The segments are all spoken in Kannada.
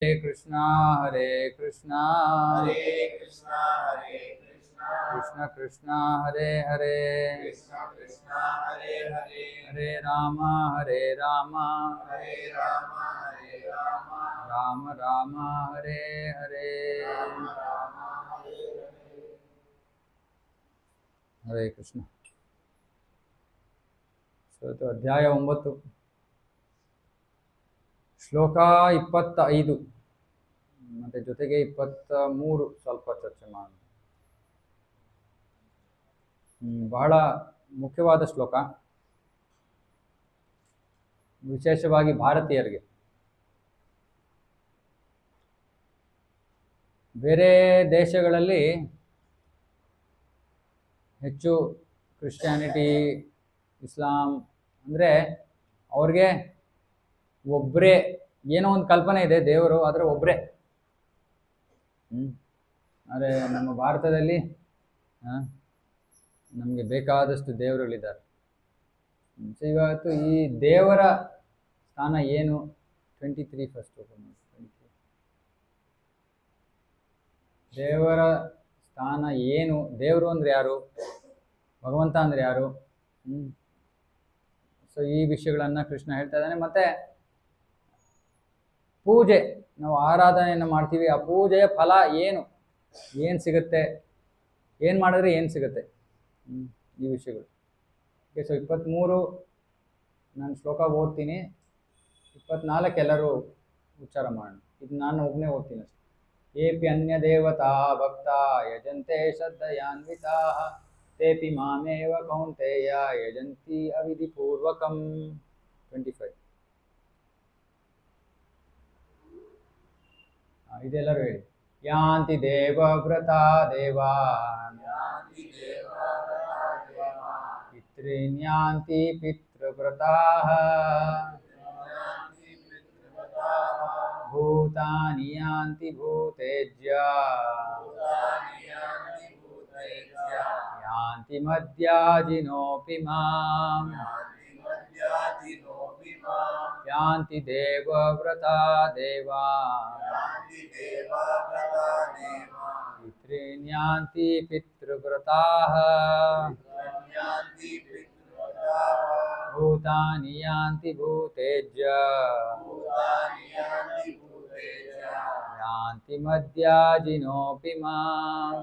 हरे कृष्णा कृष्णा कृष्ण कृष्ण हरे हरे हरे राम राम राम हरे हरे हरे कृष्ण। तो अध्याय 9 ಶ್ಲೋಕ 25 ಮತ್ತೆ ಜೊತೆಗೆ 23 ಸ್ವಲ್ಪ ಚರ್ಚೆ ಮಾಡೋಣ. ಬಹಳ ಮುಖ್ಯವಾದ ಶ್ಲೋಕ, ವಿಶೇಷವಾಗಿ ಭಾರತೀಯರಿಗೆ. ಬೇರೆ ದೇಶಗಳಲ್ಲಿ ಹೆಚ್ಚು ಕ್ರಿಶ್ಚಿಯಾನಿಟಿ, ಇಸ್ಲಾಂ ಅಂದರೆ ಅವ್ರಿಗೆ ಒಬ್ಬರೇ ಏನೋ ಒಂದು ಕಲ್ಪನೆ ಇದೆ, ದೇವರು ಆದರೆ ಒಬ್ಬರೇ. ಆದರೆ ನಮ್ಮ ಭಾರತದಲ್ಲಿ ನಮಗೆ ಬೇಕಾದಷ್ಟು ದೇವರುಗಳಿದ್ದಾರೆ. ಇವತ್ತು ಈ ದೇವರ ಸ್ಥಾನ ಏನು? 23 ಫಸ್ಟ್ ದೇವರ ಸ್ಥಾನ ಏನು? ದೇವರು ಅಂದರೆ ಯಾರು? ಭಗವಂತ ಅಂದರೆ ಯಾರು? ಸೊ ಈ ವಿಷಯಗಳನ್ನು ಕೃಷ್ಣ ಹೇಳ್ತಾ ಇದ್ದಾನೆ. ಮತ್ತೆ ಪೂಜೆ, ನಾವು ಆರಾಧನೆಯನ್ನು ಮಾಡ್ತೀವಿ, ಆ ಪೂಜೆಯ ಫಲ ಏನು ಸಿಗುತ್ತೆ, ಏನು ಮಾಡಿದ್ರೆ ಏನು ಸಿಗುತ್ತೆ, ಈ ವಿಷಯಗಳು. ಓಕೆ, ಸೊ 23 ನಾನು ಶ್ಲೋಕ ಓದ್ತೀನಿ, 24 ಎಲ್ಲರೂ ಉಚ್ಚಾರ ಮಾಡೋಣ. ಇದು ನಾನು ಒಬ್ಬನೇ ಓದ್ತೀನಿ ಅಷ್ಟೇ. ಏಪಿ ಅನ್ಯ ದೇವತಾ ಭಕ್ತಾ ಯಜಂತೆ ಶ್ರದ್ಧಯಾನ್ವಿತಾ ತೇಪಿ ಮಾಮೇವ ಕೌಂತೆಯ ಯಜಂತಿ ಅವಿಧಿಪೂರ್ವಕಂ. 25 ಇದೆಲ್ಲರೂ ಹೇಳಿ. ಯಾಂತಿ ದೇವವ್ರತಾ ದೇವಾನ್ ಪಿತೃನ್ಯಾಂತಿ ಪಿತೃವ್ರತಾಃ ಭೂತಾನಿ ಯಾಂತಿ ಭೂತೇಜ್ಯ ಯಾಂತಿ ಮದ್ಯಾಜಿನೋಪಿ ಮಾಂ ಯಾಂತಿ ದೇವವ್ರತಾ ದೇವಾನ್ ಪಿತೃನ್ಯಾಂತಿ ಪಿತೃವ್ರತಾಃ ಭೂತಾನಿ ಯಾಂತಿ ಭೂತೇಜ್ಯ ಯಾಂತಿ ಮದ್ಯಾಜಿನೋಪಿ ಮಾಂ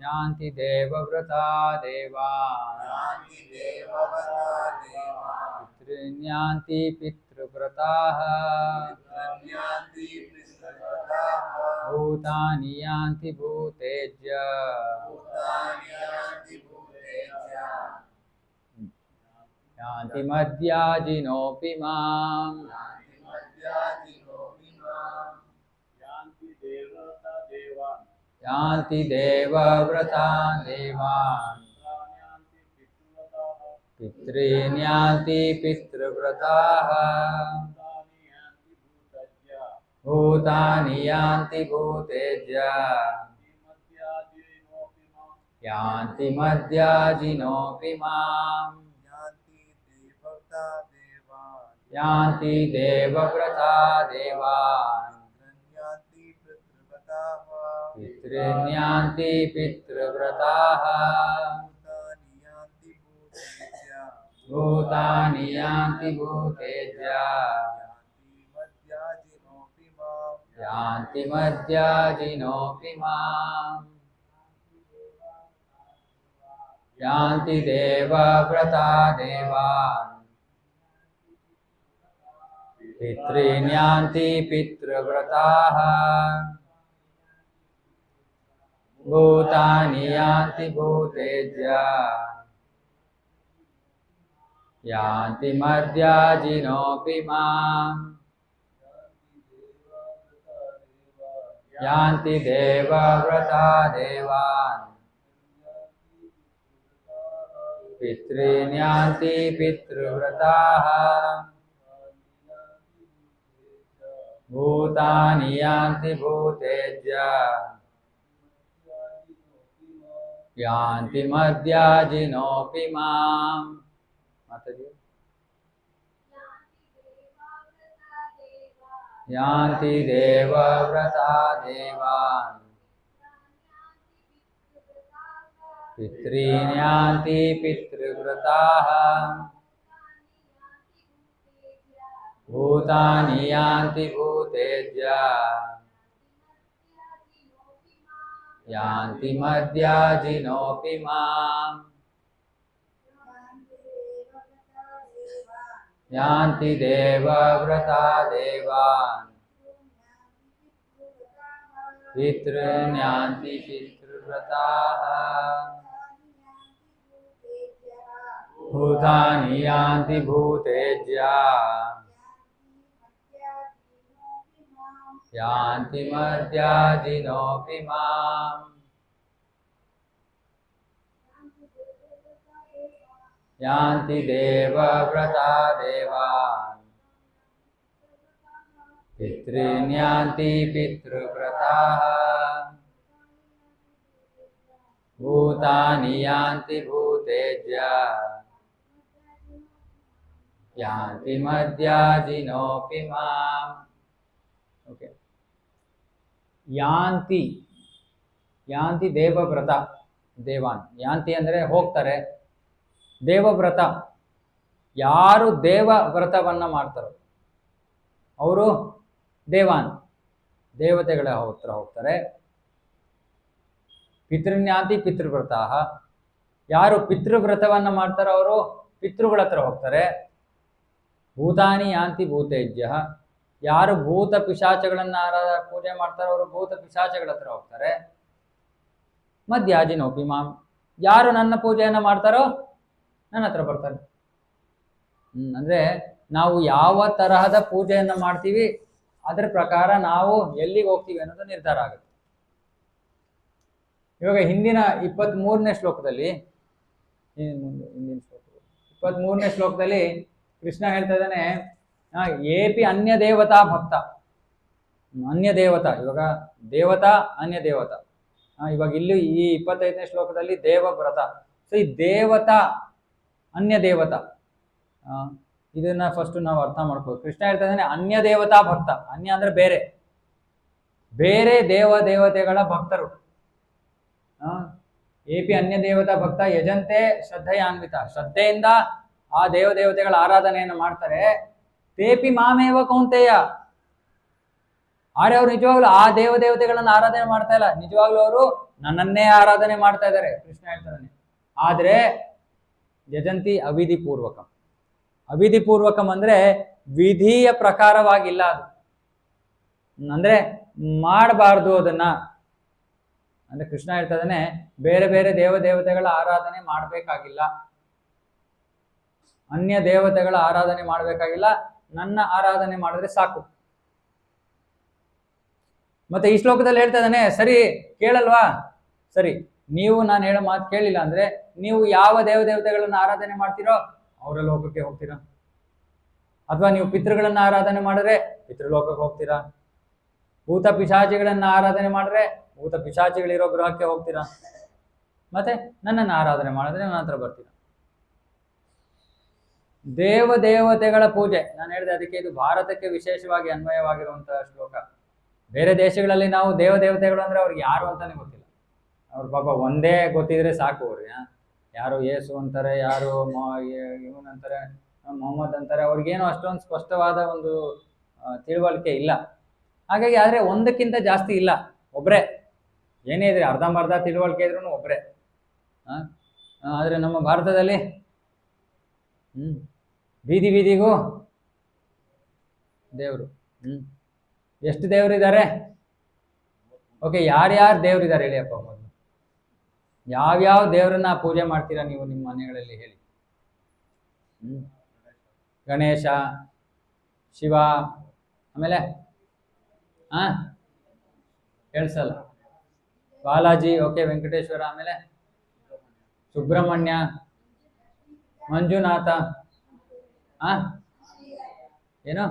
ಯಾಂತಿ ದೇವವ್ರತಾ ದೇವಾನ್ ಪಿತೃನ್ಯಾಂತಿ ಪಿತೃವ್ರತಾಃ ಭೂತಾನಿ ಯಾಂತಿ ಭೂತೇಜ್ಯ ಯಾಂತಿ ಮದ್ಯಾಜಿನೋಪಿ ಮಾಂ ಯಾಂತಿ ದೇವವ್ರತಾ ದೇವಾನ್ ಪಿತೃನ್ಯಾಂತಿ ಪಿತೃವ್ರತಾಃ ಭೂತಾನಿ ಯಾಂತಿ ಭೂತೇಜ್ಯ ಯಾಂತಿ ಮದ್ಯಾಜಿನೋಪಿ ಮಾಂ ಯಾಂತಿ ದೇವವ್ರತಾ ದೇವಾನ್ ಪಿತೃನ್ಯಾಂತಿ ಪಿತೃವ್ರತಾಃ ಭೂತಾನಿ ಯಾಂತಿ ಭೂತೇಜ್ಯ ಯಾಂತಿ ಮದ್ಯಾಜಿನೋಪಿ ಮಾಂ ಯಾಂತಿ ದೇವವ್ರತಾ ದೇವಾನ್ ಪಿತೃನ್ಯಾಂತಿ ಪಿತೃವ್ರತಾಃ ಭೂತಾನಿ ಯಾಂತಿ ಭೂತೇಜ್ಯ ಯಾಂತಿ ಮದ್ಯಾಜಿನೋಪಿ ಮಾಂ ಯಾಂತಿ ದೇವವ್ರತಾ ದೇವಾನ್ ಪಿತೃನ್ಯಾಂತಿ ಪಿತೃವ್ರತಾಃ ಭೂತಾನಿ ಯಾಂತಿ ಭೂತೇಜ್ಯ ಯಾಂತಿ ಮದ್ಯಾಜಿನೋಪಿ ಮಾಂ. ಮಾತಾಜಿ ಯಾಂತಿ ದೇವವ್ರತಾ ದೇವಾನ್ ಪಿತॄನ್ ಯಾಂತಿ ಪಿತೃವ್ರತಾಃ ಭೂತಾನಿ ಯಾಂತಿ ಭೂತೇಜ್ಯ ಯಾಂತಿ ಮದ್ಯಾಜಿನೋಪಿ ಮಾಂ ಯಾಂತಿ ದೇವವ್ರತಾ ದೇವಾನ್ ಪಿತॄನ್ ಯಾಂತಿ ಪಿತೃವ್ರತಾಃ ಭೂತಾನಿ ಯಾಂತಿ ಭೂತೇಜ್ಯ ಯಾಂತಿ ಮರ್ತ್ಯಾಜಿನೋಪಿ ಮಾಂ ಯಾಂತಿ ದೇವವ್ರತಾ ದೇವಾನ್ ಪಿತॄನ್ ಯಾಂತಿ ಪಿತೃವ್ರತಾಃ ಭೂತಾನಿ ಯಾಂತಿ ಭೂತೇಜ್ಯ ಯಾಂತಿ ಮದ್ಯಾಜಿನೋಪಿ ಮಾಂ. ಓಕೆ, ಯಾಂತಿ ಯಾಂತಿ ದೇವವ್ರತ ದೇವಾನ್. ಯಾಂತಿ ಅಂದರೆ ಹೋಗ್ತಾರೆ. ದೇವವ್ರತ, ಯಾರು ದೇವವ್ರತವನ್ನ ಮಾಡ್ತಾರೋ ಅವರು ದೇವಾನ್ ದೇವತೆಗಳ ಹತ್ರ ಹೋಗ್ತಾರೆ. ಪಿತೃನ್ಯಾಂತಿ ಪಿತೃವ್ರತಾಃ, ಯಾರು ಪಿತೃವ್ರತವನ್ನ ಮಾಡ್ತಾರೋ ಅವರು ಪಿತೃಗಳ ಹತ್ರ ಹೋಗ್ತಾರೆ. ಭೂತಾನಿ ಯಾಂತಿ ಭೂತೇಜ್ಯ, ಯಾರು ಭೂತ ಪಿಶಾಚಗಳನ್ನ ಪೂಜೆ ಮಾಡ್ತಾರೋ ಅವರು ಭೂತ ಪಿಶಾಚಗಳ ಹತ್ರ ಹೋಗ್ತಾರೆ. ಮದ್ಯಾಜಿನೋಪಿ ಮಾಂ, ಯಾರು ನನ್ನ ಪೂಜೆಯನ್ನ ಮಾಡ್ತಾರೋ ನನ್ನ ಹತ್ರ ಬರ್ತಾರೆ. ಅಂದ್ರೆ ನಾವು ಯಾವ ತರಹದ ಪೂಜೆಯನ್ನ ಮಾಡ್ತೀವಿ ಅದ್ರ ಪ್ರಕಾರ ನಾವು ಎಲ್ಲಿಗೆ ಹೋಗ್ತೀವಿ ಅನ್ನೋದು ನಿರ್ಧಾರ ಆಗುತ್ತೆ. ಇವಾಗ ಹಿಂದಿನ 23ನೇ ಶ್ಲೋಕದಲ್ಲಿ, ಹಿಂದಿನ ಶ್ಲೋಕ 23ನೇ ಶ್ಲೋಕದಲ್ಲಿ ಕೃಷ್ಣ ಹೇಳ್ತಾ ಇದ್ದಾನೆ, ಏಪಿ ಅನ್ಯ ದೇವತಾ ಭಕ್ತ. ಅನ್ಯ ದೇವತಾ, ಇವಾಗ ದೇವತಾ ಅನ್ಯ ದೇವತಾ. ಇವಾಗ ಇಲ್ಲಿ ಈ 25ನೇ ಶ್ಲೋಕದಲ್ಲಿ ದೇವವ್ರತ. ಸೊ ಈ ದೇವತಾ ಅನ್ಯ ದೇವತಾ, ಇದನ್ನ ಫಸ್ಟ್ ನಾವು ಅರ್ಥ ಮಾಡ್ಕೋಬೇಕು. ಕೃಷ್ಣ ಹೇಳ್ತಾ ಇದ್ದಾನೆ ಅನ್ಯ ದೇವತಾ ಭಕ್ತ. ಅನ್ಯ ಅಂದ್ರೆ ಬೇರೆ ಬೇರೆ ದೇವತೆಗಳ ಭಕ್ತರು. ಏಪಿ ಅನ್ಯ ದೇವತಾ ಭಕ್ತ ಯಜಂತೆ ಶ್ರದ್ಧೆಯಾನ್ವಿತ, ಶ್ರದ್ಧೆಯಿಂದ ಆ ದೇವತೆಗಳ ಆರಾಧನೆಯನ್ನು ಮಾಡ್ತಾರೆ. ತೇಪಿ ಮಾಮೇವ ಕೌಂತೆಯ, ಆದ್ರೆ ಅವ್ರು ನಿಜವಾಗ್ಲೂ ಆ ದೇವತೆಗಳನ್ನ ಆರಾಧನೆ ಮಾಡ್ತಾ ಇಲ್ಲ, ನಿಜವಾಗ್ಲೂ ಅವರು ನನ್ನನ್ನೇ ಆರಾಧನೆ ಮಾಡ್ತಾ ಇದ್ದಾರೆ ಕೃಷ್ಣ ಹೇಳ್ತಾನೆ. ಆದ್ರೆ ಯಜಂತಿ ಅವಿಧಿ ಪೂರ್ವಕಂ. ಅವಿಧಿ ಪೂರ್ವಕಂ ಅಂದ್ರೆ ವಿಧಿಯ ಪ್ರಕಾರವಾಗಿಲ್ಲ ಅದು, ಅಂದ್ರೆ ಮಾಡಬಾರ್ದು ಅದನ್ನ. ಅಂದ್ರೆ ಕೃಷ್ಣ ಹೇಳ್ತಾ ಇದ್ದಾನೆ ಬೇರೆ ಬೇರೆ ದೇವತೆಗಳ ಆರಾಧನೆ ಮಾಡಬೇಕಾಗಿಲ್ಲ, ಅನ್ಯ ದೇವತೆಗಳ ಆರಾಧನೆ ಮಾಡಬೇಕಾಗಿಲ್ಲ, ನನ್ನ ಆರಾಧನೆ ಮಾಡಿದ್ರೆ ಸಾಕು. ಮತ್ತೆ ಈ ಶ್ಲೋಕದಲ್ಲಿ ಹೇಳ್ತಾ ಇದ್ದಾನೆ, ಸರಿ ಕೇಳಲ್ವಾ, ಸರಿ ನೀವು ನಾನು ಹೇಳೋ ಮಾತು ಕೇಳಿಲ್ಲ ಅಂದ್ರೆ ನೀವು ಯಾವ ದೇವತೆಗಳನ್ನ ಆರಾಧನೆ ಮಾಡ್ತೀರೋ ಅವರ ಲೋಕಕ್ಕೆ ಹೋಗ್ತೀರಾ, ಅಥವಾ ನೀವು ಪಿತೃಗಳನ್ನ ಆರಾಧನೆ ಮಾಡಿದ್ರೆ ಪಿತೃಲೋಕಕ್ಕೆ ಹೋಗ್ತೀರಾ, ಭೂತ ಪಿಶಾಚಿಗಳನ್ನ ಆರಾಧನೆ ಮಾಡಿದ್ರೆ ಭೂತ ಪಿಶಾಚಿಗಳಿರೋ ಗೃಹಕ್ಕೆ ಹೋಗ್ತೀರಾ, ಮತ್ತೆ ನನ್ನನ್ನು ಆರಾಧನೆ ಮಾಡಿದ್ರೆ ನನ್ನ ಹತ್ರ ಬರ್ತೀರಾ. ದೇವತೆಗಳ ಪೂಜೆ ನಾನು ಹೇಳಿದೆ, ಅದಕ್ಕೆ ಇದು ಭಾರತಕ್ಕೆ ವಿಶೇಷವಾಗಿ ಅನ್ವಯವಾಗಿರುವಂತಹ ಶ್ಲೋಕ. ಬೇರೆ ದೇಶಗಳಲ್ಲಿ ನಾವು ದೇವತೆಗಳು ಅಂದ್ರೆ ಅವ್ರಿಗೆ ಯಾರು ಅಂತಾನೆ ಗೊತ್ತಿಲ್ಲ. ಅವ್ರ ಪಾಪ ಒಂದೇ ಗೊತ್ತಿದ್ರೆ ಸಾಕು ಅವ್ರಿಗೆ. ಯಾರು ಯೇಸು ಅಂತಾರೆ, ಯಾರು ಇವನ್ ಅಂತಾರೆ, ಮೊಹಮ್ಮದ್ ಅಂತಾರೆ, ಅವ್ರಿಗೇನು ಅಷ್ಟೊಂದು ಸ್ಪಷ್ಟವಾದ ಒಂದು ತಿಳುವಳಿಕೆ ಇಲ್ಲ. ಹಾಗಾಗಿ ಆದ್ರೆ ಒಂದಕ್ಕಿಂತ ಜಾಸ್ತಿ ಇಲ್ಲ, ಒಬ್ರೆ. ಏನೇ ಇದ್ರೆ ಅರ್ಧಂಬರ್ಧ ತಿಳುವಳಿಕೆ ಇದ್ರೂ ಒಬ್ರೆ. ಆದ್ರೆ ನಮ್ಮ ಭಾರತದಲ್ಲಿ ಬೀದಿ ಬೀದಿಗೂ ದೇವರು. ಎಷ್ಟು ದೇವರಿದ್ದಾರೆ? ಓಕೆ, ಯಾರ್ಯಾರು ದೇವರಿದ್ದಾರೆ ಹೇಳಿಯಪ್ಪ ಮೊದಲು. ಯಾವ್ಯಾವ ದೇವರನ್ನ ಪೂಜೆ ಮಾಡ್ತೀರಾ ನೀವು ನಿಮ್ಮ ಮನೆಗಳಲ್ಲಿ ಹೇಳಿ. ಗಣೇಶ, ಶಿವ, ಆಮೇಲೆ ಕೇಳಿಸಲ್ಲ, ಬಾಲಾಜಿ, ಓಕೆ, ವೆಂಕಟೇಶ್ವರ, ಆಮೇಲೆ ಸುಬ್ರಹ್ಮಣ್ಯ, ಮಂಜುನಾಥ, ಏನು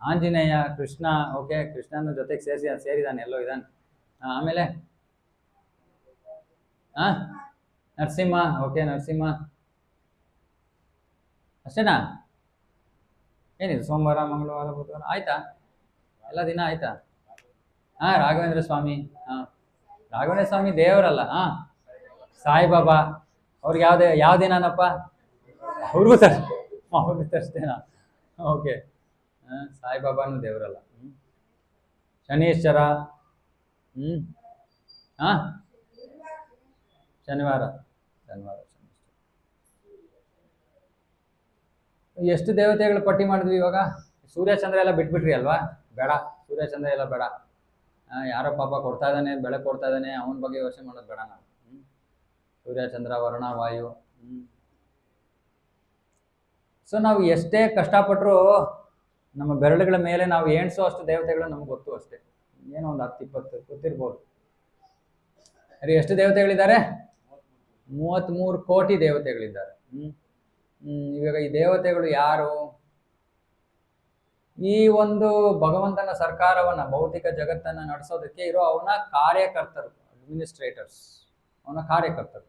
ಆಂಜನೇಯ, ಕೃಷ್ಣ, ಓಕೆ, ಕೃಷ್ಣನ ಜೊತೆಗೆ ಸೇರಿದಾನೆ, ಎಲ್ಲೋ ಇದ್ದಾನೆ. ಆಮೇಲೆ ನರಸಿಂಹ, ಓಕೆ, ನರಸಿಂಹ, ಅಷ್ಟೇನಾ? ಏನಿದೆ ಸೋಮವಾರ ಮಂಗಳವಾರ ಬುಧವಾರ ಆಯ್ತಾ? ಎಲ್ಲ ದಿನ ಆಯ್ತಾ? ಹಾ, ರಾಘವೇಂದ್ರ ಸ್ವಾಮಿ. ಹಾ, ರಾಘವೇಂದ್ರ ಸ್ವಾಮಿ ದೇವರಲ್ಲ. ಹಾ, ಸಾಯಿಬಾಬಾ ಅವ್ರಿಗೆ ಯಾವ ದಿನನಪ್ಪ? ಅವ್ರಿಗೂ ತರ್ಸ್ತೇನಾ? ಓಕೆ. ಸಾಯಿಬಾಬಾನು ದೇವರಲ್ಲ. ಶನೀಶ್ವರ. ಹಾ, ಶನಿವಾರ. ಎಷ್ಟು ದೇವತೆಗಳ ಪಟ್ಟಿ ಮಾಡಿದ್ವಿ ಇವಾಗ? ಸೂರ್ಯಚಂದ್ರ ಎಲ್ಲ ಬಿಟ್ಬಿಟ್ರಿ ಅಲ್ವಾ? ಬೇಡ, ಸೂರ್ಯಚಂದ್ರ ಎಲ್ಲ ಬೇಡ. ಯಾರೋ ಪಾಪ ಕೊಡ್ತಾ ಇದ್ದಾನೆ, ಬೆಳೆ ಕೊಡ್ತಾ ಇದ್ದಾನೆ, ಅವನ ಬಗ್ಗೆ ಯೋಚನೆ ಮಾಡೋದು ಬೇಡ ನಾವು. ಸೂರ್ಯಚಂದ್ರ, ವರುಣ, ವಾಯು. ಸೊ ನಾವು ಎಷ್ಟೇ ಕಷ್ಟಪಟ್ಟರು ನಮ್ಮ ಬೆರಳುಗಳ ಮೇಲೆ ನಾವು ಎಣಿಸೋ ಅಷ್ಟು ದೇವತೆಗಳು ನಮ್ಗೆ ಗೊತ್ತು ಅಷ್ಟೇ. ಏನೋ ಒಂದು 10-20 ಗೊತ್ತಿರ್ಬೋದು. ಅರೆ, ಎಷ್ಟು ದೇವತೆಗಳಿದ್ದಾರೆ? 33 ಕೋಟಿ ದೇವತೆಗಳಿದ್ದಾರೆ. ಇವಾಗ ಈ ದೇವತೆಗಳು ಯಾರು? ಈ ಒಂದು ಭಗವಂತನ ಸರ್ಕಾರವನ್ನ, ಭೌತಿಕ ಜಗತ್ತನ್ನ ನಡೆಸೋದಕ್ಕೆ ಇರೋ ಅವನ ಕಾರ್ಯಕರ್ತರು, ಅಡ್ಮಿನಿಸ್ಟ್ರೇಟರ್ಸ್, ಅವನ ಕಾರ್ಯಕರ್ತರು.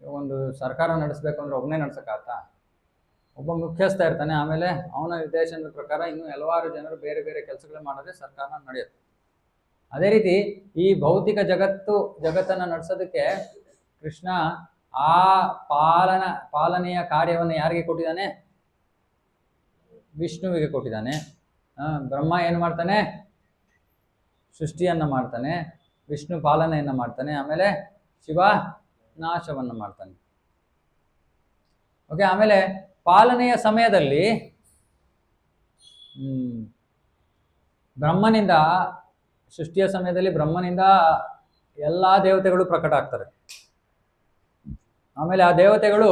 ಒಂದು ಸರ್ಕಾರ ನಡೆಸಬೇಕು ಅಂದ್ರೆ ಒಬ್ಬನೇ ನಡೆಸಕ್ಕಾಗತ್ತಾ? ಒಬ್ಬ ಮುಖ್ಯಸ್ಥ ಇರ್ತಾನೆ, ಆಮೇಲೆ ಅವನ ನಿರ್ದೇಶನದ ಪ್ರಕಾರ ಇನ್ನು ಹಲವಾರು ಜನರು ಬೇರೆ ಬೇರೆ ಕೆಲಸಗಳು ಮಾಡಿದ್ರೆ ಸರ್ಕಾರ ನಡೆಯುತ್ತೆ. ಅದೇ ರೀತಿ ಈ ಭೌತಿಕ ಜಗತ್ತನ್ನ ನಡೆಸೋದಕ್ಕೆ ಕೃಷ್ಣ ಆ ಪಾಲನೆಯ ಕಾರ್ಯವನ್ನು ಯಾರಿಗೆ ಕೊಟ್ಟಿದ್ದಾನೆ? ವಿಷ್ಣುವಿಗೆ ಕೊಟ್ಟಿದ್ದಾನೆ. ಬ್ರಹ್ಮ ಏನು ಮಾಡ್ತಾನೆ? ಸೃಷ್ಟಿಯನ್ನ ಮಾಡ್ತಾನೆ. ವಿಷ್ಣು ಪಾಲನೆಯನ್ನ ಮಾಡ್ತಾನೆ. ಆಮೇಲೆ ಶಿವ ನಾಶವನ್ನ ಮಾಡ್ತಾನೆ. ಓಕೆ. ಆಮೇಲೆ ಪಾಲನೆಯ ಸಮಯದಲ್ಲಿ ಬ್ರಹ್ಮನಿಂದ, ಸೃಷ್ಟಿಯ ಸಮಯದಲ್ಲಿ ಬ್ರಹ್ಮನಿಂದ ಎಲ್ಲಾ ದೇವತೆಗಳು ಪ್ರಕಟ ಆಗ್ತಾರೆ. ಆಮೇಲೆ ಆ ದೇವತೆಗಳು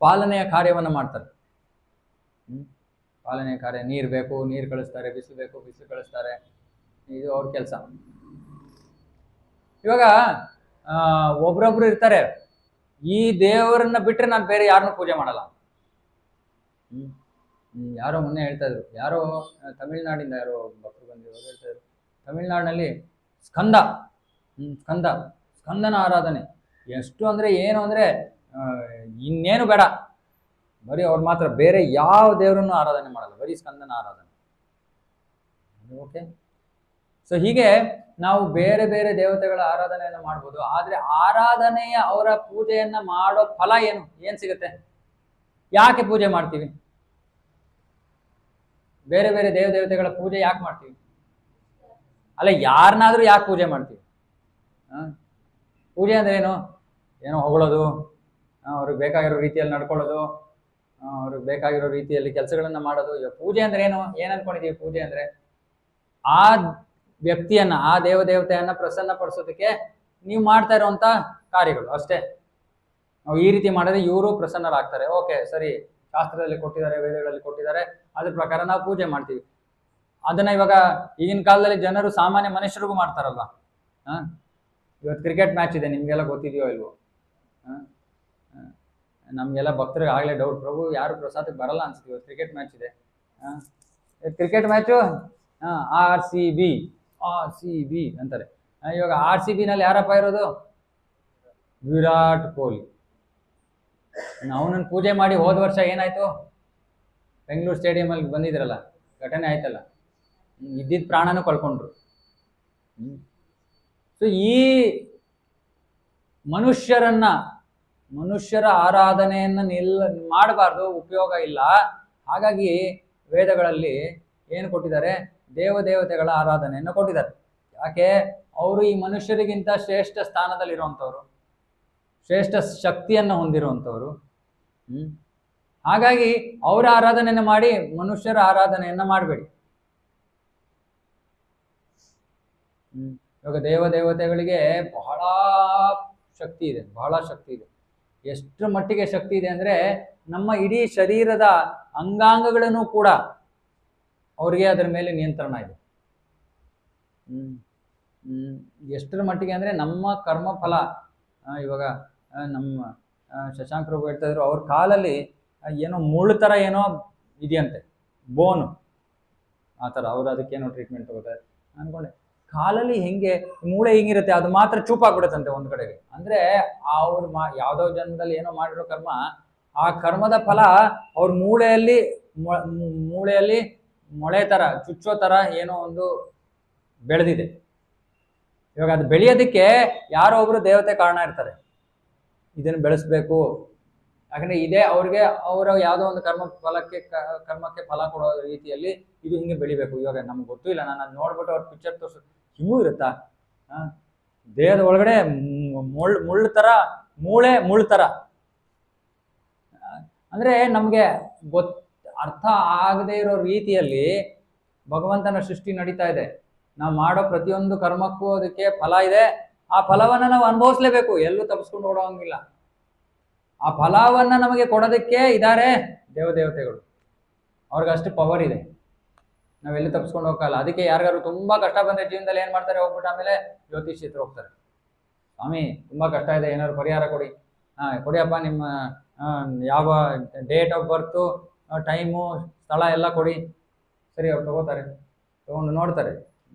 ಪಾಲನೆಯ ಕಾರ್ಯವನ್ನು ಮಾಡ್ತಾರೆ. ಪಾಲನೆಯ ಕಾರ್ಯ, ನೀರು ಬೇಕು, ನೀರು ಕಳಿಸ್ತಾರೆ, ಬಿಸಿಲು ಬೇಕು, ಬಿಸಿಲು ಕಳಿಸ್ತಾರೆ. ಇದು ಅವ್ರ ಕೆಲಸ. ಇವಾಗ ಒಬ್ರೊಬ್ರು ಇರ್ತಾರೆ, ಈ ದೇವರನ್ನ ಬಿಟ್ರೆ ನಾನು ಬೇರೆ ಯಾರನ್ನೂ ಪೂಜೆ ಮಾಡಲ್ಲ. ಯಾರೋ ಮೊನ್ನೆ ಹೇಳ್ತಾ ಇದ್ರು, ಯಾರೋ ತಮಿಳ್ನಾಡಿಂದ ಯಾರೋ ಭಕ್ತರು ಬಂದಿರೋರು ಹೇಳ್ತಾ ಇದ್ರು, ತಮಿಳ್ನಾಡಿನಲ್ಲಿ ಸ್ಕಂದನ ಆರಾಧನೆ ಎಷ್ಟು ಅಂದ್ರೆ ಏನು ಅಂದ್ರೆ ಇನ್ನೇನು ಬೇಡ, ಬರೀ ಅವ್ರು ಮಾತ್ರ ಬೇರೆ ಯಾವ ದೇವರನ್ನು ಆರಾಧನೆ ಮಾಡಲ್ಲ, ಬರೀ ಸ್ಕಂದನ ಆರಾಧನೆ. ಓಕೆ. ಸೊ ಹೀಗೆ ನಾವು ಬೇರೆ ಬೇರೆ ದೇವತೆಗಳ ಆರಾಧನೆಯನ್ನು ಮಾಡ್ಬೋದು. ಆದ್ರೆ ಆರಾಧನೆಯ ಅವರ ಪೂಜೆಯನ್ನ ಮಾಡೋ ಫಲ ಏನ್ ಸಿಗುತ್ತೆ? ಯಾಕೆ ಪೂಜೆ ಮಾಡ್ತೀವಿ? ಬೇರೆ ಬೇರೆ ದೇವತೆಗಳ ಪೂಜೆ ಯಾಕೆ ಮಾಡ್ತೀವಿ? ಅಲ್ಲ, ಯಾರನ್ನಾದ್ರೂ ಯಾಕೆ ಪೂಜೆ ಮಾಡ್ತೀವಿ? ಪೂಜೆ ಅಂದ್ರೆ ಏನೋ ಹೊಗಳೋದು, ಅವ್ರಿಗೆ ಬೇಕಾಗಿರೋ ರೀತಿಯಲ್ಲಿ ನಡ್ಕೊಳ್ಳೋದು, ಅವ್ರಿಗೆ ಬೇಕಾಗಿರೋ ರೀತಿಯಲ್ಲಿ ಕೆಲಸಗಳನ್ನ ಮಾಡೋದು. ಪೂಜೆ ಅಂದ್ರೆ ಏನ್ ಅನ್ಕೊಂಡಿದೀವಿ? ಪೂಜೆ ಅಂದ್ರೆ ಆ ವ್ಯಕ್ತಿಯನ್ನ, ಆ ದೇವತೆಯನ್ನ ಪ್ರಸನ್ನ ಪಡಿಸೋದಕ್ಕೆ ನೀವು ಮಾಡ್ತಾ ಇರುವಂತ ಕಾರ್ಯಗಳು ಅಷ್ಟೇ. ನಾವು ಈ ರೀತಿ ಮಾಡಿದ್ರೆ ಇವರು ಪ್ರಸನ್ನರಾಗ್ತಾರೆ. ಓಕೆ, ಸರಿ, ಶಾಸ್ತ್ರದಲ್ಲಿ ಕೊಟ್ಟಿದ್ದಾರೆ, ವೇದಗಳಲ್ಲಿ ಕೊಟ್ಟಿದ್ದಾರೆ, ಅದ್ರ ಪ್ರಕಾರ ನಾವು ಪೂಜೆ ಮಾಡ್ತೀವಿ. ಅದನ್ನ ಇವಾಗ ಈಗಿನ ಕಾಲದಲ್ಲಿ ಜನರು, ಸಾಮಾನ್ಯ ಮನುಷ್ಯರಿಗೂ ಮಾಡ್ತಾರಲ್ವಾ? ಇವತ್ತು ಕ್ರಿಕೆಟ್ ಮ್ಯಾಚ್ ಇದೆ, ನಿಮ್ಗೆಲ್ಲ ಗೊತ್ತಿದೆಯೋ ಇಲ್ವೋ? ನಮ್ಗೆಲ್ಲ ಭಕ್ತರಿಗೆ ಆಗ್ಲೇ ಡೌಟ್, ಪ್ರಭು ಯಾರು ಪ್ರಸಾದಕ್ಕೆ ಬರಲ್ಲ ಅನ್ಸುತ್ತೆ, ಇವತ್ತು ಕ್ರಿಕೆಟ್ ಮ್ಯಾಚ್ ಇದೆ. ಕ್ರಿಕೆಟ್ ಮ್ಯಾಚು RCB ಅಂತಾರೆ. ಇವಾಗ RCB ನಲ್ಲಿ ಯಾರಪ್ಪ ಇರೋದು? ವಿರಾಟ್ ಕೊಹ್ಲಿ. ಅವನನ್ನು ಪೂಜೆ ಮಾಡಿ ಹೋದ ವರ್ಷ ಏನಾಯ್ತು? ಬೆಂಗಳೂರು ಸ್ಟೇಡಿಯಂ ಅಲ್ಲಿ ಬಂದಿದ್ರಲ್ಲ, ಘಟನೆ ಆಯ್ತಲ್ಲ, ಇದ್ದಿದ್ದ ಪ್ರಾಣನೂ ಕಳ್ಕೊಂಡ್ರು. ಸೊ ಈ ಮನುಷ್ಯರ ಆರಾಧನೆಯನ್ನ ಮಾಡಬಾರ್ದು, ಉಪಯೋಗ ಇಲ್ಲ. ಹಾಗಾಗಿ ವೇದಗಳಲ್ಲಿ ಏನು ಕೊಟ್ಟಿದ್ದಾರೆ? ದೇವತೆಗಳ ಆರಾಧನೆಯನ್ನು ಕೊಟ್ಟಿದ್ದಾರೆ. ಯಾಕೆ? ಅವರು ಈ ಮನುಷ್ಯರಿಗಿಂತ ಶ್ರೇಷ್ಠ ಸ್ಥಾನದಲ್ಲಿರುವಂಥವ್ರು, ಶ್ರೇಷ್ಠ ಶಕ್ತಿಯನ್ನು ಹೊಂದಿರುವಂಥವ್ರು. ಹಾಗಾಗಿ ಅವರ ಆರಾಧನೆಯನ್ನು ಮಾಡಿ, ಮನುಷ್ಯರ ಆರಾಧನೆಯನ್ನ ಮಾಡಬೇಡಿ. ಇವಾಗ ದೇವತೆಗಳಿಗೆ ಬಹಳ ಶಕ್ತಿ ಇದೆ. ಎಷ್ಟರ ಮಟ್ಟಿಗೆ ಶಕ್ತಿ ಇದೆ ಅಂದ್ರೆ, ನಮ್ಮ ಇಡೀ ಶರೀರದ ಅಂಗಾಂಗಗಳನ್ನು ಕೂಡ ಅವ್ರಿಗೆ ಅದರ ಮೇಲೆ ನಿಯಂತ್ರಣ ಇದೆ. ಎಷ್ಟರ ಮಟ್ಟಿಗೆ ಅಂದ್ರೆ ನಮ್ಮ ಕರ್ಮಫಲ, ಇವಾಗ ನಮ್ಮ ಶಶಾಂಕ್ ಪ್ರಭು ಹೇಳ್ತಾ ಇದ್ರು, ಅವ್ರ ಕಾಲಲ್ಲಿ ಏನೋ ಮುಳ್ಳು ತರ ಏನೋ ಇದೆಯಂತೆ, ಬೋನು ಆ ಥರ. ಅವ್ರು ಅದಕ್ಕೇನೋ ಟ್ರೀಟ್ಮೆಂಟ್ ತಗೋತಾರೆ ಅನ್ಕೊಂಡೆ. ಕಾಲಲ್ಲಿ ಹೆಂಗೆ ಮೂಳೆ ಹಿಂಗಿರುತ್ತೆ, ಅದು ಮಾತ್ರ ಚೂಪಾಗ್ಬಿಡುತ್ತಂತೆ ಒಂದ್ ಕಡೆಗೆ. ಅಂದ್ರೆ ಅವ್ರು ಯಾವ್ದೋ ಜನ್ಮದಲ್ಲಿ ಏನೋ ಮಾಡಿರೋ ಕರ್ಮ ಆ ಕರ್ಮದ ಫಲ ಅವ್ರ ಮೂಳೆಯಲ್ಲಿ ಮೊಳೆ ತರ ಚುಚ್ಚೋ ತರ ಏನೋ ಒಂದು ಬೆಳೆದಿದೆ. ಇವಾಗ ಅದು ಬೆಳೆಯೋದಕ್ಕೆ ಯಾರೋ ಒಬ್ರು ದೇವತೆ ಕಾರಣ ಇರ್ತಾರೆ, ಇದನ್ನು ಬೆಳೆಸ್ಬೇಕು. ಯಾಕಂದ್ರೆ ಇದೇ ಅವ್ರಿಗೆ ಅವರ ಯಾವುದೋ ಒಂದು ಕರ್ಮಕ್ಕೆ ಫಲ ಕೊಡೋ ರೀತಿಯಲ್ಲಿ ಇದು ಹಿಂಗೆ ಬೆಳಿಬೇಕು. ಇವಾಗ ನಮ್ಗೆ ಗೊತ್ತೂ ಇಲ್ಲ, ನಾನು ಅದು ನೋಡ್ಬಿಟ್ಟು ಅವ್ರ ಪಿಕ್ಚರ್ ತೋರಿಸು ಹಿಂಗೂ ಇರುತ್ತಾ? ದೇಹದ ಒಳಗಡೆ ಮುಳ್ಳು ತರ, ಮುಳ್ಳು ತರ. ಅಂದ್ರೆ ನಮ್ಗೆ ಅರ್ಥ ಆಗದೆ ಇರೋ ರೀತಿಯಲ್ಲಿ ಭಗವಂತನ ಸೃಷ್ಟಿ ನಡೀತಾ ಇದೆ. ನಾವು ಮಾಡೋ ಪ್ರತಿಯೊಂದು ಕರ್ಮಕ್ಕೂ ಅದಕ್ಕೆ ಫಲ ಇದೆ. ಆ ಫಲವನ್ನ ನಾವು ಅನುಭವಿಸ್ಲೇಬೇಕು, ಎಲ್ಲೂ ತಪ್ಪಿಸ್ಕೊಂಡು ಓಡೋಂಗಿಲ್ಲ. ಆ ಫಲವನ್ನ ನಮಗೆ ಕೊಡೋದಕ್ಕೆ ಇದ್ದಾರೆ ದೇವತೆಗಳು, ಅವ್ರಿಗಷ್ಟು ಪವರ್ ಇದೆ, ನಾವೆಲ್ಲೂ ತಪ್ಪಿಸ್ಕೊಂಡು ಹೋಗಲ್ಲ. ಅದಕ್ಕೆ ಯಾರಿಗಾರು ತುಂಬಾ ಕಷ್ಟ ಬಂದ್ರೆ ಜೀವನದಲ್ಲಿ ಏನ್ ಮಾಡ್ತಾರೆ, ಹೋಗ್ಬಿಟ್ಟು ಆಮೇಲೆ ಜ್ಯೋತಿಷಿ ಹತ್ರ ಹೋಗ್ತಾರೆ. ಸ್ವಾಮಿ ತುಂಬಾ ಕಷ್ಟ ಇದೆ, ಏನಾದ್ರು ಪರಿಹಾರ ಕೊಡಿ. ಕೊಡಿಯಪ್ಪ, ನಿಮ್ಮ ಯಾವ ಡೇಟ್ ಆಫ್ ಬರ್ತು, ಟೈಮು, ಸ್ಥಳ ಎಲ್ಲ ಕೊಡಿ. ಸರಿ, ಅವ್ರು ತಗೋತಾರೆ. ತಗೊಂಡು ನೋಡ್ತಾರೆ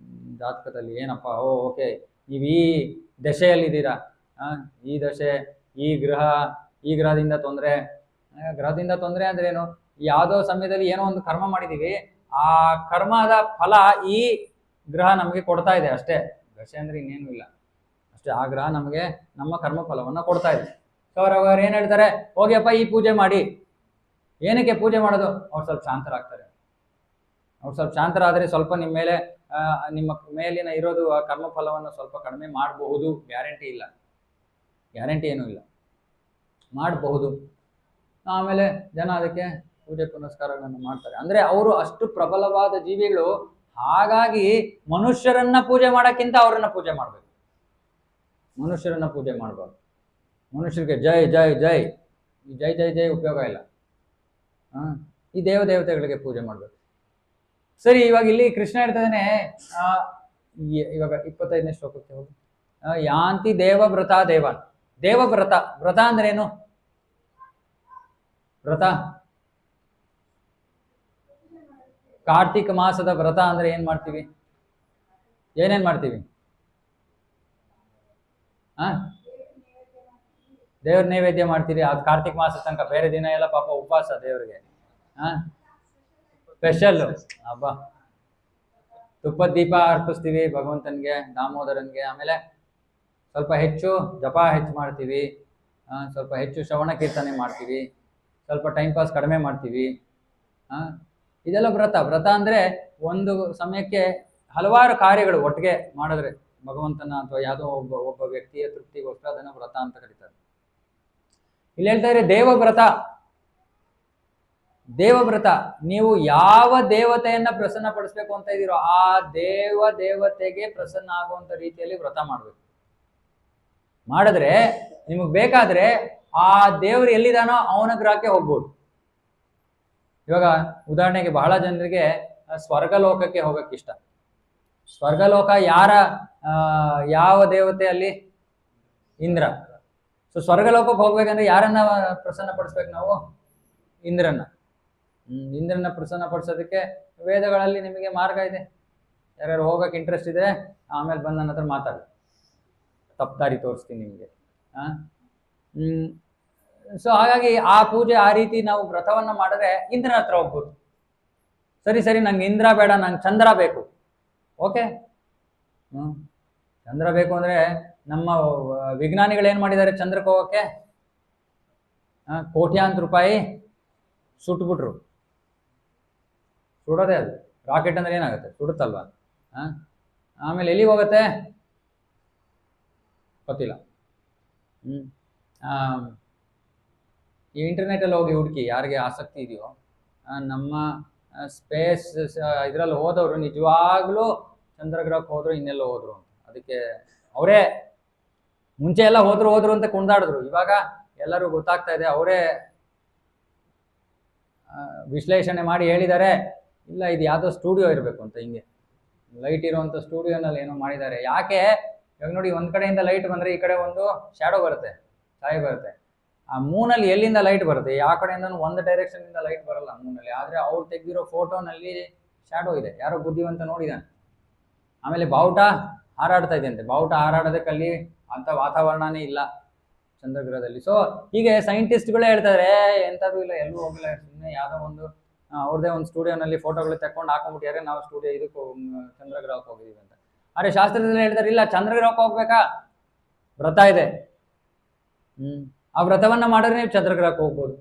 ಜಾತಕದಲ್ಲಿ ಏನಪ್ಪ, ಓಕೆ ನೀವು ಈ ದಶೆಯಲ್ಲಿದ್ದೀರಾ, ಈ ದಶೆ, ಈ ಗ್ರಹದಿಂದ ತೊಂದರೆ. ಗ್ರಹದಿಂದ ತೊಂದರೆ ಅಂದ್ರೆ ಏನು? ಯಾವುದೋ ಸಮಯದಲ್ಲಿ ಏನೋ ಒಂದು ಕರ್ಮ ಮಾಡಿದೀವಿ, ಆ ಕರ್ಮದ ಫಲ ಈ ಗ್ರಹ ನಮಗೆ ಕೊಡ್ತಾ ಇದೆ ಅಷ್ಟೇ. ದಶೆ ಅಂದ್ರೆ ಇನ್ನೇನು ಇಲ್ಲ ಅಷ್ಟೇ. ಆ ಗ್ರಹ ನಮಗೆ ನಮ್ಮ ಕರ್ಮ ಫಲವನ್ನ ಕೊಡ್ತಾ ಇದೆ. ಸೊ ಅವ್ರು ಏನ್ ಹೇಳ್ತಾರೆ, ಹೋಗಿಯಪ್ಪ ಈ ಪೂಜೆ ಮಾಡಿ. ಏನಕ್ಕೆ ಪೂಜೆ ಮಾಡೋದು? ಅವ್ರು ಸ್ವಲ್ಪ ಶಾಂತರಾಗ್ತಾರೆ. ಅವ್ರು ಸ್ವಲ್ಪ ಶಾಂತರಾದ್ರೆ ಸ್ವಲ್ಪ ನಿಮ್ಮ ಮೇಲಿನ ಇರೋದು ಆ ಕರ್ಮ ಫಲವನ್ನು ಸ್ವಲ್ಪ ಕಡಿಮೆ ಮಾಡಬಹುದು. ಗ್ಯಾರಂಟಿ ಇಲ್ಲ, ಗ್ಯಾರಂಟಿ ಏನೂ ಇಲ್ಲ, ಮಾಡಬಹುದು. ಆಮೇಲೆ ಜನ ಅದಕ್ಕೆ ಪೂಜೆ ಪುನಸ್ಕಾರಗಳನ್ನು ಮಾಡ್ತಾರೆ. ಅಂದ್ರೆ ಅವರು ಅಷ್ಟು ಪ್ರಬಲವಾದ ಜೀವಿಗಳು. ಹಾಗಾಗಿ ಮನುಷ್ಯರನ್ನ ಪೂಜೆ ಮಾಡೋಕ್ಕಿಂತ ಅವರನ್ನ ಪೂಜೆ ಮಾಡ್ಬೇಕು. ಮನುಷ್ಯರನ್ನ ಪೂಜೆ ಮಾಡಬಾರ್ದು. ಮನುಷ್ಯರಿಗೆ ಜೈ ಜೈ ಜೈ, ಈ ಜೈ ಜೈ ಜೈ ಉಪಯೋಗ ಇಲ್ಲ. ಈ ದೇವತೆಗಳಿಗೆ ಪೂಜೆ ಮಾಡ್ಬೇಕು. ಸರಿ, ಇವಾಗ ಇಲ್ಲಿ ಕೃಷ್ಣ ಹೇಳ್ತಾನೆ, ಇವಾಗ 25ನೇ ಶ್ಲೋಕಕ್ಕೆ ಹೋಗಿ. ಯಾಂತಿ ದೇವವ್ರತ ದೇವಾನ್. ವ್ರತ ಅಂದ್ರೆ ಏನು? ವ್ರತ ಕಾರ್ತಿಕ ಮಾಸದ ವ್ರತ ಅಂದ್ರೆ ಏನ್ ಮಾಡ್ತೀವಿ? ಏನೇನ್ ಮಾಡ್ತೀವಿ? ದೇವ್ರ ನೈವೇದ್ಯ ಮಾಡ್ತೀರಿ. ಅದು ಕಾರ್ತಿಕ ಮಾಸ ತನಕ. ಬೇರೆ ದಿನ ಎಲ್ಲ ಪಾಪ ಉಪವಾಸ ದೇವ್ರಿಗೆ. ಸ್ಪೆಷಲ್ ಹಬ್ಬ. ತುಪ್ಪದ ದೀಪ ಅರ್ಪಿಸ್ತೀವಿ ಭಗವಂತನ್ಗೆ, ದಾಮೋದರನ್ಗೆ. ಆಮೇಲೆ ಸ್ವಲ್ಪ ಹೆಚ್ಚು ಜಪ ಮಾಡ್ತೀವಿ, ಸ್ವಲ್ಪ ಹೆಚ್ಚು ಶ್ರವಣ ಕೀರ್ತನೆ ಮಾಡ್ತೀವಿ, ಸ್ವಲ್ಪ ಟೈಮ್ ಪಾಸ್ ಕಡಿಮೆ ಮಾಡ್ತೀವಿ. ಇದೆಲ್ಲ ವ್ರತ ಅಂದ್ರೆ ಒಂದು ಸಮಯಕ್ಕೆ ಹಲವಾರು ಕಾರ್ಯಗಳು ಒಟ್ಟಿಗೆ ಮಾಡಿದ್ರೆ ಭಗವಂತನ ಅಥವಾ ಯಾವುದೋ ಒಬ್ಬ ವ್ಯಕ್ತಿಯ ತೃಪ್ತಿಗೋಸ್ಕರ ಅದನ್ನ ವ್ರತ ಅಂತ ಕರೀತಾರೆ. ಇಲ್ಲಿ ಹೇಳ್ತಾ ಇದ್ರೆ ದೇವವ್ರತ. ನೀವು ಯಾವ ದೇವತೆಯನ್ನ ಪ್ರಸನ್ನ ಪಡಿಸ್ಬೇಕು ಅಂತ ಇದ್ದೀರೋ ಆ ದೇವತೆಗೆ ಪ್ರಸನ್ನ ಆಗುವಂತ ರೀತಿಯಲ್ಲಿ ವ್ರತ ಮಾಡ್ಬೇಕು. ಮಾಡಿದ್ರೆ ನಿಮಗ್ ಬೇಕಾದ್ರೆ ಆ ದೇವರು ಎಲ್ಲಿದಾನೋ ಅವನ ಗ್ರಹಕ್ಕೆ ಹೋಗ್ಬೋದು. ಇವಾಗ ಉದಾಹರಣೆಗೆ ಬಹಳ ಜನರಿಗೆ ಸ್ವರ್ಗಲೋಕಕ್ಕೆ ಹೋಗಕ್ಕೆ ಇಷ್ಟ. ಸ್ವರ್ಗಲೋಕ ಯಾವ ದೇವತೆ ಅಲ್ಲಿ? ಇಂದ್ರ. ಸೊ ಸ್ವರ್ಗಲೋಕಕ್ಕೆ ಹೋಗ್ಬೇಕಂದ್ರೆ ಯಾರನ್ನ ಪ್ರಸನ್ನ ಪಡಿಸ್ಬೇಕು ನಾವು? ಇಂದ್ರನ ಪ್ರಸನ್ನ ಪಡಿಸೋದಕ್ಕೆ ವೇದಗಳಲ್ಲಿ ನಿಮಗೆ ಮಾರ್ಗ ಇದೆ. ಯಾರ್ಯಾರು ಹೋಗಕ್ಕೆ ಇಂಟ್ರೆಸ್ಟ್ ಇದೆ ಆಮೇಲೆ ಬಂದು ನನ್ನ ಹತ್ರ ಮಾತಾಡಿ, ತಪ್ಪಾರಿ ತೋರಿಸ್ತೀನಿ ನಿಮಗೆ. ಸೊ ಹಾಗಾಗಿ ಆ ಪೂಜೆ ಆ ರೀತಿ ನಾವು ವ್ರತವನ್ನ ಮಾಡಿದ್ರೆ ಇಂದ್ರನ ಹತ್ರ ಹೋಗ್ಬೋದು. ಸರಿ ನಂಗೆ ಇಂದ್ರ ಬೇಡ, ನಂಗೆ ಚಂದ್ರ ಬೇಕು. ಓಕೆ, ಚಂದ್ರ ಬೇಕು ಅಂದ್ರೆ ನಮ್ಮ ವಿಜ್ಞಾನಿಗಳು ಏನ್ ಮಾಡಿದ್ದಾರೆ? ಚಂದ್ರಕ್ಕೆ ಹೋಗಕ್ಕೆ ಕೋಟ್ಯಾಂತರ ರೂಪಾಯಿ ಸುಟ್ಬಿಟ್ರು. ಸುಡೋದೇ ಅದು. ರಾಕೆಟ್ ಅಂದ್ರೆ ಏನಾಗುತ್ತೆ? ಸುಡುತ್ತಲ್ವಾ? ಆಮೇಲೆ ಎಲ್ಲಿಗೆ ಹೋಗುತ್ತೆ ಗೊತ್ತಿಲ್ಲ. ಈ ಇಂಟರ್ನೆಟಲ್ಲಿ ಹೋಗಿ ಹುಡುಕಿ, ಯಾರಿಗೆ ಆಸಕ್ತಿ ಇದೆಯೋ. ನಮ್ಮ ಸ್ಪೇಸ್ ಇದರಲ್ಲಿ ಹೋದವರು ನಿಜವಾಗ್ಲೂ ಚಂದ್ರಗ್ರಹಕ್ಕೆ ಹೋದ್ರು, ಇನ್ನೆಲ್ಲೋ ಹೋದ್ರು ಅಂತ. ಅದಕ್ಕೆ ಅವರೇ ಮುಂಚೆ ಎಲ್ಲ ಹೋದ್ರು ಅಂತ ಕುಣಿದಾಡಿದ್ರು. ಇವಾಗ ಎಲ್ಲರೂ ಗೊತ್ತಾಗ್ತಾ ಇದೆ, ಅವರೇ ವಿಶ್ಲೇಷಣೆ ಮಾಡಿ ಹೇಳಿದ್ದಾರೆ, ಇಲ್ಲ ಇದು ಯಾವುದೋ ಸ್ಟುಡಿಯೋ ಇರಬೇಕು ಅಂತ. ಹಿಂಗೆ ಲೈಟ್ ಇರುವಂಥ ಸ್ಟುಡಿಯೋನಲ್ಲಿ ಏನೋ ಮಾಡಿದ್ದಾರೆ. ಯಾಕೆ? ಇವಾಗ ನೋಡಿ, ಒಂದ್ ಕಡೆಯಿಂದ ಲೈಟ್ ಬಂದ್ರೆ ಈ ಕಡೆ ಒಂದು ಶಾಡೋ ಬರುತ್ತೆ, ಛಾಯೆ ಬರುತ್ತೆ. ಆ ಮೂನಲ್ಲಿ ಎಲ್ಲಿಂದ ಲೈಟ್ ಬರುತ್ತೆ? ಯಾವ ಕಡೆಯಿಂದ ಒಂದು ಡೈರೆಕ್ಷನ್ ಇಂದ ಲೈಟ್ ಬರಲ್ಲ ಮೂನಲ್ಲಿ. ಆದ್ರೆ ಅವ್ರು ತೆಗೆದಿರೋ ಫೋಟೋನಲ್ಲಿ ಶಾಡೋ ಇದೆ. ಯಾರೋ ಬುದ್ಧಿವಂತ ನೋಡಿದಾನೆ. ಆಮೇಲೆ ಬಾವುಟ ಹಾರಾಡ್ತಾ ಇದೆ ಅಂತೆ. ಬಾವುಟ ಹಾರಾಡೋದಕ್ಕೆ ಅಲ್ಲಿ ಅಂತ ವಾತಾವರಣನೇ ಇಲ್ಲ ಚಂದ್ರಗ್ರಹದಲ್ಲಿ. ಸೊ ಹೀಗೆ ಸೈಂಟಿಸ್ಟ್ಗಳೇ ಹೇಳ್ತಾರೆ ಎಂಥದ್ದು ಇಲ್ಲ, ಎಲ್ಲೂ ಹೋಗಿಲ್ಲ, ಸುಮ್ಮನೆ ಯಾವುದೋ ಒಂದು ಅವ್ರದೇ ಒಂದು ಸ್ಟುಡಿಯೋನಲ್ಲಿ ಫೋಟೋಗಳು ತಕೊಂಡು ಹಾಕೊಂಡ್ಬಿಟ್ಟಿದ್ದಾರೆ, ನಾವು ಸ್ಟುಡಿಯೋ ಇದಕ್ಕೆ ಚಂದ್ರಗ್ರಹಕ್ಕೆ ಹೋಗಿದ್ದೀವಿ ಅಂತ. ಆದರೆ ಶಾಸ್ತ್ರದಲ್ಲಿ ಹೇಳ್ತಾರೆ ಇಲ್ಲ, ಚಂದ್ರಗ್ರಹಕ್ಕೆ ಹೋಗ್ಬೇಕಾ, ವ್ರತ ಇದೆ, ಆ ವ್ರತವನ್ನ ಮಾಡಿದ್ರೆ ನೀವು ಚಂದ್ರಗ್ರಹಕ್ಕೆ ಹೋಗ್ಬೋದು.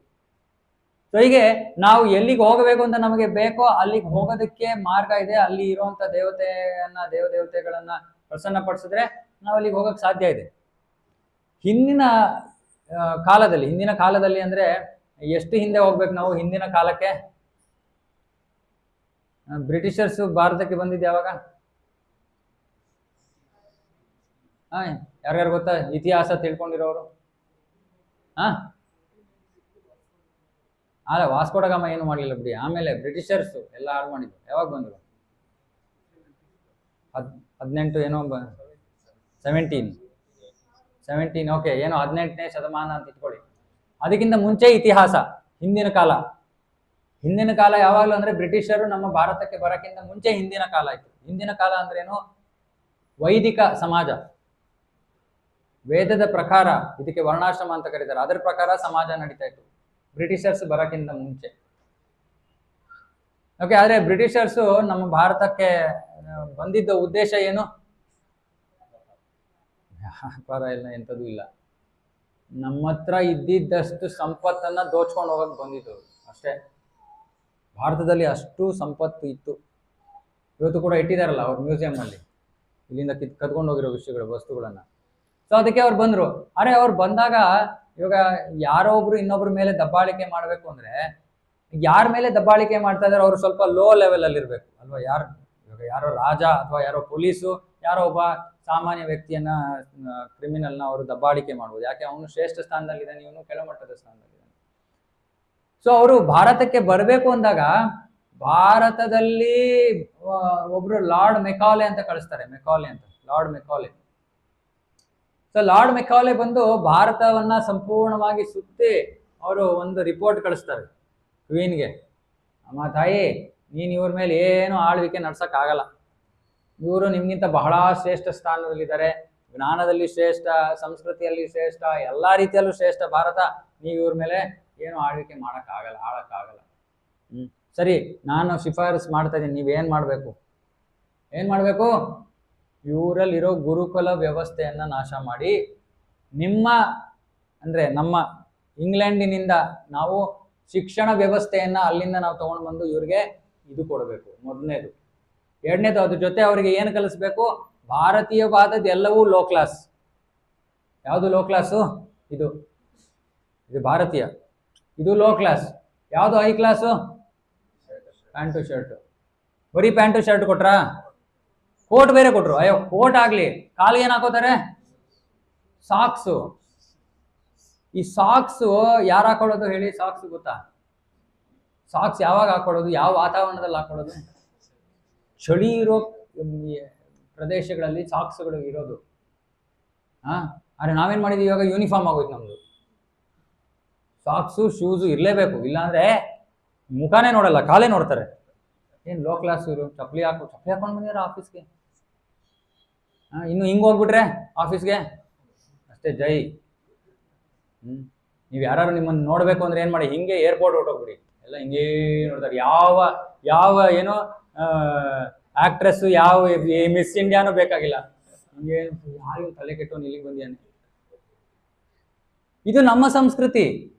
ಸೊ ಹೀಗೆ ನಾವು ಎಲ್ಲಿಗೆ ಹೋಗಬೇಕು ಅಂತ ನಮಗೆ ಬೇಕೋ ಅಲ್ಲಿಗೆ ಹೋಗೋದಕ್ಕೆ ಮಾರ್ಗ ಇದೆ. ಅಲ್ಲಿ ಇರುವಂತ ದೇವತೆಗಳನ್ನ ಪ್ರಸನ್ನ ಪಡಿಸಿದ್ರೆ ನಾವು ಅಲ್ಲಿಗೆ ಹೋಗಕ್ಕೆ ಸಾಧ್ಯ ಇದೆ. ಹಿಂದಿನ ಕಾಲದಲ್ಲಿ ಅಂದ್ರೆ ಎಷ್ಟು ಹಿಂದೆ ಹೋಗ್ಬೇಕು ನಾವು? ಹಿಂದಿನ ಕಾಲಕ್ಕೆ ಬ್ರಿಟಿಷರ್ಸ್ ಭಾರತಕ್ಕೆ ಬಂದಿದ್ದು ಯಾವಾಗ? ಯಾರ್ಯಾರು ಗೊತ್ತಾ ಇತಿಹಾಸ ತಿಳ್ಕೊಂಡಿರೋರು? ಅಲ್ಲ, ವಾಸ್ಕೋ ಡ ಗಾಮ ಏನು ಮಾಡಲಿಲ್ಲ ಬಿಡಿ, ಆಮೇಲೆ ಬ್ರಿಟಿಷರ್ಸ್ ಎಲ್ಲ ಹಾಳು ಮಾಡಿದ್ರು. ಯಾವಾಗ ಬಂದರು? 18 ಏನೋ 17 ಓಕೆ, ಏನೋ 18ನೇ ಶತಮಾನ ಅಂತ ಇಟ್ಕೊಳ್ಳಿ. ಅದಕ್ಕಿಂತ ಮುಂಚೆ ಇತಿಹಾಸ, ಹಿಂದಿನ ಕಾಲ ಯಾವಾಗಲೂ ಅಂದ್ರೆ ಬ್ರಿಟಿಷರು ನಮ್ಮ ಭಾರತಕ್ಕೆ ಬರೋಕ್ಕಿಂತ ಮುಂಚೆ ಹಿಂದಿನ ಕಾಲ ಆಯ್ತು. ಹಿಂದಿನ ಕಾಲ ಅಂದ್ರೆ ಏನು? ವೈದಿಕ ಸಮಾಜ, ವೇದದ ಪ್ರಕಾರ, ಇದಕ್ಕೆ ವರ್ಣಾಶ್ರಮ ಅಂತ ಕರೀತಾರೆ, ಅದರ ಪ್ರಕಾರ ಸಮಾಜ ನಡೀತಾ ಇತ್ತು ಬ್ರಿಟಿಷರ್ಸ್ ಬರೋಕ್ಕಿಂತ ಮುಂಚೆ. ಓಕೆ, ಆದ್ರೆ ಬ್ರಿಟಿಷರ್ಸು ನಮ್ಮ ಭಾರತಕ್ಕೆ ಬಂದಿದ್ದ ಉದ್ದೇಶ ಏನು? ವ್ಯಾಪಾರ ಇಲ್ಲ, ಎಂಥದ್ದು ಇಲ್ಲ, ನಮ್ಮ ಹತ್ರ ಇದ್ದಿದ್ದಷ್ಟು ಸಂಪತ್ತನ್ನ ದೋಚ್ಕೊಂಡು ಹೋಗಕ್ಕೆ ಬಂದಿದ್ದು ಅಷ್ಟೇ. ಭಾರತದಲ್ಲಿ ಅಷ್ಟು ಸಂಪತ್ತು ಇತ್ತು, ಇವತ್ತು ಕೂಡ ಇಟ್ಟಿದಾರಲ್ಲ ಅವ್ರ ಮ್ಯೂಸಿಯಂ ಅಲ್ಲಿ, ಇಲ್ಲಿಂದ ಕದ್ಕೊಂಡು ಹೋಗಿರೋ ವಿಷಯಗಳು, ವಸ್ತುಗಳನ್ನ. ಸೊ ಅದಕ್ಕೆ ಅವ್ರು ಬಂದ್ರು. ಅರೆ ಅವ್ರು ಬಂದಾಗ ಇವಾಗ ಯಾರೋ ಒಬ್ರು ಇನ್ನೊಬ್ರ ಮೇಲೆ ದಬ್ಬಾಳಿಕೆ ಮಾಡ್ಬೇಕು ಅಂದ್ರೆ ಯಾರ ಮೇಲೆ ದಬ್ಬಾಳಿಕೆ ಮಾಡ್ತಾ ಇದಾರೆ ಅವರು ಸ್ವಲ್ಪ ಲೋ ಲೆವೆಲ್ ಅಲ್ಲಿ ಇರ್ಬೇಕು ಅಲ್ವಾ? ಇವಾಗ ಯಾರೋ ರಾಜ ಅಥವಾ ಯಾರೋ ಪೊಲೀಸು ಯಾರೋ ಒಬ್ಬ ಸಾಮಾನ್ಯ ವ್ಯಕ್ತಿಯನ್ನ, ಕ್ರಿಮಿನಲ್ನ ಅವರು ದಬ್ಬಾಳಿಕೆ ಮಾಡ್ಬೋದು. ಯಾಕೆ? ಅವನು ಶ್ರೇಷ್ಠ ಸ್ಥಾನದಲ್ಲಿದ್ದಾನೆ, ಇವನು ಕೆಳಮಟ್ಟದ ಸ್ಥಾನದಲ್ಲಿದ್ದಾನೆ. ಸೊ ಅವರು ಭಾರತಕ್ಕೆ ಬರಬೇಕು ಅಂದಾಗ ಭಾರತದಲ್ಲಿ ಒಬ್ರು ಲಾರ್ಡ್ ಮೆಕಾಲೆ ಅಂತ ಕಳಿಸ್ತಾರೆ, lord Macaulay. So lord Macaulay ಬಂದು ಭಾರತವನ್ನ ಸಂಪೂರ್ಣವಾಗಿ ಸುತ್ತಿ ಅವರು ಒಂದು ರಿಪೋರ್ಟ್ ಕಳಿಸ್ತಾರೆ ಕ್ವೀನ್ಗೆ. ಅಮ್ಮ ತಾಯಿ, ನೀನು ಇವ್ರ ಮೇಲೆ ಏನು ಆಳ್ವಿಕೆ ನಡ್ಸಕ್ ಆಗಲ್ಲ, ಇವರು ನಿಮ್ಗಿಂತ ಬಹಳ ಶ್ರೇಷ್ಠ ಸ್ಥಾನದಲ್ಲಿದ್ದಾರೆ, ಜ್ಞಾನದಲ್ಲಿ ಶ್ರೇಷ್ಠ, ಸಂಸ್ಕೃತಿಯಲ್ಲಿ ಶ್ರೇಷ್ಠ, ಎಲ್ಲಾ ರೀತಿಯಲ್ಲೂ ಶ್ರೇಷ್ಠ ಭಾರತ, ನೀವು ಇವ್ರ ಮೇಲೆ ಏನು ಆಳ್ವಿಕೆ ಆಳಕ್ಕಾಗಲ್ಲ. ಸರಿ, ನಾನು ಶಿಫಾರಸ್ ಮಾಡ್ತಾ ಇದ್ದೀನಿ, ನೀವೇನ್ ಮಾಡ್ಬೇಕು? ಇವರಲ್ಲಿರೋ ಗುರುಕುಲ ವ್ಯವಸ್ಥೆಯನ್ನ ನಾಶ ಮಾಡಿ ನಮ್ಮ ಇಂಗ್ಲೆಂಡಿನಿಂದ ನಾವು ಶಿಕ್ಷಣ ವ್ಯವಸ್ಥೆಯನ್ನ ಅಲ್ಲಿಂದ ನಾವು ತಗೊಂಡು ಬಂದು ಇವ್ರಿಗೆ ಇದು ಕೊಡಬೇಕು, ಮೊದಲನೇದು. ಎರಡನೇದು, ಅದ್ರ ಜೊತೆ ಅವರಿಗೆ ಏನು ಕಲಿಸ್ಬೇಕು? ಭಾರತೀಯವಾದದ್ದು ಎಲ್ಲವೂ ಲೋ ಕ್ಲಾಸ್. ಯಾವುದು ಲೋ ಕ್ಲಾಸು? ಇದು ಭಾರತೀಯ, ಇದು ಲೋ ಕ್ಲಾಸ್. ಯಾವುದು ಹೈ ಕ್ಲಾಸು? Pant shirt. ಬರೀ ಪ್ಯಾಂಟು ಶರ್ಟ್ ಕೊಟ್ರಾ? ಕೋಟ್ ಬೇರೆ ಕೊಟ್ರು. ಅಯ್ಯೋ, ಕೋಟ್ ಆಗ್ಲಿ, ಕಾಲಿಗೆ ಏನ್ ಹಾಕೋತಾರೆ? ಸಾಕ್ಸು. ಈ ಸಾಕ್ಸು ಯಾರು ಹಾಕೊಳ್ಳೋದು ಹೇಳಿ? ಸಾಕ್ಸ್ ಗೊತ್ತಾ? ಸಾಕ್ಸ್ ಯಾವಾಗ ಹಾಕೊಳ್ಳೋದು? ಯಾವ ವಾತಾವರಣದಲ್ಲಿ ಹಾಕೊಳ್ಳೋದು? ಚಳಿ ಇರೋ ಪ್ರದೇಶಗಳಲ್ಲಿ ಸಾಕ್ಸ್ಗಳು ಇರೋದು. ಆದ್ರೆ ನಾವೇನ್ ಮಾಡಿದೀವಿ ಇವಾಗ? ಯೂನಿಫಾರ್ಮ್ ಆಗೋಯ್ತು ನಮ್ದು. ಸಾಕ್ಸು ಶೂಸು ಇರ್ಲೇಬೇಕು, ಇಲ್ಲಾಂದ್ರೆ ಮುಖಾನೇ ನೋಡಲ್ಲ, ಕಾಲೇ ನೋಡ್ತಾರೆ. ಏನ್ ಲೋ ಕ್ಲಾಸ್ ಇವರು? ಚಪ್ಪಲಿ ಹಾಕೊಂಡು ಬಂದಿರ ಆಫೀಸ್ಗೆ. ಇನ್ನು ಹಿಂಗ್ ಹೋಗ್ಬಿಟ್ರೆ ಆಫೀಸ್ಗೆ ಅಷ್ಟೇ, ಜೈ. ನೀವು ಯಾರು ನಿಮ್ಮನ್ನು ನೋಡ್ಬೇಕು ಅಂದ್ರೆ ಏನ್ ಮಾಡಿ? ಹಿಂಗೆ ಏರ್ಪೋರ್ಟ್ ಹೊರಟೋಗ್ಬಿಡಿ, ಎಲ್ಲ ಹಿಂಗೇ ನೋಡ್ತಾರೆ. ಯಾವ ಏನೋ ಆಕ್ಟ್ರೆಸ್, ಯಾವ ಮಿಸ್ ಇಂಡಿಯಾನು ಬೇಕಾಗಿಲ್ಲ, ಹಿಂಗೆ ಯಾರು ತಲೆ ಕೆಟ್ಟವನು ಇಲ್ಲಿಗೆ ಬಂದಿಯಾನೆ. ಇದು ನಮ್ಮ ಸಂಸ್ಕೃತಿ.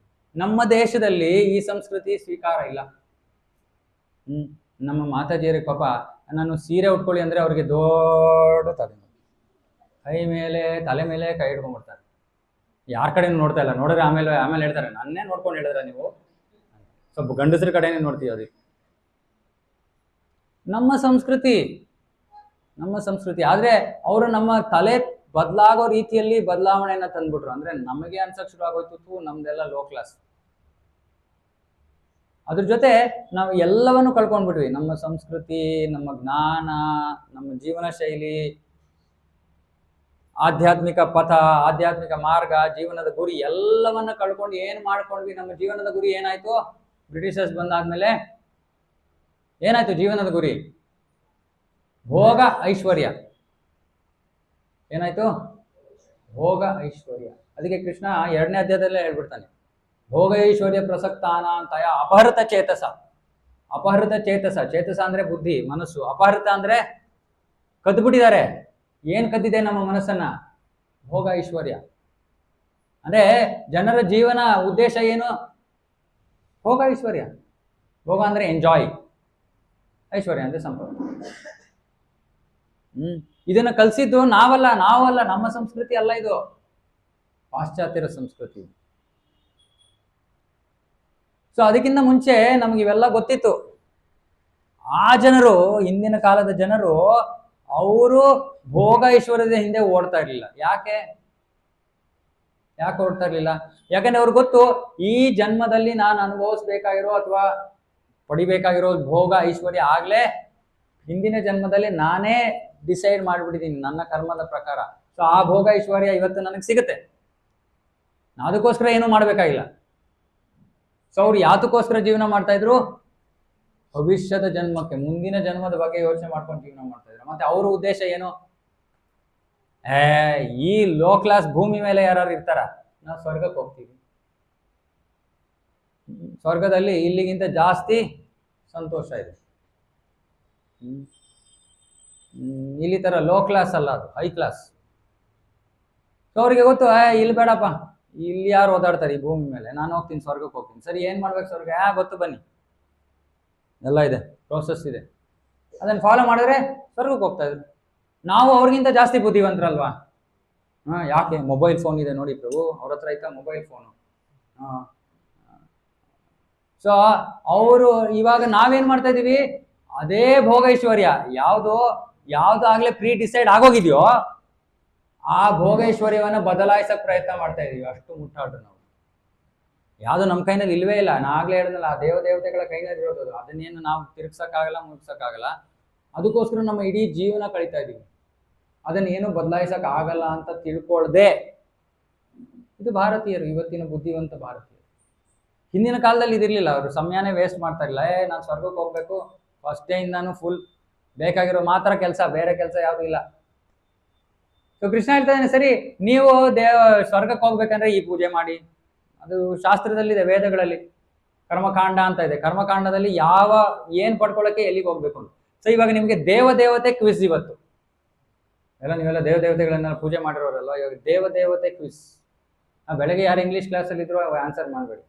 ನಮ್ಮ ದೇಶದಲ್ಲಿ ಈ ಸಂಸ್ಕೃತಿ ಸ್ವೀಕಾರ ಇಲ್ಲ. ನಮ್ಮ ಮಾತಾಜಿಯರಿಗೆ ಪಾಪ ನಾನು ಸೀರೆ ಉಟ್ಕೊಳ್ಳಿ ಅಂದ್ರೆ ಅವ್ರಿಗೆ ದೊಡ್ಡ ತಲೆ ಮೇಲೆ ಕೈ ಇಟ್ಕೊಂಡ್ಬಿಡ್ತಾರೆ. ಯಾರ ಕಡೆ ನೋಡ್ತಾ ಇಲ್ಲ, ನೋಡಿದ್ರೆ ಆಮೇಲೆ ಹೇಳ್ತಾರೆ, ನನ್ನೇ ನೋಡ್ಕೊಂಡು ಹೇಳಿದ್ರೆ ನೀವು ಸ್ವಲ್ಪ ಗಂಡಸರ ಕಡೆನೇ ನೋಡ್ತೀವಿ. ಅದಕ್ಕೆ ನಮ್ಮ ಸಂಸ್ಕೃತಿ. ಆದ್ರೆ ಅವರು ನಮ್ಮ ತಲೆ ಬದಲಾಗೋ ರೀತಿಯಲ್ಲಿ ಬದಲಾವಣೆಯನ್ನ ತಂದ್ಬಿಟ್ರು. ಅಂದ್ರೆ ನಮಗೆ ಅನ್ಸಕ್ ಶುರು ಆಗೋಯ್ತು, ನಮ್ದೆಲ್ಲ ಲೋ ಕ್ಲಾಸ್. ಅದ್ರ ಜೊತೆ ನಾವು ಎಲ್ಲವನ್ನು ಕಳ್ಕೊಂಡ್ಬಿಟ್ವಿ. ನಮ್ಮ ಸಂಸ್ಕೃತಿ, ನಮ್ಮ ಜ್ಞಾನ, ನಮ್ಮ ಜೀವನ ಶೈಲಿ, ಆಧ್ಯಾತ್ಮಿಕ ಪಥ, ಆಧ್ಯಾತ್ಮಿಕ ಮಾರ್ಗ, ಜೀವನದ ಗುರಿ ಎಲ್ಲವನ್ನ ಕಳ್ಕೊಂಡು ಏನ್ ಮಾಡ್ಕೊಂಡ್ವಿ? ನಮ್ಮ ಜೀವನದ ಗುರಿ ಏನಾಯ್ತು? ಬ್ರಿಟಿಷರ್ಸ್ ಬಂದಾದ್ಮೇಲೆ ಏನಾಯ್ತು ಜೀವನದ ಗುರಿ? ಭೋಗ ಐಶ್ವರ್ಯ. ಏನಾಯ್ತು? ಭೋಗ ಐಶ್ವರ್ಯ. ಅದಕ್ಕೆ ಕೃಷ್ಣ 2ನೇ ಅಧ್ಯಾಯದಲ್ಲೇ ಹೇಳ್ಬಿಡ್ತಾನೆ, ಭೋಗೈಶ್ವರ್ಯ ಪ್ರಸಕ್ತಾನಾಂತಯ ಅಪಹೃತ ಚೇತಸ. ಅಪಹೃತ ಚೇತಸ, ಚೇತಸ ಅಂದ್ರೆ ಬುದ್ಧಿ, ಮನಸ್ಸು. ಅಪಹೃತ ಅಂದ್ರೆ ಕದ್ಬಿಟ್ಟಿದ್ದಾರೆ. ಏನ್ ಕದ್ದಿದೆ ನಮ್ಮ ಮನಸ್ಸನ್ನ? ಭೋಗ ಐಶ್ವರ್ಯ. ಅಂದ್ರೆ ಜನರ ಜೀವನ ಉದ್ದೇಶ ಏನು? ಭೋಗ ಐಶ್ವರ್ಯ. ಭೋಗ ಅಂದ್ರೆ ಎಂಜಾಯ್, ಐಶ್ವರ್ಯ ಅಂದ್ರೆ ಸಂಪತ್ತು. ಇದನ್ನ ಕಲಿಸಿದ್ದು ನಾವಲ್ಲ, ನಮ್ಮ ಸಂಸ್ಕೃತಿ ಅಲ್ಲ ಇದು, ಪಾಶ್ಚಾತ್ಯರ ಸಂಸ್ಕೃತಿ. ಸೊ ಅದಕ್ಕಿಂತ ಮುಂಚೆ ನಮ್ಗೆ ಇವೆಲ್ಲ ಗೊತ್ತಿತ್ತು. ಆ ಜನರು, ಹಿಂದಿನ ಕಾಲದ ಜನರು, ಅವರು ಭೋಗ ಐಶ್ವರ್ಯದ ಹಿಂದೆ ಓಡ್ತಾ ಇರ್ಲಿಲ್ಲ. ಯಾಕೆ ಓಡ್ತಾ ಇರ್ಲಿಲ್ಲ? ಯಾಕಂದ್ರೆ ಅವ್ರಿಗೆ ಗೊತ್ತು, ಈ ಜನ್ಮದಲ್ಲಿ ನಾನು ಅನುಭವಿಸ್ಬೇಕಾಗಿರೋ ಅಥವಾ ಪಡಿಬೇಕಾಗಿರೋ ಭೋಗ ಐಶ್ವರ್ಯ ಆಗ್ಲೇ ಹಿಂದಿನ ಜನ್ಮದಲ್ಲಿ ನಾನೇ ಡಿಸೈಡ್ ಮಾಡ್ಬಿಟ್ಟಿದ್ದೀನಿ ನನ್ನ ಕರ್ಮದ ಪ್ರಕಾರ. ಸೊ ಆ ಭೋಗ ಐಶ್ವರ್ಯ ಇವತ್ತು ನನಗೆ ಸಿಗುತ್ತೆ, ಅದಕ್ಕೋಸ್ಕರ ಏನೂ ಮಾಡ್ಬೇಕಾಗಿಲ್ಲ. ಸೊ ಅವ್ರು ಯಾತಕ್ಕೋಸ್ಕರ ಜೀವನ ಮಾಡ್ತಾ ಇದ್ರು? ಭವಿಷ್ಯದ ಜನ್ಮಕ್ಕೆ, ಮುಂದಿನ ಜನ್ಮದ ಬಗ್ಗೆ ಯೋಚನೆ ಮಾಡ್ಕೊಂಡು ಜೀವನ ಮಾಡ್ತಾ ಇದ್ರು. ಮತ್ತೆ ಅವ್ರ ಉದ್ದೇಶ ಏನು? ಈ ಲೋ ಕ್ಲಾಸ್ ಭೂಮಿ ಮೇಲೆ ಯಾರು ಇರ್ತಾರ, ನಾವು ಸ್ವರ್ಗಕ್ಕೆ ಹೋಗ್ತೀವಿ, ಸ್ವರ್ಗದಲ್ಲಿ ಇಲ್ಲಿಗಿಂತ ಜಾಸ್ತಿ ಸಂತೋಷ ಇದೆ. ಇಲ್ಲಿ ತರ ಲೋ ಕ್ಲಾಸ್ ಅಲ್ಲ, ಅದು ಹೈ ಕ್ಲಾಸ್. ಸೊ ಅವ್ರಿಗೆ ಗೊತ್ತು, ಇಲ್ಲಿ ಬೇಡಪ್ಪ, ಇಲ್ಲಿ ಯಾರು ಓದಾಡ್ತಾರೆ ಈ ಭೂಮಿ ಮೇಲೆ, ನಾನು ಹೋಗ್ತೀನಿ ಸ್ವರ್ಗಕ್ಕೆ ಹೋಗ್ತೀನಿ. ಸರಿ, ಏನ್ ಮಾಡ್ಬೇಕು ಸ್ವರ್ಗ? ಗೊತ್ತು, ಬನ್ನಿ, ಎಲ್ಲ ಇದೆ, ಪ್ರೋಸೆಸ್ ಇದೆ, ಅದನ್ನ ಫಾಲೋ ಮಾಡಿದ್ರೆ ಸ್ವರ್ಗಕ್ಕೆ ಹೋಗ್ತಾ ಇದ್ರು. ನಾವು ಅವ್ರಿಗಿಂತ ಜಾಸ್ತಿ ಬುದ್ಧಿವಂತರಲ್ವಾ? ಯಾಕೆ? ಮೊಬೈಲ್ ಫೋನ್ ಇದೆ ನೋಡಿ ಪ್ರಭು, ಅವ್ರ ಹತ್ರ ಐತಾ ಮೊಬೈಲ್ ಫೋನು. ಸೊ ಅವರು ಇವಾಗ ನಾವೇನ್ ಮಾಡ್ತಾ ಇದೀವಿ? ಅದೇ ಭೋಗೈಶ್ವರ್ಯ ಯಾವ್ದಾಗ್ಲೇ ಪ್ರೀ ಡಿಸೈಡ್ ಆಗೋಗಿದ್ಯೋ ಆ ಭೋಗೈಶ್ವರ್ಯವನ್ನ ಬದಲಾಯಿಸಕ್ ಪ್ರಯತ್ನ ಮಾಡ್ತಾ ಇದೀವಿ. ಅಷ್ಟು ಮುಟ್ಟಾಡ್ರು ನಾವು. ಯಾವ್ದು ನಮ್ಮ ಕೈನಲ್ಲಿ ಇಲ್ವೇ ಇಲ್ಲ. ನಾ ಆಗ್ಲೇ ಹೇಳಿದ್ನಲ್ಲ, ಆ ದೇವತೆಗಳ ಕೈನಲ್ಲಿ ಇರೋದು, ಅದನ್ನೇನು ನಾವು ತಿರ್ಗ್ಸಕ್ಕಾಗಲ್ಲ, ಮುಗಿಸಕ್ಕಾಗಲ್ಲ. ಅದಕ್ಕೋಸ್ಕರ ನಮ್ಮ ಇಡೀ ಜೀವನ ಕಳೀತಾ ಇದೀವಿ. ಅದನ್ನ ಏನು ಬದಲಾಯಿಸಕ್ ಆಗಲ್ಲ ಅಂತ ತಿಳ್ಕೊಳ್ದೆ. ಇದು ಭಾರತೀಯರು, ಇವತ್ತಿನ ಬುದ್ಧಿವಂತ ಭಾರತೀಯರು. ಹಿಂದಿನ ಕಾಲದಲ್ಲಿ ಇದಿರ್ಲಿಲ್ಲ. ಅವರು ಸಮಯನೇ ವೇಸ್ಟ್ ಮಾಡ್ತಾ ಇರಲಿಲ್ಲ. ನಾನು ಸ್ವರ್ಗಕ್ಕೆ ಹೋಗ್ಬೇಕು, ಫಸ್ಟ್ ಡೇ ಇಂದಾನು ಫುಲ್ ಬೇಕಾಗಿರೋ ಮಾತ್ರ ಕೆಲಸ, ಬೇರೆ ಕೆಲಸ ಯಾವ್ದು ಇಲ್ಲ. ಸೊ ಕೃಷ್ಣ ಹೇಳ್ತಾ ಇದ್ದಾನೆ, ಸರಿ ನೀವು ಸ್ವರ್ಗಕ್ಕೆ ಹೋಗ್ಬೇಕಂದ್ರೆ ಈ ಪೂಜೆ ಮಾಡಿ. ಅದು ಶಾಸ್ತ್ರದಲ್ಲಿದೆ, ವೇದಗಳಲ್ಲಿ ಕರ್ಮಕಾಂಡ ಅಂತ ಇದೆ. ಕರ್ಮಕಾಂಡದಲ್ಲಿ ಏನ್ ಪಡ್ಕೊಳ್ಳೋಕೆ ಎಲ್ಲಿಗೆ ಹೋಗ್ಬೇಕು ಅಂತ. ಸೊ ಇವಾಗ ನಿಮ್ಗೆ ದೇವತೆ ಕ್ವಿಸ್ ಇವತ್ತು. ನೀವೆಲ್ಲ ದೇವತೆಗಳನ್ನ ಪೂಜೆ ಮಾಡಿರೋರಲ್ಲ, ಇವಾಗ ದೇವತೆ ಕ್ವಿಸ್. ಬೆಳಗ್ಗೆ ಯಾರು ಇಂಗ್ಲಿಷ್ ಕ್ಲಾಸಲ್ಲಿ ಇದ್ರು ಆನ್ಸರ್ ಮಾಡಬೇಡಿ.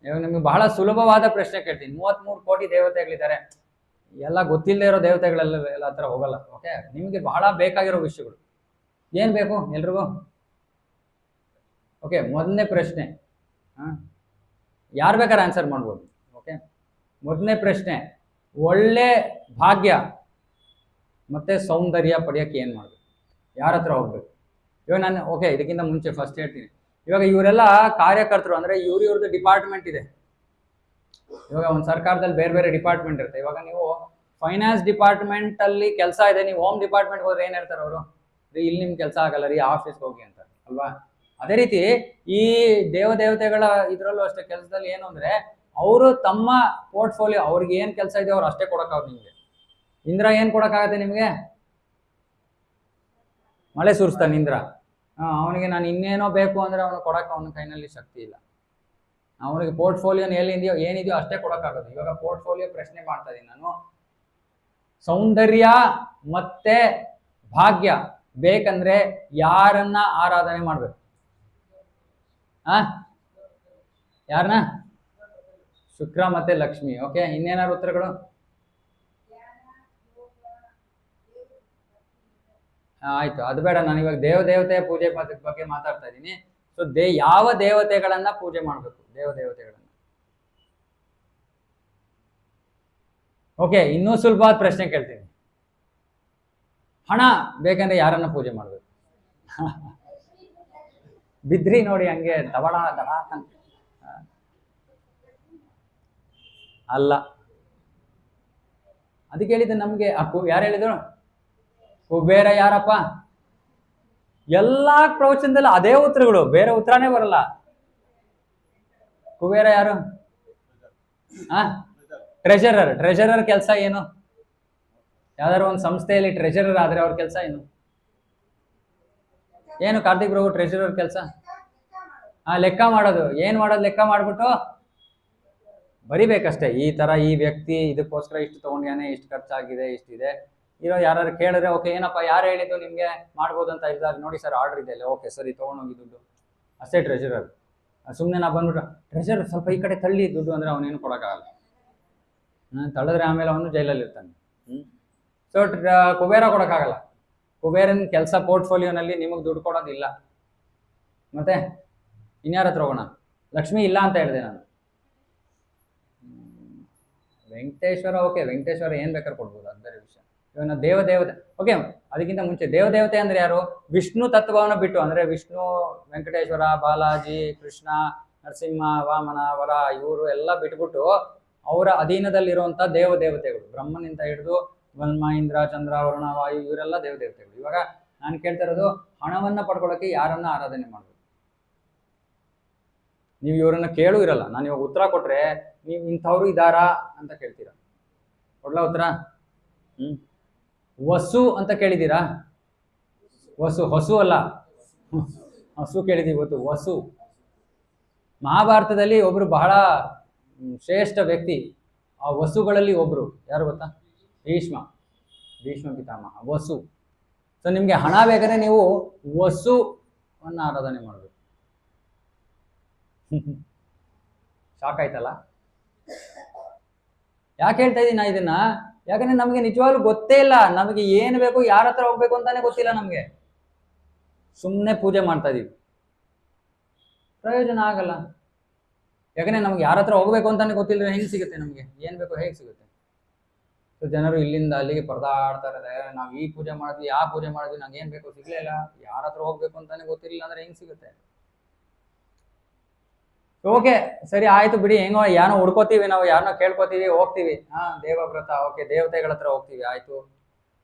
ಇವಾಗ ನಿಮ್ಗೆ ಬಹಳ ಸುಲಭವಾದ ಪ್ರಶ್ನೆ ಕೇಳ್ತೀನಿ. 33 ಕೋಟಿ ದೇವತೆಗಳಿದ್ದಾರೆ, ಎಲ್ಲ ಗೊತ್ತಿಲ್ಲದೆ ಇರೋ ದೇವತೆಗಳೆಲ್ಲ ಹತ್ರ ಹೋಗಲ್ಲ. ಓಕೆ, ನಿಮ್ಗೆ ಬಹಳ ಬೇಕಾಗಿರೋ ವಿಷಯಗಳು ಏನ್ ಬೇಕು ಎಲ್ರಿಗೂ? ಓಕೆ, ಮೊದಲನೇ ಪ್ರಶ್ನೆ, ಯಾರು ಬೇಕಾದ್ರೆ ಆನ್ಸರ್ ಮಾಡ್ಬೋದು. ಓಕೆ, ಮೊದಲನೇ ಪ್ರಶ್ನೆ, ಒಳ್ಳೆ ಭಾಗ್ಯ ಮತ್ತೆ ಸೌಂದರ್ಯ ಪಡೆಯಕ್ಕೆ ಏನ್ ಮಾಡ್ಬೇಕು? ಯಾರ ಹತ್ರ ಹೋಗ್ಬೇಕು? ಇವಾಗ ನಾನು ಇದಕ್ಕಿಂತ ಮುಂಚೆ ಫಸ್ಟ್ ಹೇಳ್ತೀನಿ. ಇವಾಗ ಇವರೆಲ್ಲ ಕಾರ್ಯಕರ್ತರು, ಅಂದ್ರೆ ಇವ್ರದ್ದು ಡಿಪಾರ್ಟ್ಮೆಂಟ್ ಇದೆ. ಇವಾಗ ಒಂದು ಸರ್ಕಾರದಲ್ಲಿ ಬೇರೆ ಬೇರೆ ಡಿಪಾರ್ಟ್ಮೆಂಟ್ ಇರುತ್ತೆ. ಇವಾಗ ನೀವು ಫೈನಾನ್ಸ್ ಡಿಪಾರ್ಟ್ಮೆಂಟ್ ಅಲ್ಲಿ ಕೆಲಸ ಇದೆ, ನೀವು ಹೋಮ್ ಡಿಪಾರ್ಟ್ಮೆಂಟ್ ಹೋದ್ರೆ ಏನ್ ಹೇಳ್ತಾರೆ ಅವರು? ಇಲ್ಲಿ ನಿಮ್ ಕೆಲಸ ಆಗಲ್ಲ ರೀ, ಆಫೀಸ್ಗೆ ಹೋಗಿ ಅಂತಾರೆ ಅಲ್ವಾ? ಅದೇ ರೀತಿ ಈ ದೇವತೆಗಳ ಇದ್ರಲ್ಲೂ ಅಷ್ಟೇ, ಕೆಲಸದಲ್ಲಿ ಏನು ಅಂದ್ರೆ ಅವರು ತಮ್ಮ ಪೋರ್ಟ್ಫೋಲಿಯೋ, ಅವ್ರಿಗೆ ಏನ್ ಕೆಲಸ ಇದೆ ಅವ್ರು ಅಷ್ಟೇ ಕೊಡಕ್ಕಾಗುತ್ತೆ ನಿಮ್ಗೆ. ಇಂದ್ರ ಏನ್ ಕೊಡಕ್ಕಾಗತ್ತೆ ನಿಮ್ಗೆ? ಮಳೆ ಸುರಿಸ್ತಾನೆ ಇಂದ್ರ. ಅವನಿಗೆ ನಾನು ಇನ್ನೇನೋ ಬೇಕು ಅಂದ್ರೆ ಅವನು ಕೊಡಕ್ಕೆ ಅವನ ಕೈನಲ್ಲಿ ಶಕ್ತಿ ಇಲ್ಲ. ಅವನಿಗೆ ಪೋರ್ಟ್ಫೋಲಿಯೋನ್ ಏನಿದೆಯೋ ಅಷ್ಟೇ ಕೊಡಕ್ಕಾಗೋದು. ಇವಾಗ ಪೋರ್ಟ್ಫೋಲಿಯೋ ಪ್ರಶ್ನೆ ಮಾಡ್ತಾ ಇದೀನಿ ನಾನು. ಸೌಂದರ್ಯ ಮತ್ತೆ ಭಾಗ್ಯ ಬೇಕಂದ್ರೆ ಯಾರನ್ನ ಆರಾಧನೆ ಮಾಡ್ಬೇಕು? ಯಾರನ್ನ? ಶುಕ್ರ ಮತ್ತೆ ಲಕ್ಷ್ಮಿ. ಓಕೆ, ಇನ್ನೇನಾದ್ರು ಉತ್ತರಗಳು? ಆಯ್ತು, ಅದು ಬೇಡ. ನಾನು ಇವಾಗ ದೇವತೆಯ ಪೂಜೆ ಬಗ್ಗೆ ಮಾತಾಡ್ತಾ ಇದ್ದೀನಿ. ಸೊ ಯಾವ ದೇವತೆಗಳನ್ನ ಪೂಜೆ ಮಾಡ್ಬೇಕು? ದೇವತೆಗಳನ್ನ. ಓಕೆ, ಇನ್ನೂ ಸುಲಭವಾದ ಪ್ರಶ್ನೆ ಕೇಳ್ತೀನಿ. ಹಣ ಬೇಕಂದ್ರೆ ಯಾರನ್ನ ಪೂಜೆ ಮಾಡ್ಬೇಕು? ಬಿದ್ರಿ ನೋಡಿ ಹಂಗೆ ದಡ ಅಲ್ಲ. ಅದಕ್ಕೆ ಹೇಳಿದ್ದು ನಮ್ಗೆ. ಯಾರು ಹೇಳಿದ್ರು? ಕುಬೇರ. ಯಾರಪ್ಪ? ಎಲ್ಲಾ ಪ್ರವಚನದಲ್ಲಿ ಅದೇ ಉತ್ತರಗಳು, ಬೇರೆ ಉತ್ತರನೇ ಬರಲ್ಲ. ಕುಬೇರ ಯಾರು? ಟ್ರೆಜರರ್ ಕೆಲಸ ಏನು? ಯಾವ್ದಾದ್ರು ಒಂದು ಸಂಸ್ಥೆಯಲ್ಲಿ ಟ್ರೆಜರರ್ ಆದ್ರೆ ಅವ್ರ ಕೆಲಸ ಏನು? ಏನು ಕಾರ್ತಿಕ್ ಪ್ರಭು ಟ್ರೆಷರರ್ ಕೆಲಸ? ಲೆಕ್ಕ ಮಾಡೋದು. ಏನು ಮಾಡೋದು? ಲೆಕ್ಕ ಮಾಡ್ಬಿಟ್ಟು ಬರಿಬೇಕಷ್ಟೇ. ಈ ತರ ಈ ವ್ಯಕ್ತಿ ಇದಕ್ಕೋಸ್ಕರ ಇಷ್ಟು ತಗೊಂಡ್ಯಾನೆ, ಇಷ್ಟು ಖರ್ಚಾಗಿದೆ, ಇಷ್ಟಿದೆ. ಇರೋ ಯಾರು ಕೇಳಿದ್ರೆ ಓಕೆ ಏನಪ್ಪ ಯಾರು ಹೇಳಿದ್ದು ನಿಮ್ಗೆ ಮಾಡ್ಬೋದು ಅಂತ ಇದ್ದಾಗ ನೋಡಿ ಸರ್ ಆರ್ಡರ್ ಇದೆ, ಓಕೆ ಸರಿ ತೊಗೊಂಡೋಗಿ ದುಡ್ಡು, ಅಷ್ಟೇ ಟ್ರೆಷರರ್. ಸುಮ್ಮನೆ ನಾ ಬಂದ್ಬಿಟ್ಟು ಟ್ರೆಷರ್ ಸ್ವಲ್ಪ ಈ ಕಡೆ ತಳ್ಳಿ ದುಡ್ಡು ಅಂದ್ರೆ ಅವನೇನು ಕೊಡೋಕ್ಕಾಗಲ್ಲ. ತಳ್ಳಿದ್ರೆ ಆಮೇಲೆ ಅವನು ಜೈಲಲ್ಲಿ ಇರ್ತಾನೆ. ಸೊ ಕುಬೇರ ಕೊಡೋಕ್ಕಾಗಲ್ಲ. ಕುಬೇರನ ಕೆಲಸ ಪೋರ್ಟ್ಫೋಲಿಯೋನಲ್ಲಿ ನಿಮಗೆ ದುಡ್ಡು ಕೊಡೋದಿಲ್ಲ. ಮತ್ತೆ ಇನ್ಯಾರ ಹತ್ರ ಹೋಗೋಣ? ಲಕ್ಷ್ಮಿ ಇಲ್ಲ ಅಂತ ಹೇಳಿದೆ ನಾನು. ವೆಂಕಟೇಶ್ವರ, ಓಕೆ ವೆಂಕಟೇಶ್ವರ ಏನು ಬೇಕಾದ್ರೂ ಕೊಡ್ಬೋದು, ಅದು ಬೇರೆ ವಿಷಯ. ಇವಾಗ ದೇವದೇವತೆ, ಓಕೆ ಅದಕ್ಕಿಂತ ಮುಂಚೆ ದೇವದೇವತೆ ಅಂದ್ರೆ ಯಾರು? ವಿಷ್ಣು ತತ್ವವನ್ನು ಬಿಟ್ಟು, ಅಂದ್ರೆ ವಿಷ್ಣು, ವೆಂಕಟೇಶ್ವರ, ಬಾಲಾಜಿ, ಕೃಷ್ಣ, ನರಸಿಂಹ, ವಾಮನ, ವರ ಇವರು ಎಲ್ಲ ಬಿಟ್ಬಿಟ್ಟು ಅವರ ಅಧೀನದಲ್ಲಿರುವಂಥ ದೇವದೇವತೆಗಳು, ಬ್ರಹ್ಮನಿಂದ ಹಿಡಿದು ಬ್ರಹ್ಮ, ಇಂದ್ರ, ಚಂದ್ರ, ವರುಣ, ವಾಯು ಇವರೆಲ್ಲ ದೇವದೇವತೆಗಳು. ಇವಾಗ ನಾನು ಕೇಳ್ತಾ ಇರೋದು ಹಣವನ್ನ ಪಡ್ಕೊಳ್ಳೋಕೆ ಯಾರನ್ನ ಆರಾಧನೆ ಮಾಡಬೇಕು? ನೀವು ಇವರನ್ನ ಕೇಳೂ ಇರಲ್ಲ. ನಾನು ಇವಾಗ ಉತ್ತರ ಕೊಟ್ರೆ ನೀವು ಇಂಥವ್ರು ಇದ್ದಾರಾ ಅಂತ ಕೇಳ್ತೀರಾ. ಕೊಡ್ಲಾ ಉತ್ತರ? ವಸು ಅಂತ ಕೇಳಿದ್ದೀರಾ? ಹೊಸು ಅಲ್ಲ, ಹಸು ಕೇಳಿದೀವಿ ಇವತ್ತು. ವಸು ಮಹಾಭಾರತದಲ್ಲಿ ಒಬ್ರು ಬಹಳ ಶ್ರೇಷ್ಠ ವ್ಯಕ್ತಿ. ಆ ವಸುಗಳಲ್ಲಿ ಒಬ್ರು ಯಾರು ಗೊತ್ತಾ? ಭೀಷ್ಮ ಪಿತಾಮಹ, ವಸು. ಸೊ ನಿಮ್ಗೆ ಹಣ ಬೇಕಾದ್ರೆ ನೀವು ವಸುವನ್ನ ಆರಾಧನೆ ಮಾಡಬೇಕು. ಶಾಕ್ ಆಯ್ತಲ್ಲ? ಯಾಕೆ ಹೇಳ್ತಾ ಇದ್ದೀನಿ ನಾ ಇದನ್ನ? ಯಾಕಂದ್ರೆ ನಮ್ಗೆ ನಿಜವಾಗ್ಲೂ ಗೊತ್ತೇ ಇಲ್ಲ. ನಮಗೆ ಏನು ಬೇಕು, ಯಾರ ಹತ್ರ ಹೋಗ್ಬೇಕು ಅಂತಾನೆ ಗೊತ್ತಿಲ್ಲ ನಮ್ಗೆ. ಸುಮ್ಮನೆ ಪೂಜೆ ಮಾಡ್ತಾ ಇದೀವಿ, ಪ್ರಯೋಜನ ಆಗಲ್ಲ. ಯಾಕಂದ್ರೆ ನಮ್ಗೆ ಯಾರ ಹತ್ರ ಹೋಗ್ಬೇಕು ಅಂತಾನೆ ಗೊತ್ತಿಲ್ಲ. ಹೆಂಗ್ ಸಿಗುತ್ತೆ ನಮ್ಗೆ? ಏನ್ ಬೇಕು ಹೇಗೆ ಸಿಗುತ್ತೆ? ಸೊ ಜನರು ಇಲ್ಲಿಂದ ಅಲ್ಲಿಗೆ ಪರದಾಡ್ತಾ ಇದ್ದಾರೆ. ನಾವು ಈ ಪೂಜೆ ಮಾಡಿದ್ವಿ, ಆ ಪೂಜೆ ಮಾಡಿದ್ವಿ, ನಂಗೆ ಏನ್ ಬೇಕು ಸಿಗ್ಲೇ ಇಲ್ಲ. ಯಾರ ಹತ್ರ ಹೋಗ್ಬೇಕು ಅಂತಾನೆ ಗೊತ್ತಿಲ್ಲ ಅಂದ್ರೆ ಹೆಂಗ್ ಸಿಗುತ್ತೆ? ಓಕೆ ಸರಿ ಆಯ್ತು ಬಿಡಿ, ಹೆಂಗೋ ಯಾರೋ ಹುಡ್ಕೋತೀವಿ, ನಾವು ಯಾರನ್ನೋ ಕೇಳ್ಕೊತೀವಿ, ಹೋಗ್ತೀವಿ. ದೇವವ್ರತ, ಓಕೆ ದೇವತೆಗಳ ಹತ್ರ ಹೋಗ್ತೀವಿ, ಆಯ್ತು.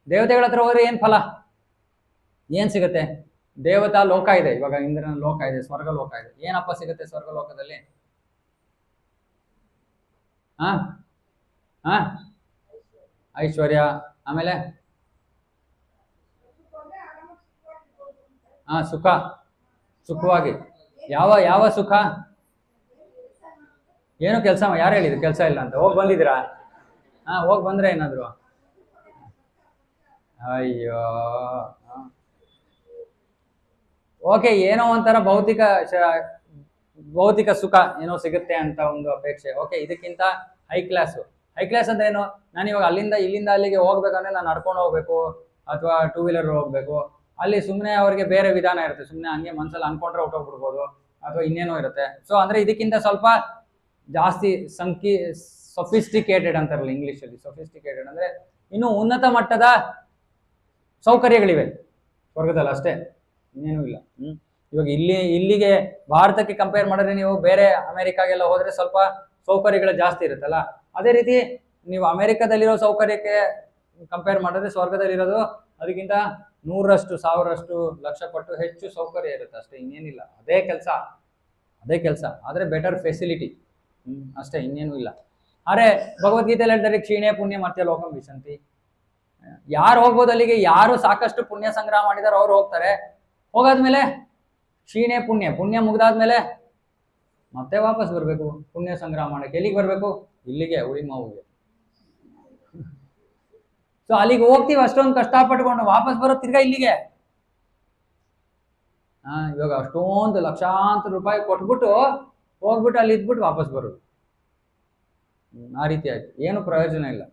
ದೇವತೆಗಳ ಹತ್ರ ಹೋದ್ರೆ ಏನ್ ಫಲ, ಏನ್ ಸಿಗುತ್ತೆ? ದೇವತಾ ಲೋಕ ಇದೆ, ಇವಾಗ ಇಂದ್ರನ ಲೋಕ ಇದೆ, ಸ್ವರ್ಗ ಲೋಕ ಇದೆ. ಏನಪ್ಪ ಸಿಗುತ್ತೆ ಸ್ವರ್ಗ ಲೋಕದಲ್ಲಿ? ಐಶ್ವರ್ಯ, ಆಮೇಲೆ ಸುಖ, ಸುಖವಾಗಿ. ಯಾವ ಸುಖ? ಏನು ಕೆಲಸ? ಯಾರು ಹೇಳಿದ್ರು ಕೆಲಸ ಇಲ್ಲ ಅಂತ? ಹೋಗಿ ಬಂದಿದ್ದೀರಾ? ಹೋಗಿ ಬಂದ್ರೆ ಏನಾದ್ರು? ಅಯ್ಯೋ ಓಕೆ, ಏನೋ ಒಂಥರ ಭೌತಿಕ ಸುಖ ಏನೋ ಸಿಗುತ್ತೆ ಅಂತ ಒಂದು ಅಪೇಕ್ಷೆ. ಓಕೆ, ಇದಕ್ಕಿಂತ ಹೈ ಕ್ಲಾಸ್ ಅಂದ್ರೆ ಏನು? ನಾನು ಇವಾಗ ಇಲ್ಲಿಂದ ಅಲ್ಲಿಗೆ ಹೋಗ್ಬೇಕಂದ್ರೆ ನಾನು ನಡ್ಕೊಂಡು ಹೋಗ್ಬೇಕು ಅಥವಾ ಟೂ ವೀಲರ್ ಹೋಗ್ಬೇಕು. ಅಲ್ಲಿ ಸುಮ್ಮನೆ ಅವ್ರಿಗೆ ಬೇರೆ ವಿಧಾನ ಇರುತ್ತೆ, ಸುಮ್ಮನೆ ಹಂಗೆ ಮನ್ಸಲ್ಲಿ ಅನ್ಕೊಂಡ್ರೆ ಹೊಟ್ಟೋಗ್ಬಿಡ್ಬೋದು ಅಥವಾ ಇನ್ನೇನೋ ಇರುತ್ತೆ. ಸೊ ಅಂದ್ರೆ ಇದಕ್ಕಿಂತ ಸ್ವಲ್ಪ ಜಾಸ್ತಿ ಸೊಫಿಸ್ಟಿಕೇಟೆಡ್ ಅಂತಾರಲ್ಲ ಇಂಗ್ಲಿಷಲ್ಲಿ. ಸೊಫಿಸ್ಟಿಕೇಟೆಡ್ ಅಂದ್ರೆ ಇನ್ನು ಉನ್ನತ ಮಟ್ಟದ ಸೌಕರ್ಯಗಳಿವೆ ಸ್ವರ್ಗದಲ್ಲಿ, ಅಷ್ಟೇ, ಇನ್ನೇನು ಇಲ್ಲ. ಇವಾಗ ಇಲ್ಲಿಗೆ ಭಾರತಕ್ಕೆ ಕಂಪೇರ್ ಮಾಡಿದ್ರೆ ನೀವು ಬೇರೆ ಅಮೆರಿಕಾಗೆಲ್ಲ ಹೋದ್ರೆ ಸ್ವಲ್ಪ ಸೌಕರ್ಯಗಳು ಜಾಸ್ತಿ ಇರುತ್ತಲ್ಲ, ಅದೇ ರೀತಿ ನೀವು ಅಮೆರಿಕದಲ್ಲಿರೋ ಸೌಕರ್ಯಕ್ಕೆ ಕಂಪೇರ್ ಮಾಡಿದ್ರೆ ಸ್ವರ್ಗದಲ್ಲಿರೋದು ಅದಕ್ಕಿಂತ 100ರಷ್ಟು 1000ರಷ್ಟು ಲಕ್ಷ ಪಟ್ಟು ಹೆಚ್ಚು ಸೌಕರ್ಯ ಇರುತ್ತೆ, ಅಷ್ಟೇ, ಇನ್ನೇನಿಲ್ಲ. ಅದೇ ಕೆಲಸ ಆದ್ರೆ ಬೆಟರ್ ಫೆಸಿಲಿಟಿ, ಅಷ್ಟೇ, ಇನ್ನೇನು ಇಲ್ಲ. ಅರೆ ಭಗವದ್ಗೀತೆಯಲ್ಲಿ ಹೇಳ್ತಾರೆ ಕ್ಷೀಣೆ ಪುಣ್ಯ ಮರ್ತ್ಯ ಲೋಕಂ ವಿಶಂತಿ. ಯಾರು ಹೋಗ್ಬೋದು ಅಲ್ಲಿಗೆ? ಯಾರು ಸಾಕಷ್ಟು ಪುಣ್ಯ ಸಂಗ್ರಹ ಮಾಡಿದಾರೋ ಅವ್ರು ಹೋಗ್ತಾರೆ. ಹೋಗಾದ್ಮೇಲೆ ಕ್ಷೀಣೆ ಪುಣ್ಯ ಮುಗ್ದಾದ್ಮೇಲೆ ಮತ್ತೆ ವಾಪಸ್ ಬರ್ಬೇಕು ಪುಣ್ಯ ಸಂಗ್ರಹ ಮಾಡಕ್ಕೆ. ಎಲ್ಲಿಗೆ ಬರ್ಬೇಕು? ಇಲ್ಲಿಗೆ, ಉಳಿಮಾವಿಗೆ. ಸೊ ಅಲ್ಲಿಗೆ ಹೋಗ್ತೀವಿ, ಅಷ್ಟೊಂದು ಕಷ್ಟಪಟ್ಕೊಂಡು ವಾಪಸ್ ಬರೋ ತಿರ್ಗಾ ಇಲ್ಲಿಗೆ. ಇವಾಗ ಅಷ್ಟೊಂದು ಲಕ್ಷಾಂತರ ರೂಪಾಯಿ ಕೊಟ್ಬಿಟ್ಟು ಹೋಗ್ಬಿಟ್ಟು ಅಲ್ಲಿ ಇದ್ಬಿಟ್ಟು ವಾಪಸ್ ಬರೋದು, ಆ ರೀತಿ ಆಯ್ತು. ಏನು ಪ್ರಯೋಜನ ಇಲ್ಲ.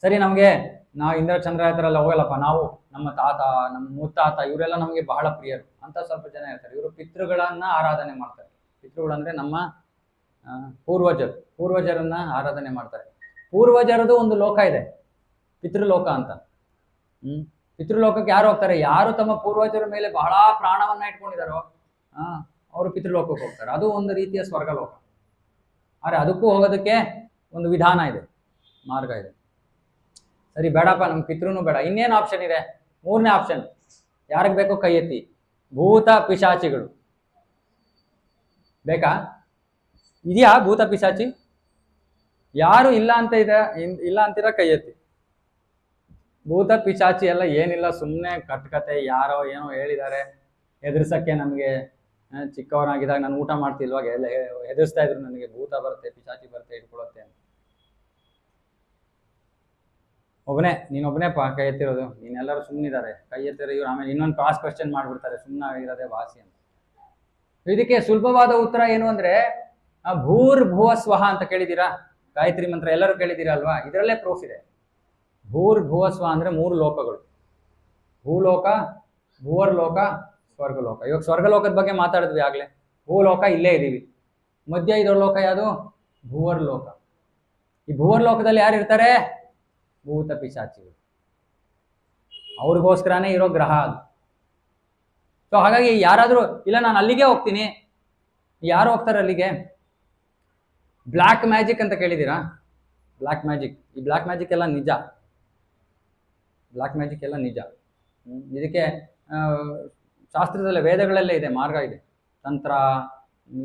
ಸರಿ, ನಾವು ಇಂದ್ರ ಚಂದ್ರ ಹತ್ರ ಎಲ್ಲ ಹೋಗಲ್ಲಪ್ಪ, ನಾವು ನಮ್ಮ ತಾತ, ನಮ್ಮ ಮುತ್ತಾತ ಇವರೆಲ್ಲ ನಮಗೆ ಬಹಳ ಪ್ರಿಯರು ಅಂತ ಸ್ವಲ್ಪ ಜನ ಇರ್ತಾರೆ. ಇವರು ಪಿತೃಗಳನ್ನ ಆರಾಧನೆ ಮಾಡ್ತಾರೆ. ಪಿತೃಗಳಂದ್ರೆ ನಮ್ಮ ಪೂರ್ವಜರನ್ನ ಆರಾಧನೆ ಮಾಡ್ತಾರೆ. ಪೂರ್ವಜರದು ಒಂದು ಲೋಕ ಇದೆ, ಪಿತೃಲೋಕ ಅಂತ. ಪಿತೃಲೋಕಕ್ಕೆ ಯಾರು ಹೋಗ್ತಾರೆ? ಯಾರು ತಮ್ಮ ಪೂರ್ವಜರ ಮೇಲೆ ಬಹಳ ಪ್ರಾಣವನ್ನ ಇಟ್ಕೊಂಡಿದಾರೋ ಅವರು ಪಿತೃಲೋಕಕ್ಕೆ ಹೋಗ್ತಾರೆ. ಅದು ಒಂದು ರೀತಿಯ ಸ್ವರ್ಗಲೋಕ. ಆದರೆ ಅದಕ್ಕೂ ಹೋಗೋದಕ್ಕೆ ಒಂದು ವಿಧಾನ ಇದೆ, ಮಾರ್ಗ ಇದೆ. ಸರಿ ಬೇಡಪ್ಪ, ನಮ್ ಪಿತೃನು ಬೇಡ, ಇನ್ನೇನು ಆಪ್ಷನ್ ಇದೆ? 3ನೇ ಆಪ್ಷನ್ ಯಾರಿಗೆ ಬೇಕೋ ಕೈ ಎತ್ತಿ. ಭೂತ ಪಿಶಾಚಿಗಳು ಬೇಕಾ? ಇದೆಯಾ ಭೂತ ಪಿಶಾಚಿ? ಯಾರು ಇಲ್ಲ ಅಂತೀರಾ ಕೈ ಎತ್ತಿ. ಭೂತ ಪಿಶಾಚಿ ಎಲ್ಲ ಏನಿಲ್ಲ, ಸುಮ್ಮನೆ ಕಟ್ಕತೆ, ಯಾರೋ ಏನೋ ಹೇಳಿದ್ದಾರೆ ಹೆದರ್ಸಕ್ಕೆ. ನಮಗೆ ಚಿಕ್ಕವನಾಗಿದ್ದಾಗ ನಾನು ಊಟ ಮಾಡ್ತಿಲ್ವಾಗ ಎಲ್ಲ ಹೆದರ್ಸ್ತಾ ಇದ್ರು ನನಗೆ, ಭೂತ ಬರುತ್ತೆ, ಪಿಶಾಚಿ ಬರುತ್ತೆ, ಇಟ್ಕೊಳುತ್ತೆ ಅಂತ. ನೀನೊಬ್ಬನೇ ಕೈ ಎತ್ತಿರೋದು, ನೀನೆಲ್ಲರೂ ಸುಮ್ಮನಿದ್ದಾರೆ, ಕೈ ಎತ್ತಿರೋ ಇವ್ರು ಆಮೇಲೆ ಇನ್ನೊಂದು ಕ್ರಾಸ್ ಕ್ವೆಶ್ಚನ್ ಮಾಡ್ಬಿಡ್ತಾರೆ, ಸುಮ್ಮನೆ ಇರೋದೇ ವಾಸಿ ಅಂತ. ಇದಕ್ಕೆ ಸುಲಭವಾದ ಉತ್ತರ ಏನು ಅಂದ್ರೆ, ಭೂರ್ಭುವ ಸ್ವಹ ಅಂತ ಕೇಳಿದ್ದೀರಾ? ಗಾಯತ್ರಿ ಮಂತ್ರ ಎಲ್ಲರೂ ಕೇಳಿದ್ದೀರಾ ಅಲ್ವಾ? ಇದರಲ್ಲೇ ಪ್ರೂಫ್ ಇದೆ. ಭೂರ್ಭುವ ಸ್ವ ಅಂದ್ರೆ 3 ಲೋಕಗಳು: ಭೂಲೋಕ, ಭೂವರ್ಲೋಕ, ಸ್ವರ್ಗಲೋಕ. ಇವಾಗ ಸ್ವರ್ಗಲೋಕದ ಬಗ್ಗೆ ಮಾತಾಡಿದ್ವಿ ಆಗ್ಲೇ. ಭೂಲೋಕ ಇಲ್ಲೇ ಇದೀವಿ, ಮಧ್ಯ ಇರೋ ಲೋಕ ಯಾವುದು? ಭೂವರ್ಲೋಕ. ಈ ಭೂವರ್ಲೋಕದಲ್ಲಿ ಯಾರು ಇರ್ತಾರೆ? ಭೂತ ಪಿಶಾಚಿಗಳು. ಅವ್ರಿಗೋಸ್ಕರನೇ ಇರೋ ಗ್ರಹ ಅದು. ಸೊ ಹಾಗಾಗಿ ಯಾರಾದ್ರೂ ಇಲ್ಲ ನಾನು ಅಲ್ಲಿಗೆ ಹೋಗ್ತೀನಿ, ಯಾರು ಹೋಗ್ತಾರೆ ಅಲ್ಲಿಗೆ? ಬ್ಲ್ಯಾಕ್ ಮ್ಯಾಜಿಕ್ ಅಂತ ಕೇಳಿದ್ದೀರಾ? ಬ್ಲ್ಯಾಕ್ ಮ್ಯಾಜಿಕ್, ಈ ಬ್ಲ್ಯಾಕ್ ಮ್ಯಾಜಿಕ್ ಎಲ್ಲ ನಿಜ. ಬ್ಲ್ಯಾಕ್ ಮ್ಯಾಜಿಕ್ ಎಲ್ಲ ನಿಜ. ಇದಕ್ಕೆ ಶಾಸ್ತ್ರದಲ್ಲೇ, ವೇದಗಳಲ್ಲೇ ಇದೆ, ಮಾರ್ಗ ಇದೆ, ತಂತ್ರ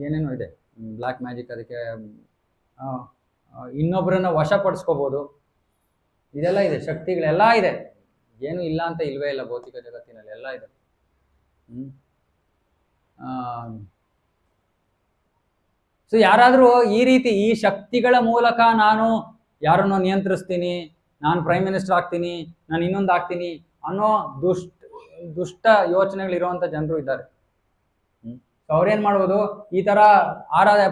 ಏನೇನೋ ಇದೆ. ಬ್ಲ್ಯಾಕ್ ಮ್ಯಾಜಿಕ್, ಅದಕ್ಕೆ ಇನ್ನೊಬ್ಬರನ್ನ ವಶಪಡಿಸ್ಕೋಬೋದು, ಇದೆಲ್ಲ ಇದೆ, ಶಕ್ತಿಗಳೆಲ್ಲ ಇದೆ. ಏನು ಇಲ್ಲ ಅಂತ ಇಲ್ವೇ ಇಲ್ಲ ಭೌತಿಕ ಜಗತ್ತಿನಲ್ಲಿ, ಎಲ್ಲ ಇದೆ. ಸೊ ಯಾರಾದರೂ ಈ ರೀತಿ ಈ ಶಕ್ತಿಗಳ ಮೂಲಕ ನಾನು ಯಾರನ್ನು ನಿಯಂತ್ರಿಸ್ತೀನಿ, ನಾನು ಪ್ರೈಮ್ ಮಿನಿಸ್ಟರ್ ಆಗ್ತೀನಿ, ನಾನು ಇನ್ನೊಂದು ಆಗ್ತೀನಿ ಅನ್ನೋ ದುಷ್ಟ ಯೋಚನೆಗಳಿರುವಂಥ ಜನರು ಇದ್ದಾರೆ. ಸೊ ಅವ್ರೇನ್ ಮಾಡ್ಬೋದು? ಈ ತರ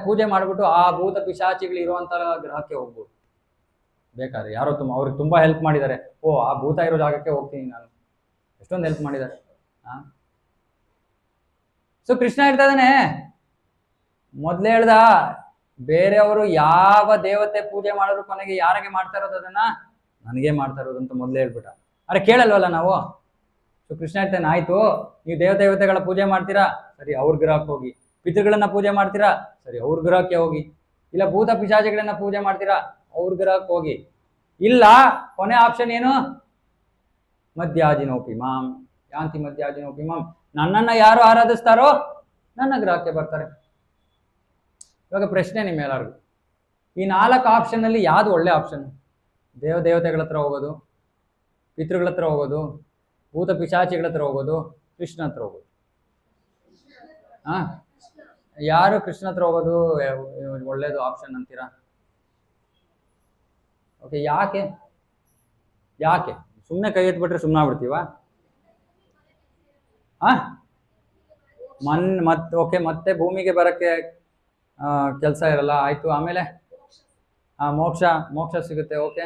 ಪೂಜೆ ಮಾಡ್ಬಿಟ್ಟು ಆ ಭೂತ ಪಿಶಾಚಿಗಳು ಇರುವಂತ ಗ್ರಹಕ್ಕೆ ಹೋಗ್ಬೋದು. ಬೇಕಾದ್ರೆ ಯಾರೋ ಅವ್ರಿಗೆ ತುಂಬಾ ಹೆಲ್ಪ್ ಮಾಡಿದ್ದಾರೆ, ಓ ಆ ಭೂತ ಇರೋ ಜಾಗಕ್ಕೆ ಹೋಗ್ತೀನಿ ನಾನು, ಎಷ್ಟೊಂದು ಹೆಲ್ಪ್ ಮಾಡಿದ್ದಾರೆ. ಸೊ ಕೃಷ್ಣ ಹೇಳ್ತಾ ಇದ್ದಾನೆ, ಮೊದ್ಲೇ ಹೇಳ್ದ, ಬೇರೆಯವರು ಯಾವ ದೇವತೆ ಪೂಜೆ ಮಾಡೋರು ಕೊನೆಗೆ ಯಾರಿಗೆ ಮಾಡ್ತಾ ಇರೋದು ಅದನ್ನ ನನಗೆ ಮಾಡ್ತಾ ಇರೋದು ಅಂತ ಮೊದ್ಲೇ ಹೇಳ್ಬಿಟ್ಟ. ಅರೆ ಕೇಳಲ್ವಲ್ಲ ನಾವು? ಸೊ ಕೃಷ್ಣ ಹೇಳ್ತಾನೆ, ಆಯ್ತು ನೀವು ದೇವತೆಗಳ ಪೂಜೆ ಮಾಡ್ತೀರಾ, ಸರಿ ಅವ್ರ ಗ್ರಹಕ್ಕೆ ಹೋಗಿ. ಪಿತೃಗಳನ್ನ ಪೂಜೆ ಮಾಡ್ತೀರಾ, ಸರಿ ಅವ್ರ ಗ್ರಹಕ್ಕೆ ಹೋಗಿ. ಇಲ್ಲ ಭೂತ ಪಿಶಾಚಿಗಳನ್ನ ಪೂಜೆ ಮಾಡ್ತೀರಾ, ಅವ್ರ ಗ್ರಹಕ್ಕೆ ಹೋಗಿ. ಇಲ್ಲ ಕೊನೆ ಆಪ್ಷನ್ ಏನು? ಮಧ್ಯಾಜಿನೋಪಿ ಮಾಂ ಯಾಂತಿ ಮಧ್ಯಾಜಿನೋಪಿ ಮಾಂ, ನನ್ನನ್ನ ಯಾರು ಆರಾಧಿಸ್ತಾರೋ ನನ್ನ ಗ್ರಹಕ್ಕೆ ಬರ್ತಾರೆ. ಇವಾಗ ಪ್ರಶ್ನೆ ನಿಮ್ಮೆಲ್ಲರಿಗೂ, ಈ 4 ಆಪ್ಷನ್ ಅಲ್ಲಿ ಯಾವ್ದು ಒಳ್ಳೆ ಆಪ್ಷನ್? ದೇವತೆಗಳ ಹತ್ರ ಹೋಗೋದು, ಪಿತೃಗಳ ಹತ್ರ ಹೋಗೋದು, ಭೂತ ಪಿಶಾಚಿಗಳ ಹತ್ರ ಹೋಗೋದು, ಕೃಷ್ಣ ಹತ್ರ ಹೋಗೋದು? ಯಾರು ಕೃಷ್ಣ ಹತ್ರ ಹೋಗೋದು ಒಳ್ಳೇದು ಆಪ್ಷನ್ ಅಂತೀರಾ? ಓಕೆ, ಯಾಕೆ ಸುಮ್ಮನೆ ಕೈ ಎತ್ಬಿಟ್ರೆ ಸುಮ್ಮನೆ ಆಗ್ಬಿಡ್ತೀವ? ಮತ್ತೆ ಭೂಮಿಗೆ ಬರಕ್ಕೆ ಕೆಲಸ ಇರಲ್ಲ, ಆಯ್ತು. ಆಮೇಲೆ ಮೋಕ್ಷ ಸಿಗುತ್ತೆ, ಓಕೆ.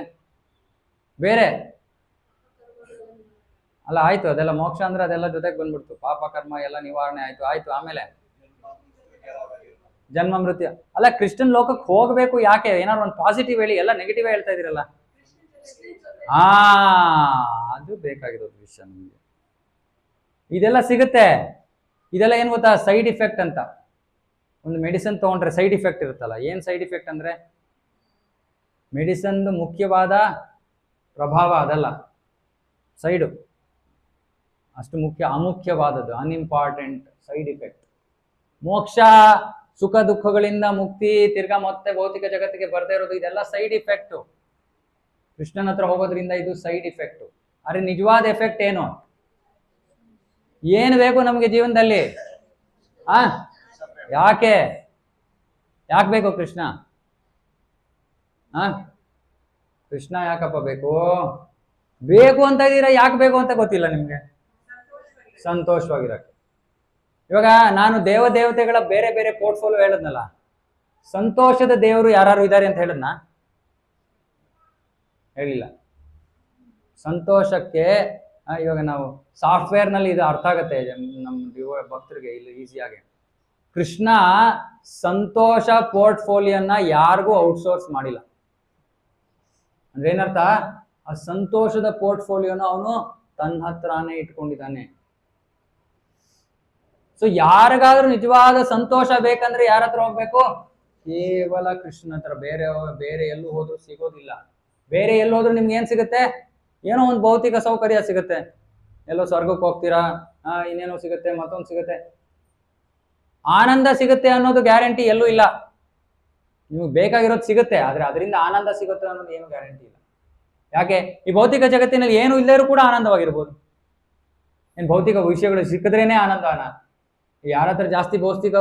ಬೇರೆ ಅಲ್ಲ, ಆಯ್ತು, ಅದೆಲ್ಲ ಮೋಕ್ಷ ಅಂದ್ರೆ ಅದೆಲ್ಲ ಜೊತೆಗೆ ಬಂದ್ಬಿಡ್ತು, ಪಾಪ ಕರ್ಮ ಎಲ್ಲ ನಿವಾರಣೆ ಆಯ್ತು. ಆಮೇಲೆ ಜನ್ಮ ಮೃತ್ಯು ಅಲ್ಲ, ಕ್ರಿಶ್ಚಿಯನ್ ಲೋಕಕ್ಕೆ ಹೋಗ್ಬೇಕು. ಯಾಕೆ? ಏನಾದ್ರು ಒಂದು ಪಾಸಿಟಿವ್ ಹೇಳಿ, ಎಲ್ಲ ನೆಗೆಟಿವ್ ಹೇಳ್ತಾ ಇದೀರಲ್ಲ. ಅದು ಬೇಕಾಗಿರೋದು ವಿಷಯ ನಿಮಗೆ. ಇದೆಲ್ಲ ಸಿಗುತ್ತೆ. ಇದೆಲ್ಲ ಏನ್ ಗೊತ್ತಾ? ಸೈಡ್ ಇಫೆಕ್ಟ್ ಅಂತ. ಒಂದು ಮೆಡಿಸಿನ್ ತಗೊಂಡ್ರೆ ಸೈಡ್ ಇಫೆಕ್ಟ್ ಇರುತ್ತಲ್ಲ. ಏನ್ ಸೈಡ್ ಇಫೆಕ್ಟ್ ಅಂದ್ರೆ, ಮೆಡಿಸನ್ ಮುಖ್ಯವಾದ ಪ್ರಭಾವ ಅದಲ್ಲ, ಸೈಡು ಅಷ್ಟು ಅಮುಖ್ಯವಾದದ್ದು, ಅನ್ಇಂಪಾರ್ಟೆಂಟ್ ಸೈಡ್ ಇಫೆಕ್ಟ್. ಮೋಕ್ಷ, ಸುಖ ದುಃಖಗಳಿಂದ ಮುಕ್ತಿ, ತಿರ್ಗಾ ಮತ್ತೆ ಭೌತಿಕ ಜಗತ್ತಿಗೆ ಬರ್ದೇ ಇರೋದು, ಇದೆಲ್ಲ ಸೈಡ್ ಇಫೆಕ್ಟ್. ಕೃಷ್ಣನ ಹತ್ರ ಹೋಗೋದ್ರಿಂದ ಇದು ಸೈಡ್ ಇಫೆಕ್ಟ್. ಅರೆ ನಿಜವಾದ ಎಫೆಕ್ಟ್ ಏನು? ಏನು ಬೇಕು ನಮಗೆ ಜೀವನದಲ್ಲಿ? ಯಾಕೆ ಬೇಕು ಕೃಷ್ಣ? ಕೃಷ್ಣ ಯಾಕಪ್ಪ ಬೇಕು ಅಂತ ಇದ್ದೀರಾ? ಯಾಕೆ ಬೇಕು ಅಂತ ಗೊತ್ತಿಲ್ಲ ನಿಮ್ಗೆ? ಸಂತೋಷವಾಗಿರಕ್ಕೆ. ಇವಾಗ ನಾನು ದೇವತೆಗಳ ಬೇರೆ ಬೇರೆ ಪೋರ್ಟ್ಫೋಲಿಯೋ ಹೇಳದ್ನಲ್ಲ, ಸಂತೋಷದ ದೇವರು ಯಾರು ಇದ್ದಾರೆ ಅಂತ ಹೇಳದ್ನ? ಹೇಳಿಲ್ಲ. ಸಂತೋಷಕ್ಕೆ ಇವಾಗ ನಾವು ಸಾಫ್ಟ್ವೇರ್ ನಲ್ಲಿ ಇದು ಅರ್ಥ ಆಗತ್ತೆ ನಮ್ಮ ಭಕ್ತರಿಗೆ ಇಲ್ಲಿ ಈಸಿಯಾಗಿ. ಕೃಷ್ಣ ಸಂತೋಷ ಪೋರ್ಟ್ಫೋಲಿಯೋನ ಯಾರಿಗೂ ಔಟ್ಸೋರ್ಸ್ ಮಾಡಿಲ್ಲ. ಅಂದ್ರೆ ಏನರ್ಥ? ಆ ಸಂತೋಷದ ಪೋರ್ಟ್ಫೋಲಿಯೋನ ಅವನು ತನ್ನ ಹತ್ರನೇ ಇಟ್ಕೊಂಡಿದ್ದಾನೆ. ಸೊ ಯಾರಿಗಾದ್ರೂ ನಿಜವಾದ ಸಂತೋಷ ಬೇಕಂದ್ರೆ ಯಾರ ಹತ್ರ ಹೋಗ್ಬೇಕು? ಕೇವಲ ಕೃಷ್ಣ ಹತ್ರ. ಬೇರೆ ಎಲ್ಲೂ ಹೋದ್ರೂ ಸಿಗೋದಿಲ್ಲ. ಬೇರೆ ಎಲ್ಲೋದ್ರೂ ನಿಮ್ಗೆ ಏನ್ ಸಿಗುತ್ತೆ? ಏನೋ ಒಂದು ಭೌತಿಕ ಸೌಕರ್ಯ ಸಿಗುತ್ತೆ, ಎಲ್ಲೋ ಸ್ವರ್ಗಕ್ಕೆ ಹೋಗ್ತೀರಾ, ಇನ್ನೇನೋ ಸಿಗುತ್ತೆ, ಮತ್ತೊಂದು ಸಿಗುತ್ತೆ. ಆನಂದ ಸಿಗುತ್ತೆ ಅನ್ನೋದು ಗ್ಯಾರಂಟಿ ಎಲ್ಲೂ ಇಲ್ಲ. ನಿಮ್ಗೆ ಬೇಕಾಗಿರೋದು ಸಿಗುತ್ತೆ, ಆದ್ರೆ ಅದರಿಂದ ಆನಂದ ಸಿಗುತ್ತೆ ಅನ್ನೋದು ಏನು ಗ್ಯಾರಂಟಿ ಇಲ್ಲ. ಯಾಕೆ? ಈ ಭೌತಿಕ ಜಗತ್ತಿನಲ್ಲಿ ಏನು ಇಲ್ಲರೂ ಕೂಡ ಆನಂದವಾಗಿರ್ಬೋದು. ಏನ್ ಭೌತಿಕ ವಿಷಯಗಳು ಸಿಕ್ಕಿದ್ರೇನೆ ಆನಂದನ? ಯಾರ ಹತ್ರ ಜಾಸ್ತಿ ಭೌತಿಕ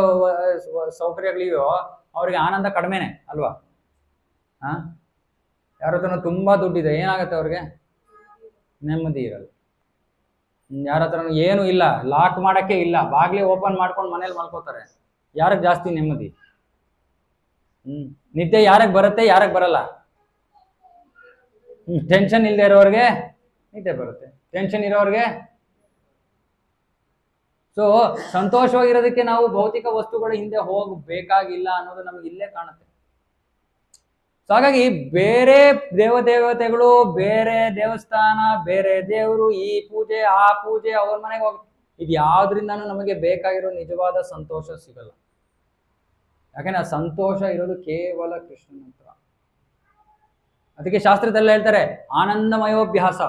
ಸೌಕರ್ಯಗಳಿವೆಯೋ ಅವ್ರಿಗೆ ಆನಂದ ಕಡಿಮೆನೆ ಅಲ್ವಾ? ಯಾರ ಹತ್ರನೂ ತುಂಬಾ ದುಡ್ಡಿದೆ, ಏನಾಗತ್ತೆ ಅವ್ರಿಗೆ? ನೆಮ್ಮದಿ ಇರಲ್ಲ. ಯಾರ ಹತ್ರನೂ ಏನು ಇಲ್ಲ, ಲಾಕ್ ಮಾಡಕ್ಕೆ ಇಲ್ಲ, ಬಾಗ್ಲಿ ಓಪನ್ ಮಾಡ್ಕೊಂಡು ಮನೇಲಿ ಮಲ್ಕೋತಾರೆ. ಯಾರಿಗೆ ಜಾಸ್ತಿ ನೆಮ್ಮದಿ? ನಿದ್ದೆ ಯಾರಿಗೆ ಬರುತ್ತೆ, ಯಾರಿಗೆ ಬರಲ್ಲ? ಟೆನ್ಷನ್ ಇಲ್ಲದೆ ಇರೋರಿಗೆ ನಿದ್ದೆ ಬರುತ್ತೆ, ಟೆನ್ಷನ್ ಇರೋರಿಗೆ. ಸೊ ಸಂತೋಷವಾಗಿರೋದಕ್ಕೆ ನಾವು ಭೌತಿಕ ವಸ್ತುಗಳ ಹಿಂದೆ ಹೋಗಬೇಕಾಗಿಲ್ಲ ಅನ್ನೋದು ನಮಗೆ ಇಲ್ಲೇ ಕಾಣುತ್ತೆ. ಸೊ ಹಾಗಾಗಿ ಬೇರೆ ದೇವತೆಗಳು, ಬೇರೆ ದೇವಸ್ಥಾನ, ಬೇರೆ ದೇವರು, ಈ ಪೂಜೆ ಆ ಪೂಜೆ, ಅವ್ರ ಮನೆಗೆ ಹೋಗಿ ಇದು ಯಾವ್ದ್ರಿಂದಾನು ನಮಗೆ ಬೇಕಾಗಿರೋ ನಿಜವಾದ ಸಂತೋಷ ಸಿಗಲ್ಲ. ಯಾಕಂದ್ರೆ ಆ ಸಂತೋಷ ಇರೋದು ಕೇವಲ ಕೃಷ್ಣನ ಹತ್ರ. ಅದಕ್ಕೆ ಶಾಸ್ತ್ರದಲ್ಲಿ ಹೇಳ್ತಾರೆ ಆನಂದಮಯೋಭ್ಯಾಸ.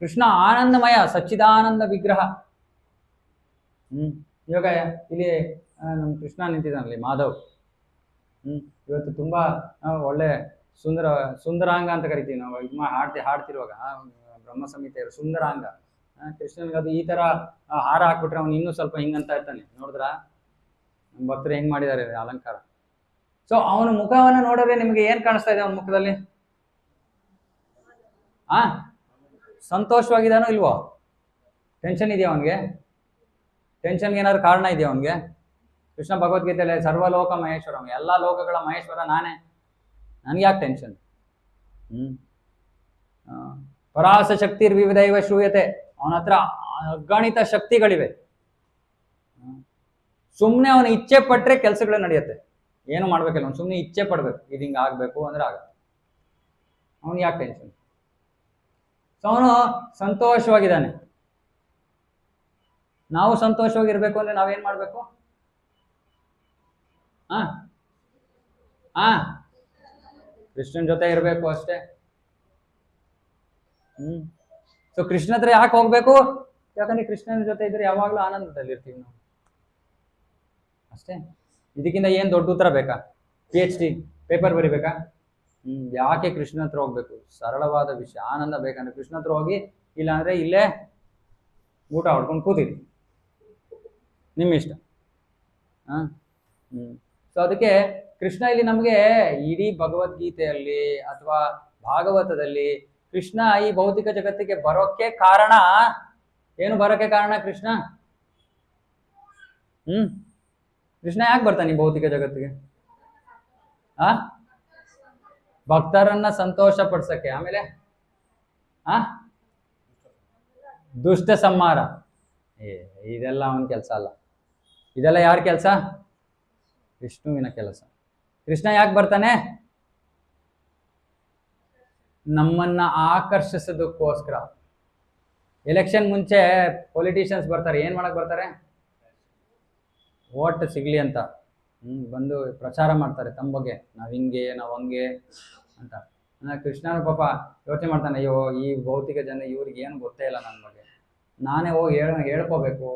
ಕೃಷ್ಣ ಆನಂದಮಯ, ಸಚ್ಚಿದಾನಂದ ವಿಗ್ರಹ. ಇವಾಗ ಇಲ್ಲಿ ನಮ್ಮ ಕೃಷ್ಣ ನಿಂತಿದ್ದಾನಲ್ಲಿ, ಮಾಧವ್. ಇವತ್ತು ತುಂಬಾ ಒಳ್ಳೆ ಸುಂದರಾಂಗ ಅಂತ ಕರಿತೀವಿ ನಾವು. ಇದು ಹಾಡ್ತಿರುವಾಗ ಬ್ರಹ್ಮ ಸಂಹಿತೆಯರು ಸುಂದರಾಂಗ. ಕೃಷ್ಣನ್ಗೆ ಅದು ಈ ತರ ಹಾರ ಹಾಕ್ಬಿಟ್ರೆ ಅವ್ನು ಇನ್ನೂ ಸ್ವಲ್ಪ ಹಿಂಗಂತ ಇರ್ತಾನೆ. ನೋಡಿದ್ರ ನಮ್ಮ ಭಕ್ತರು ಹೆಂಗ್ ಮಾಡಿದ್ದಾರೆ ಅಲಂಕಾರ. ಸೊ ಅವನ ಮುಖವನ್ನು ನೋಡಿದ್ರೆ ನಿಮ್ಗೆ ಏನ್ ಕಾಣಿಸ್ತಾ ಇದೆ? ಅವನ ಮುಖದಲ್ಲಿ ಸಂತೋಷವಾಗಿದಾನೋ ಇಲ್ವೋ? ಟೆನ್ಷನ್ ಇದೆಯಾ ಅವನಿಗೆ? ಟೆನ್ಷನ್ಗೆ ಏನಾದ್ರು ಕಾರಣ ಇದೆಯಾ ಅವನಿಗೆ? ಕೃಷ್ಣ ಭಗವದ್ಗೀತೆಯಲ್ಲಿ ಸರ್ವಲೋಕ ಮಹೇಶ್ವರ, ಎಲ್ಲಾ ಲೋಕಗಳ ಮಹೇಶ್ವರ ನಾನೇ, ನನ್ಗೆ ಯಾಕೆ ಟೆನ್ಷನ್? ಪರಾಸ ಶಕ್ತಿರ್ ವಿವಿಧೈವ ಶ್ರೂಯತೆ. ಅವನ ಹತ್ರ ಅಗಣಿತ ಶಕ್ತಿಗಳಿವೆ. ಸುಮ್ಮನೆ ಅವನ ಇಚ್ಛೆ ಪಟ್ರೆ ಕೆಲಸಗಳು ನಡೆಯುತ್ತೆ. ಏನು ಮಾಡ್ಬೇಕಲ್ಲ, ಅವ್ನು ಸುಮ್ಮನೆ ಇಚ್ಛೆ ಪಡ್ಬೇಕು, ಇದು ಹಿಂಗೆ ಆಗ್ಬೇಕು ಅಂದ್ರೆ ಆಗುತ್ತೆ. ಅವನು ಯಾಕೆ ಟೆನ್ಷನ್? ಸೊ ಅವನು ಸಂತೋಷವಾಗಿದ್ದಾನೆ. ನಾವು ಸಂತೋಷವಾಗಿರ್ಬೇಕು ಅಂದ್ರೆ ನಾವೇನ್ ಮಾಡ್ಬೇಕು? ಕೃಷ್ಣನ ಜೊತೆ ಇರಬೇಕು ಅಷ್ಟೇ. ಸೊ ಕೃಷ್ಣ ಹತ್ರ ಯಾಕೆ ಹೋಗ್ಬೇಕು? ಯಾಕಂದ್ರೆ ಕೃಷ್ಣನ ಜೊತೆ ಇದ್ರೆ ಯಾವಾಗ್ಲೂ ಆನಂದದಲ್ಲಿ ಇರ್ತೀವಿ ನಾವು ಅಷ್ಟೇ. ಇದಕ್ಕಿಂತ ಏನ್ ದೊಡ್ಡ ಉತ್ತರ ಬೇಕಾ? PhD ಪೇಪರ್ ಬರಿಬೇಕಾ? ಯಾಕೆ ಕೃಷ್ಣ ಹತ್ರ ಹೋಗ್ಬೇಕು? ಸರಳವಾದ ವಿಷಯ. ಆನಂದ ಬೇಕಂದ್ರೆ ಕೃಷ್ಣ ಹತ್ರ ಹೋಗಿ, ಇಲ್ಲ ಅಂದ್ರೆ ಇಲ್ಲೇ ಊಟ ಹೊಡ್ಕೊಂಡು ಕೂತಿರಿ, ನಿಮ್ಮ ಇಷ್ಟ. ಸೊ ಅದಕ್ಕೆ ಕೃಷ್ಣ ಇಲ್ಲಿ ನಮಗೆ ಇಡೀ ಭಗವದ್ಗೀತೆಯಲ್ಲಿ ಅಥವಾ ಭಾಗವತದಲ್ಲಿ ಕೃಷ್ಣ ಈ ಭೌತಿಕ ಜಗತ್ತಿಗೆ ಬರೋಕ್ಕೆ ಕಾರಣ ಏನು? ಬರೋಕ್ಕೆ ಕಾರಣ ಕೃಷ್ಣ. ಕೃಷ್ಣ ಯಾಕೆ ಬರ್ತಾನೆ ಈ ಭೌತಿಕ ಜಗತ್ತಿಗೆ? ಭಕ್ತರನ್ನ ಸಂತೋಷ ಪಡಿಸಕ್ಕೆ. ಆಮೇಲೆ ದುಷ್ಟ ಸಂಹಾರ. ಇದೆಲ್ಲ ಅವನ ಕೆಲಸ ಅಲ್ಲ. ಇದೆಲ್ಲ ಯಾರ ಕೆಲಸ? ವಿಷ್ಣುವಿನ ಕೆಲಸ. ಕೃಷ್ಣ ಯಾಕೆ ಬರ್ತಾನೆ? ನಮ್ಮನ್ನ ಆಕರ್ಷಿಸೋದಕ್ಕೋಸ್ಕರ. ಎಲೆಕ್ಷನ್ ಮುಂಚೆ ಪೊಲಿಟಿಷಿಯನ್ಸ್ ಬರ್ತಾರೆ, ಏನ್ ಮಾಡಕ್ ಬರ್ತಾರೆ? ವೋಟ್ ಸಿಗ್ಲಿ ಅಂತ ಬಂದು ಪ್ರಚಾರ ಮಾಡ್ತಾರೆ ತಮ್ಮ ಬಗ್ಗೆ. ನಾವ್ ಹಿಂಗೆ, ನಾವ್ ಹಂಗೆ ಅಂತ. ಕೃಷ್ಣನ ಪಾಪ ಯೋಚನೆ ಮಾಡ್ತಾನೆ, ಅಯ್ಯೋ ಈ ಭೌತಿಕ ಜನ ಇವ್ರಿಗೆ ಏನು ಗೊತ್ತೇ ಇಲ್ಲ ನನ್ನ ಬಗ್ಗೆ, ನಾನೇ ಹೋಗಿ ಹೇಳ್ಕೋಬೇಕು,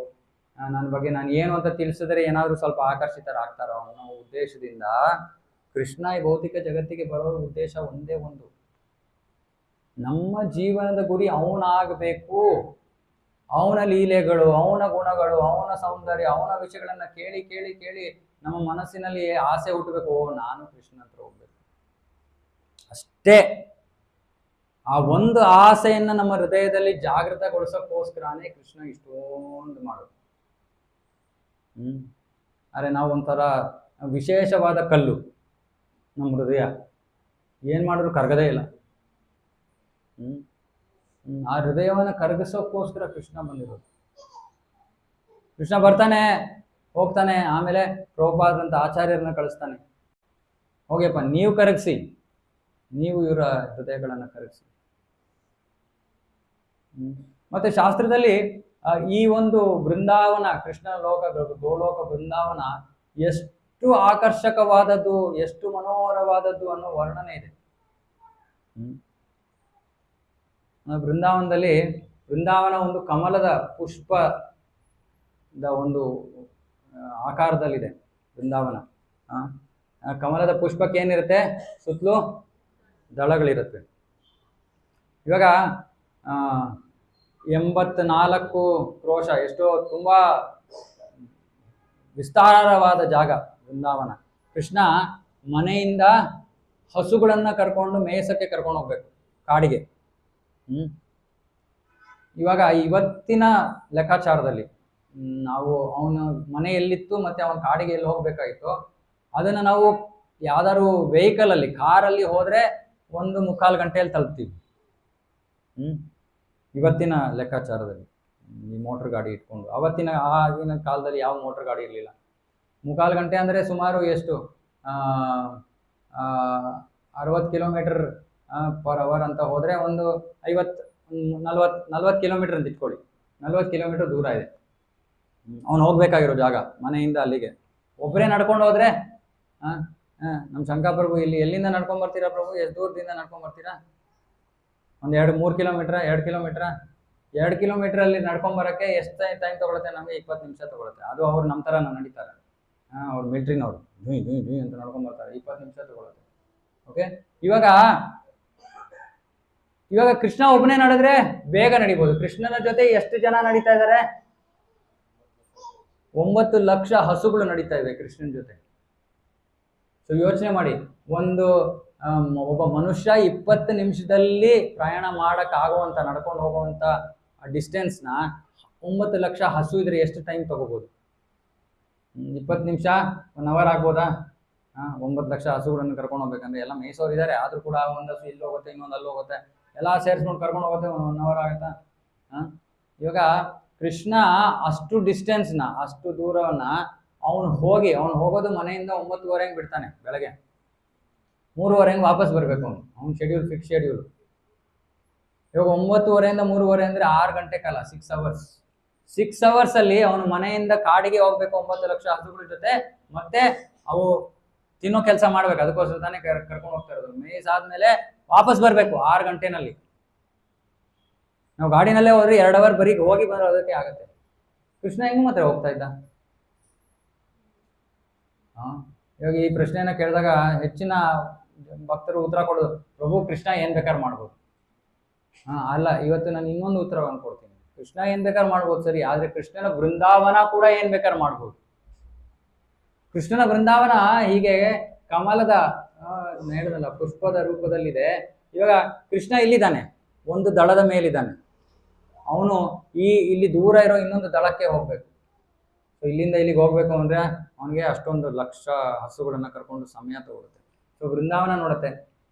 ನನ್ನ ಬಗ್ಗೆ ನಾನು ಏನು ಅಂತ ತಿಳಿಸಿದ್ರೆ ಏನಾದರೂ ಸ್ವಲ್ಪ ಆಕರ್ಷಿತರಾಗ್ತಾರೋ ಅನ್ನೋ ಉದ್ದೇಶದಿಂದ ಕೃಷ್ಣ ಈ ಭೌತಿಕ ಜಗತ್ತಿಗೆ ಬರೋ ಉದ್ದೇಶ ಒಂದೇ ಒಂದು. ನಮ್ಮ ಜೀವನದ ಗುರಿ ಅವನಾಗಬೇಕು. ಅವನ ಲೀಲೆಗಳು, ಅವನ ಗುಣಗಳು, ಅವನ ಸೌಂದರ್ಯ, ಅವನ ವಿಷಯಗಳನ್ನ ಕೇಳಿ ಕೇಳಿ ಕೇಳಿ ನಮ್ಮ ಮನಸ್ಸಿನಲ್ಲಿ ಆಸೆ ಹುಟ್ಟಬೇಕು. ನಾನು ಕೃಷ್ಣ ಹತ್ರ ಹೋಗ್ಬೇಕು ಅಷ್ಟೇ. ಆ ಒಂದು ಆಸೆಯನ್ನ ನಮ್ಮ ಹೃದಯದಲ್ಲಿ ಜಾಗೃತಗೊಳಿಸೋಕ್ಕೋಸ್ಕರನೇ ಕೃಷ್ಣ ಇಷ್ಟೊಂದು ಮಾಡೋದು. ಅರೆ ನಾವು ಒಂಥರ ವಿಶೇಷವಾದ ಕಲ್ಲು, ನಮ್ಮ ಹೃದಯ ಏನ್ ಮಾಡಿದ್ರು ಕರಗದೇ ಇಲ್ಲ. ಆ ಹೃದಯವನ್ನು ಕರಗಿಸೋಕ್ಕೋಸ್ಕರ ಕೃಷ್ಣ ಬಂದಿರೋದು. ಕೃಷ್ಣ ಬರ್ತಾನೆ, ಹೋಗ್ತಾನೆ, ಆಮೇಲೆ ಪ್ರಭುಪಾದಂತ ಆಚಾರ್ಯರನ್ನ ಕಳಿಸ್ತಾನೆ, ಹೋಗ್ಯಪ್ಪ ನೀವು ಕರಗಿಸಿ, ನೀವು ಇವರ ಹೃದಯಗಳನ್ನ ಕರಗಿಸಿ. ಮತ್ತೆ ಶಾಸ್ತ್ರದಲ್ಲಿ ಈ ಒಂದು ಬೃಂದಾವನ, ಕೃಷ್ಣ ಲೋಕ ಗೋಲೋಕ ಬೃಂದಾವನ ಎಷ್ಟು ಆಕರ್ಷಕವಾದದ್ದು, ಎಷ್ಟು ಮನೋಹರವಾದದ್ದು ಅನ್ನೋ ವರ್ಣನೆ ಇದೆ. ಬೃಂದಾವನದಲ್ಲಿ, ಬೃಂದಾವನ ಒಂದು ಕಮಲದ ಪುಷ್ಪದ ಒಂದು ಆಕಾರದಲ್ಲಿದೆ ಬೃಂದಾವನ. ಕಮಲದ ಪುಷ್ಪಕ್ಕೆ ಏನಿರುತ್ತೆ? ಸುತ್ತಲೂ ದಳಗಳಿರುತ್ತೆ. ಇವಾಗ 84 ಕ್ರೋಶ, ಎಷ್ಟೋ ತುಂಬಾ ವಿಸ್ತಾರವಾದ ಜಾಗ ವೃಂದಾವನ. ಕೃಷ್ಣ ಮನೆಯಿಂದ ಹಸುಗಳನ್ನ ಕರ್ಕೊಂಡು ಮೇಸಕ್ಕೆ ಕರ್ಕೊಂಡು ಹೋಗ್ಬೇಕು ಕಾಡಿಗೆ. ಇವಾಗ ಇವತ್ತಿನ ಲೆಕ್ಕಾಚಾರದಲ್ಲಿ ನಾವು ಅವನ ಮನೆ ಎಲ್ಲಿತ್ತು ಮತ್ತೆ ಅವನ ಕಾಡಿಗೆ ಎಲ್ಲಿ ಹೋಗ್ಬೇಕಾಗಿತ್ತು ಅದನ್ನ ನಾವು ಯಾವ್ದಾದ್ರು ವೆಹಿಕಲ್ ಅಲ್ಲಿ, ಕಾರಲ್ಲಿ ಹೋದ್ರೆ 1.25 ಗಂಟೆಯಲ್ಲಿ ತಲುಪ್ತೀವಿ. ಇವತ್ತಿನ ಲೆಕ್ಕಾಚಾರದಲ್ಲಿ ಈ ಮೋಟರ್ ಗಾಡಿ ಇಟ್ಕೊಂಡು. ಆಗಿನ ಕಾಲದಲ್ಲಿ ಯಾವ ಮೋಟರ್ ಗಾಡಿ ಇರಲಿಲ್ಲ. 3/4 ಗಂಟೆ ಅಂದ್ರೆ ಸುಮಾರು ಎಷ್ಟು 60 ಕಿಲೋಮೀಟರ್ ಪರ್ ಅವರ್ ಅಂತ ಹೋದ್ರೆ ಒಂದು 40 ಕಿಲೋಮೀಟರ್ ಅಂತ ಇಟ್ಕೊಳ್ಳಿ. 40 ಕಿಲೋಮೀಟರ್ ದೂರ ಇದೆ ಅವ್ನು ಹೋಗ್ಬೇಕಾಗಿರೋ ಜಾಗ ಮನೆಯಿಂದ ಅಲ್ಲಿಗೆ. ಒಬ್ಬರೇ ನಡ್ಕೊಂಡು ಹೋದ್ರೆ ನಮ್ಮ ಶಂಕರಪ್ರಭು ಇಲ್ಲಿ ಎಲ್ಲಿಂದ ನಡ್ಕೊಂಡ್ ಬರ್ತೀರಾ ಪ್ರಭು, ಎಷ್ಟು ದೂರದಿಂದ ನಡ್ಕೊಂಡ್ ಬರ್ತೀರಾ? ಒಂದು 2-3 ಕಿಲೋಮೀಟರ್, 2 ಕಿಲೋಮೀಟರ್ 2 ಕಿಲೋಮೀಟರ್ ಅಲ್ಲಿ ನಡ್ಕೊಂಡ್ ಬರಕ್ಕೆ ಎಷ್ಟು ಟೈಮ್ ತಗೊಳುತ್ತೆ? ನಮಗೆ 20 ನಿಮಿಷ ತಗೊಳುತ್ತೆ. ಅದು ಅವ್ರು ನಮ್ಮ ತರ ನಡೀತಾರೆ, ಅವ್ರು ಮಿಲ್ಟ್ರಿನವ್ರು ಧುಯ್ ಅಂತ ನಡ್ಕೊಂಡ್ ಬರ್ತಾರೆ, 20 ನಿಮಿಷ ತಗೊಳುತ್ತೆ. ಓಕೆ, ಇವಾಗ ಕೃಷ್ಣ ಒಬ್ಬನೇ ನಡೆದ್ರೆ ಬೇಗ ನಡಿಬಹುದು. ಕೃಷ್ಣನ ಜೊತೆ ಎಷ್ಟು ಜನ ನಡೀತಾ ಇದ್ದಾರೆ? 9 ಲಕ್ಷ ಹಸುಗಳು ನಡೀತಾ ಇವೆ ಕೃಷ್ಣನ ಜೊತೆ. ಸೊ ಯೋಚನೆ ಮಾಡಿ, ಒಬ್ಬ ಮನುಷ್ಯ 20 ನಿಮಿಷದಲ್ಲಿ ಪ್ರಯಾಣ ಮಾಡಕ್ ಆಗುವಂತ, ನಡ್ಕೊಂಡು ಹೋಗುವಂತ ಡಿಸ್ಟೆನ್ಸ್ನ 9 ಲಕ್ಷ ಹಸು ಇದ್ರೆ ಎಷ್ಟು ಟೈಮ್ ತಗೋಬಹುದು? 20 ನಿಮಿಷ 1 ಅವರ್ ಆಗ್ಬೋದಾ? 9 ಲಕ್ಷ ಹಸುಗಳನ್ನು ಕರ್ಕೊಂಡು ಹೋಗ್ಬೇಕಂದ್ರೆ ಎಲ್ಲ ಮೇಸೋರು ಇದ್ದಾರೆ, ಆದ್ರೂ ಕೂಡ ಒಂದು ಹಸು ಇಲ್ಲಿ ಹೋಗುತ್ತೆ, ಇನ್ನೊಂದು ಅಲ್ಲಿ ಹೋಗುತ್ತೆ, ಎಲ್ಲ ಸೇರಿಸ್ಕೊಂಡು ಕರ್ಕೊಂಡು ಹೋಗುತ್ತೆ, 1 ಅವರ್ ಆಗುತ್ತಾ? ಇವಾಗ ಕೃಷ್ಣ ಅಷ್ಟು ಡಿಸ್ಟೆನ್ಸ್ನ, ಅಷ್ಟು ದೂರವನ್ನ ಅವನು ಹೋಗೋದು ಮನೆಯಿಂದ 9:30 ಬಿಡ್ತಾನೆ ಬೆಳಗ್ಗೆ, 3:30 ವಾಪಸ್ ಬರ್ಬೇಕು. ಅವ್ನ ಶೆಡ್ಯೂಲ್ ಫಿಕ್ಸ್ ಶೆಡ್ಯೂಲ್. ಇವಾಗ 9:30 3:30 ಅಂದ್ರೆ 6 ಗಂಟೆ ಕಾಲ, 6 ಅವರ್ಸ್. 6 ಅವರ್ಸ್ ಅಲ್ಲಿ ಅವನು ಮನೆಯಿಂದ ಕಾಡಿಗೆ ಹೋಗ್ಬೇಕು 9 ಲಕ್ಷ ಹಸುಗಳ ಜೊತೆ, ಮತ್ತೆ ಅವು ತಿನ್ನೋ ಕೆಲಸ ಮಾಡ್ಬೇಕು. ಅದಕ್ಕೋಸ್ಕರ ತಾನೇ ಕರ್ಕೊಂಡು ಹೋಗ್ತಾ ಇರೋದು. ಮೇಯ್ಸಾದ್ಮೇಲೆ ವಾಪಸ್ ಬರ್ಬೇಕು 6 ಗಂಟೆನಲ್ಲಿ. ನಾವು ಗಾಡಿನಲ್ಲೇ ಹೋದ್ರೆ 2 ಅವರ್ ಬರೀ ಹೋಗಿ ಬರೋದಕ್ಕೆ ಆಗುತ್ತೆ. ಕೃಷ್ಣ ಹೆಂಗ್ ಮಾತ್ರ ಹೋಗ್ತಾ ಇದ್ದ? ಇವಾಗ ಈ ಪ್ರಶ್ನೆಯನ್ನ ಕೇಳಿದಾಗ ಹೆಚ್ಚಿನ ಭಕ್ತರು ಉತ್ತರ ಕೊಡೋದು, ಪ್ರಭು ಕೃಷ್ಣ ಏನ್ ಬೇಕಾದ್ರೂ ಮಾಡ್ಬೋದು. ಅಲ್ಲ, ಇವತ್ತು ನಾನು ಇನ್ನೊಂದು ಉತ್ತರವನ್ನು ಕೊಡ್ತೀನಿ. ಕೃಷ್ಣ ಏನ್ ಬೇಕಾದ್ರೂ ಮಾಡ್ಬೋದು ಸರಿ, ಆದ್ರೆ ಕೃಷ್ಣನ ಬೃಂದಾವನ ಕೂಡ ಏನ್ ಬೇಕಾದ್ರೂ ಮಾಡ್ಬೋದು. ಕೃಷ್ಣನ ಬೃಂದಾವನ ಹೀಗೆ ಕಮಲದ ಹೇಳಿದಲ್ಲ ಪುಷ್ಪದ ರೂಪದಲ್ಲಿದೆ. ಇವಾಗ ಕೃಷ್ಣ ಇಲ್ಲಿದ್ದಾನೆ, ಒಂದು ದಳದ ಮೇಲಿದ್ದಾನೆ. ಅವನು ಇಲ್ಲಿ ದೂರ ಇರೋ ಇನ್ನೊಂದು ದಳಕ್ಕೆ ಹೋಗ್ಬೇಕು. ಸೊ ಇಲ್ಲಿಂದ ಇಲ್ಲಿಗೆ ಹೋಗ್ಬೇಕು ಅಂದ್ರೆ ಅವನಿಗೆ ಅಷ್ಟೊಂದು ಲಕ್ಷ ಹಸುಗಳನ್ನ ಕರ್ಕೊಂಡು ಸಮಯ ತಗೊಳುತ್ತೆ. ಸೊ ಬೃಂದಾವನ ನೋಡುತ್ತೆ,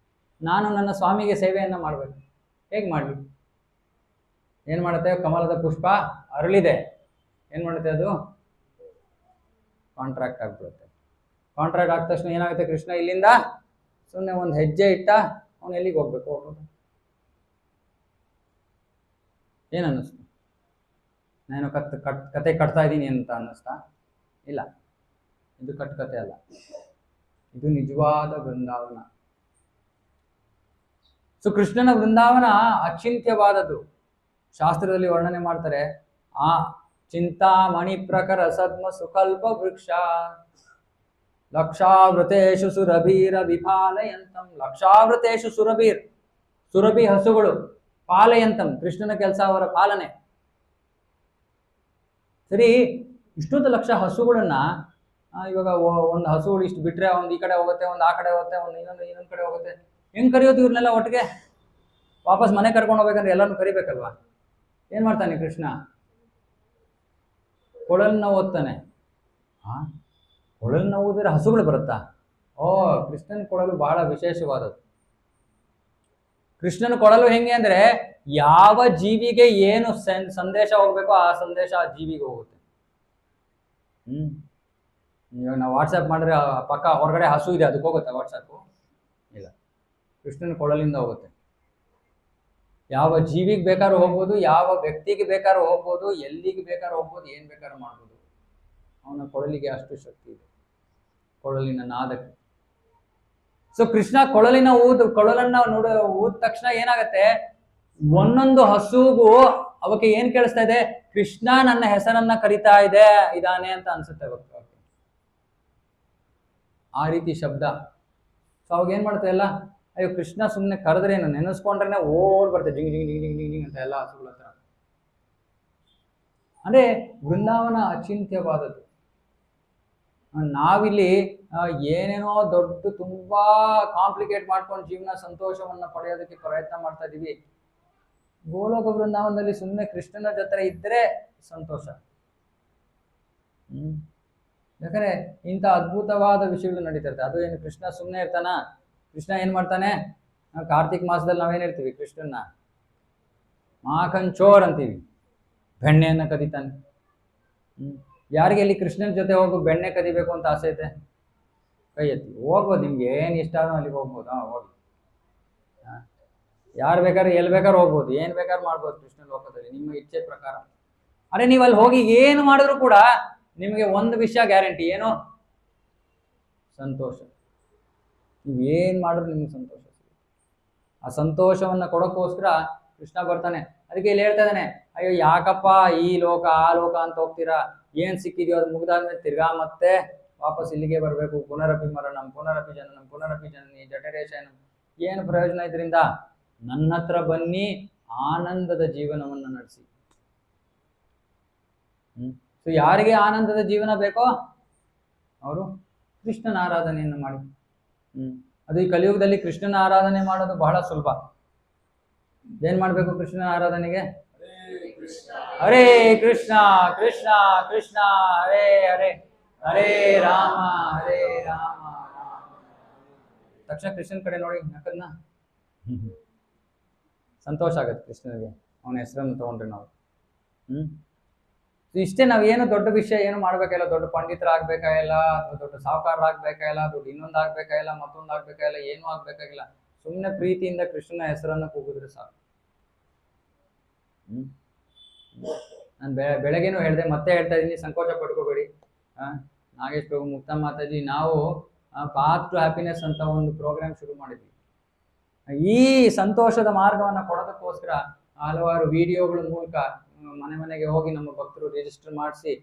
ನಾನು ನನ್ನ ಸ್ವಾಮಿಗೆ ಸೇವೆಯನ್ನ ಮಾಡ್ಬೇಕು, ಹೇಗ್ ಮಾಡ್ಲಿ? ಏನ್ ಮಾಡುತ್ತೆ? ಕಮಲದ ಪುಷ್ಪ ಅರಳಿದೆ, ಏನ್ ಮಾಡುತ್ತೆ? ಅದು ಕಾಂಟ್ರಾಕ್ಟ್ ಆಗ್ಬಿಡುತ್ತೆ. ಕಾಂಟ್ರಾಕ್ಟ್ ಆದ ತಕ್ಷಣ ಏನಾಗುತ್ತೆ? ಕೃಷ್ಣ ಇಲ್ಲಿಂದ ಸುಮ್ಮನೆ ಒಂದು ಹೆಜ್ಜೆ ಇಟ್ಟ, ಅವನು ಎಲ್ಲಿಗೆ ಹೋಗ್ಬೇಕು? ಏನ್ ಅನ್ನಿಸ್ತು? ನಾನು ಕತೆ ಕಟ್ತಾ ಇದ್ದೀನಿ ಅಂತ ಅನ್ನಿಸ್ತಾ? ಇಲ್ಲ, ಇದು ಕತೆ ಅಲ್ಲ, ಇದು ನಿಜವಾದ ಬೃಂದಾವನ. ಸೊ ಕೃಷ್ಣನ ಬೃಂದಾವನ ಅಚಿಂತ್ಯವಾದದ್ದು. ಶಾಸ್ತ್ರದಲ್ಲಿ ವರ್ಣನೆ ಮಾಡ್ತಾರೆ, ಆ ಚಿಂತಾಮಣಿ ಪ್ರಕರ ಸದ್ಮ ಸುಕಲ್ಪ ವೃಕ್ಷ ಲಕ್ಷಾವೃತೇಶು ಸುರಭೀರ ವಿಪಾಲಯಂತಂ. ಲಕ್ಷಾವೃತೇಶು ಸುರಭಿ ಹಸುಗಳು, ಪಾಲಯಂತಂ ಕೃಷ್ಣನ ಕೆಲಸ, ಅವರ ಪಾಲನೆ. ಸರಿ, ಇಷ್ಟೊಂದು ಲಕ್ಷ ಹಸುಗಳನ್ನ ಇವಾಗ ಒಂದು ಹಸುಗಳು ಇಷ್ಟು ಬಿಟ್ರೆ ಒಂದು ಈ ಕಡೆ ಹೋಗುತ್ತೆ, ಒಂದು ಆ ಕಡೆ ಹೋಗುತ್ತೆ, ಒಂದು ಇನ್ನೊಂದು ಕಡೆ ಹೋಗುತ್ತೆ. ಹೆಂಗ್ ಕರೆಯೋದು ಇವ್ರನ್ನೆಲ್ಲ ಒಟ್ಟಿಗೆ? ವಾಪಸ್ ಮನೆ ಕರ್ಕೊಂಡು ಹೋಗ್ಬೇಕಂದ್ರೆ ಎಲ್ಲಾನು ಕರಿಬೇಕಲ್ವಾ? ಏನ್ ಮಾಡ್ತಾನೆ ಕೃಷ್ಣ? ಕೊಳಲ್ನ ಓದ್ತಾನೆ. ಕೊಳಲ್ನ ಓದಿದ್ರೆ ಹಸುಗಳು ಬರುತ್ತಾ? ಕೃಷ್ಣನ ಕೊಳಲು ಬಹಳ ವಿಶೇಷವಾದದ್ದು. ಕೃಷ್ಣನ ಕೊಳಲು ಹೆಂಗೆ ಅಂದ್ರೆ, ಯಾವ ಜೀವಿಗೆ ಏನು ಸಂದೇಶ ಹೋಗ್ಬೇಕೋ ಆ ಸಂದೇಶ ಆ ಜೀವಿಗೆ ಹೋಗುತ್ತೆ. ಇವಾಗ ನಾವು ವಾಟ್ಸಪ್ ಮಾಡಿದ್ರೆ ಪಕ್ಕ ಹೊರಗಡೆ ಹಸು ಇದೆ, ಅದಕ್ಕೆ ಹೋಗುತ್ತೆ ವಾಟ್ಸಪ್? ಇಲ್ಲ, ಕೃಷ್ಣನ ಕೊಳಲಿಂದ ಹೋಗುತ್ತೆ. ಯಾವ ಜೀವಿಗೆ ಬೇಕಾದ್ರೂ ಹೋಗ್ಬೋದು, ಯಾವ ವ್ಯಕ್ತಿಗೆ ಬೇಕಾದ್ರೂ ಹೋಗ್ಬೋದು, ಎಲ್ಲಿಗೆ ಬೇಕಾದ್ರೂ ಹೋಗ್ಬೋದು, ಏನ್ ಬೇಕಾದ್ರೂ ಮಾಡ್ಬೋದು. ಅವನ ಕೊಳಲಿಗೆ ಅಷ್ಟು ಶಕ್ತಿ ಇದೆ, ಕೊಳಲಿನ ನಾದಕ್ಕೆ. ಸೊ ಕೃಷ್ಣ ಕೊಳಲನ್ನ ಊದ ತಕ್ಷಣ ಏನಾಗತ್ತೆ? ಒಂದೊಂದು ಹಸುಗೂ ಅವಕ್ಕೆ ಏನ್ ಕೇಳಿಸ್ತಾ ಇದೆ? ಕೃಷ್ಣ ನನ್ನ ಹೆಸರನ್ನ ಕರಿತಾ ಇದಾನೆ ಅಂತ ಅನ್ಸುತ್ತೆ ಅವಕ್ಕೆ. ಆ ರೀತಿ ಶಬ್ದ. ಸೊ ಅವಾಗ ಏನ್ ಮಾಡುತ್ತೆ? ಎಲ್ಲ ಅಯ್ಯೋ ಕೃಷ್ಣ ಸುಮ್ಮನೆ ಕರೆದ್ರೇನು, ನೆನೆಸ್ಕೊಂಡ್ರೆ ಓಡ್ ಬರ್ತದೆ ಜಿಂಗ್ ಜಿಂಗ್ ಜಿಂಗ್ ಜಿಂಗ್ ಜಿಂಗ್ ಜಿಂಗ್ ಅಂತ ಎಲ್ಲ ಹಸುಗಳ ಹತ್ರ. ಅಂದ್ರೆ ಬೃಂದಾವನ ಅಚಿಂತ್ಯವಾದದ್ದು. ನಾವಿಲ್ಲಿ ಏನೇನೋ ದೊಡ್ಡ ತುಂಬಾ ಕಾಂಪ್ಲಿಕೇಟ್ ಮಾಡ್ಕೊಂಡು ಜೀವನ ಸಂತೋಷವನ್ನ ಪಡೆಯೋದಕ್ಕೆ ಪ್ರಯತ್ನ ಮಾಡ್ತಾ ಇದೀವಿ. ಗೋಲೋಕ ಬೃಂದಾವನದಲ್ಲಿ ಸುಮ್ಮನೆ ಕೃಷ್ಣನ ಜೊತೆ ಇದ್ರೆ ಸಂತೋಷ. ಯಾಕಂದ್ರೆ ಇಂಥ ಅದ್ಭುತವಾದ ವಿಷಯಗಳು ನಡೀತಿರುತ್ತೆ. ಅದು ಏನು ಕೃಷ್ಣ ಸುಮ್ಮನೆ ಇರ್ತಾನ? ಕೃಷ್ಣ ಏನ್ ಮಾಡ್ತಾನೆ? ಕಾರ್ತಿಕ್ ಮಾಸದಲ್ಲಿ ನಾವೇನ್ ಹೇಳ್ತೀವಿ? ಕೃಷ್ಣನ್ನ ಮಾಕಂಚೋರ್ ಅಂತೀವಿ, ಬೆಣ್ಣೆಯನ್ನ ಕದಿತಾನೆ. ಯಾರಿಗೆ ಇಲ್ಲಿ ಕೃಷ್ಣನ ಜೊತೆ ಹೋಗು ಬೆಣ್ಣೆ ಕದಿಬೇಕು ಅಂತ ಆಸೆ ಐತೆ? ಕೈ ಎತ್ತಿ. ಹೋಗ್ಬೋದು, ನಿಮ್ಗೆ ಏನ್ ಇಷ್ಟ ಆದ್ರೂ ಅಲ್ಲಿಗೆ ಹೋಗ್ಬೋದು. ಹೋಗಿ, ಯಾರು ಬೇಕಾದ್ರೆ ಎಲ್ಲಿ ಬೇಕಾದ್ರೆ ಹೋಗ್ಬೋದು, ಏನ್ ಬೇಕಾದ್ರೂ ಮಾಡ್ಬೋದು ಕೃಷ್ಣ ಲೋಕದಲ್ಲಿ ನಿಮ್ಮ ಇಚ್ಛೆ ಪ್ರಕಾರ. ಅರೆ ನೀವು ಅಲ್ಲಿ ಹೋಗಿ ಏನು ಮಾಡಿದ್ರು ಕೂಡ ನಿಮಗೆ ಒಂದು ವಿಷಯ ಗ್ಯಾರಂಟಿ, ಏನು? ಸಂತೋಷ. ನೀವು ಏನ್ ಮಾಡಿದ್ರು ನಿಮ್ಗೆ ಸಂತೋಷ. ಆ ಸಂತೋಷವನ್ನ ಕೊಡೋಕ್ಕೋಸ್ಕರ ಕೃಷ್ಣ ಬರ್ತಾನೆ. ಅದಕ್ಕೆ ಇಲ್ಲಿ ಹೇಳ್ತಾ ಇದ್ದಾನೆ, ಅಯ್ಯೋ ಯಾಕಪ್ಪ ಈ ಲೋಕ ಆ ಲೋಕ ಅಂತ ಹೋಗ್ತೀರಾ? ಏನ್ ಸಿಕ್ಕಿದ್ಯೋ ಅದು ಮುಗ್ದಾದ್ಮೇಲೆ ತಿರ್ಗಾ ಮತ್ತೆ ವಾಪಸ್ ಇಲ್ಲಿಗೆ ಬರಬೇಕು. ಪುನರಪಿ ಮರಣಂ ಪುನರಪಿ ಜನನಂ ಪುನರಪಿ ಜನನಿ ಜಠರೇಶಯನಂ. ಏನು ಪ್ರಯೋಜನ ಇದರಿಂದ? ನನ್ನ ಹತ್ರ ಬನ್ನಿ, ಆನಂದದ ಜೀವನವನ್ನ ನಡೆಸಿ. ಸೊ ಯಾರಿಗೆ ಆನಂದದ ಜೀವನ ಬೇಕೋ ಅವರು ಕೃಷ್ಣನ ಆರಾಧನೆಯನ್ನು ಮಾಡಿ. ಅದು ಈ ಕಲಿಯುಗದಲ್ಲಿ ಕೃಷ್ಣನ ಆರಾಧನೆ ಮಾಡೋದು ಬಹಳ ಸುಲಭ. ಏನ್ ಮಾಡ್ಬೇಕು ಕೃಷ್ಣನ ಆರಾಧನೆಗೆ? ಹರೇ ಕೃಷ್ಣ ಕೃಷ್ಣ ಕೃಷ್ಣ ಹರೇ ಹರೇ ಹರೇ ರಾಮ ಹರೇ ರಾಮ. ತಕ್ಷಣ ಕೃಷ್ಣನ ಕಡೆ ನೋಡಿ ನಕ್ಕದ್ನ ಸಂತೋಷ ಆಗತ್ತೆ ಕೃಷ್ಣನಿಗೆ, ಅವನ ಹೆಸರನ್ನು ತಗೊಂಡ್ರೆ ನಾವು. ಇಷ್ಟೇ. ನಾವೇನು ದೊಡ್ಡ ವಿಷಯ ಏನು ಮಾಡ್ಬೇಕಾಗಿಲ್ಲ, ದೊಡ್ಡ ಪಂಡಿತರಾಗ್ಬೇಕಾಗಿಲ್ಲ, ಅಥವಾ ದೊಡ್ಡ ಸಾಹುಕಾರರಾಗ್ಬೇಕಾಗಿಲ್ಲ, ದೊಡ್ಡ ಇನ್ನೊಂದು ಆಗ್ಬೇಕಾಗಿಲ್ಲ, ಮತ್ತೊಂದು ಆಗ್ಬೇಕಾಗಿಲ್ಲ, ಏನೂ ಆಗ್ಬೇಕಾಗಿಲ್ಲ. ಸುಮ್ಮನೆ ಪ್ರೀತಿಯಿಂದ ಕೃಷ್ಣನ ಹೆಸರನ್ನು ಕೂಗಿದ್ರೆ ಸಾಕು. ನಾನು ಬೆಳಗ್ಗೆನೂ ಹೇಳಿದೆ, ಮತ್ತೆ ಹೇಳ್ತಾ ಇದ್ದೀನಿ, ಸಂಕೋಚ ಪಡ್ಕೋಬೇಡಿ. ನಾಗೇಶ್ ಪ್ರಭು, ಮುಕ್ತಾ ಮಾತಾಜಿ, ನಾವು ಪಾತ್ ಟು ಹ್ಯಾಪಿನೆಸ್ ಅಂತ ಒಂದು ಪ್ರೋಗ್ರಾಮ್ ಶುರು ಮಾಡಿದ್ವಿ. ಈ ಸಂತೋಷದ ಮಾರ್ಗವನ್ನ ಕೊಡೋದಕ್ಕೋಸ್ಕರ ಹಲವಾರು ವಿಡಿಯೋಗಳ ಮೂಲಕ ಮನೆ ಮನೆಗೆ ಹೋಗಿ ನಮ್ಮ ಭಕ್ತರು ರಿಜಿಸ್ಟರ್ ಮಾಡಿಸಿ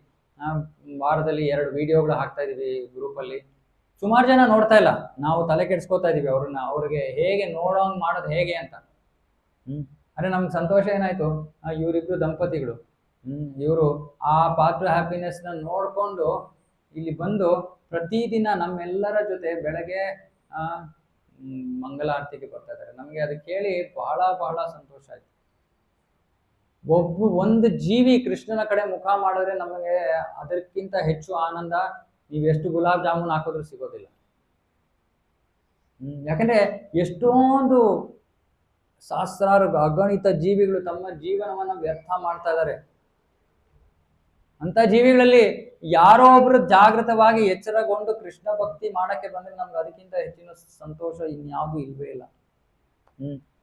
ವಾರದಲ್ಲಿ 2 ವಿಡಿಯೋಗಳು ಹಾಕ್ತಾ ಇದೀವಿ ಗ್ರೂಪಲ್ಲಿ. ಸುಮಾರು ಜನ ನೋಡ್ತಾ ಇಲ್ಲ, ನಾವು ತಲೆ ಕೆಡಿಸ್ಕೋತಾ ಇದೀವಿ ಅವ್ರಿಗೆ ಹೇಗೆ ನೋಡೋಂಗ್ ಮಾಡೋದು ಹೇಗೆ ಅಂತ. ಅರೆ ನಮ್ಗೆ ಸಂತೋಷ ಏನಾಯ್ತು, ಇವರಿಬ್ರು ದಂಪತಿಗಳು ಇವರು ಆ ಪಾತ್ರ ಹ್ಯಾಪಿನೆಸ್ ನ ನೋಡ್ಕೊಂಡು ಇಲ್ಲಿ ಬಂದು ಪ್ರತಿದಿನ ನಮ್ಮೆಲ್ಲರ ಜೊತೆ ಬೆಳಗ್ಗೆ ಮಂಗಲಾರತಿಗೆ ಬರ್ತಾ ಇದ್ದಾರೆ. ನಮ್ಗೆ ಅದು ಕೇಳಿ ಬಹಳ ಬಹಳ ಸಂತೋಷ ಆಯ್ತು. ಒಂದು ಜೀವಿ ಕೃಷ್ಣನ ಕಡೆ ಮುಖ ಮಾಡಿದ್ರೆ ನಮಗೆ ಅದಕ್ಕಿಂತ ಹೆಚ್ಚು ಆನಂದ ನೀವೆಷ್ಟು ಗುಲಾಬ್ ಜಾಮೂನ್ ಹಾಕಿದ್ರು ಸಿಗೋದಿಲ್ಲ. ಯಾಕಂದ್ರೆ ಎಷ್ಟೊಂದು ಸಹಸ್ರಾರು ಅಗಣಿತ ಜೀವಿಗಳು ತಮ್ಮ ಜೀವನವನ್ನ ವ್ಯರ್ಥ ಮಾಡ್ತಾ ಇದ್ದಾರೆ. ಅಂತ ಜೀವಿಗಳಲ್ಲಿ ಯಾರೋ ಒಬ್ರು ಜಾಗೃತವಾಗಿ ಎಚ್ಚರಗೊಂಡು ಕೃಷ್ಣ ಭಕ್ತಿ ಮಾಡಕ್ಕೆ ಬಂದ್ರೆ ನಮ್ಗೆ ಅದಕ್ಕಿಂತ ಹೆಚ್ಚಿನ ಸಂತೋಷ ಇನ್ಯಾವುದೂ ಇಲ್ವೇ ಇಲ್ಲ.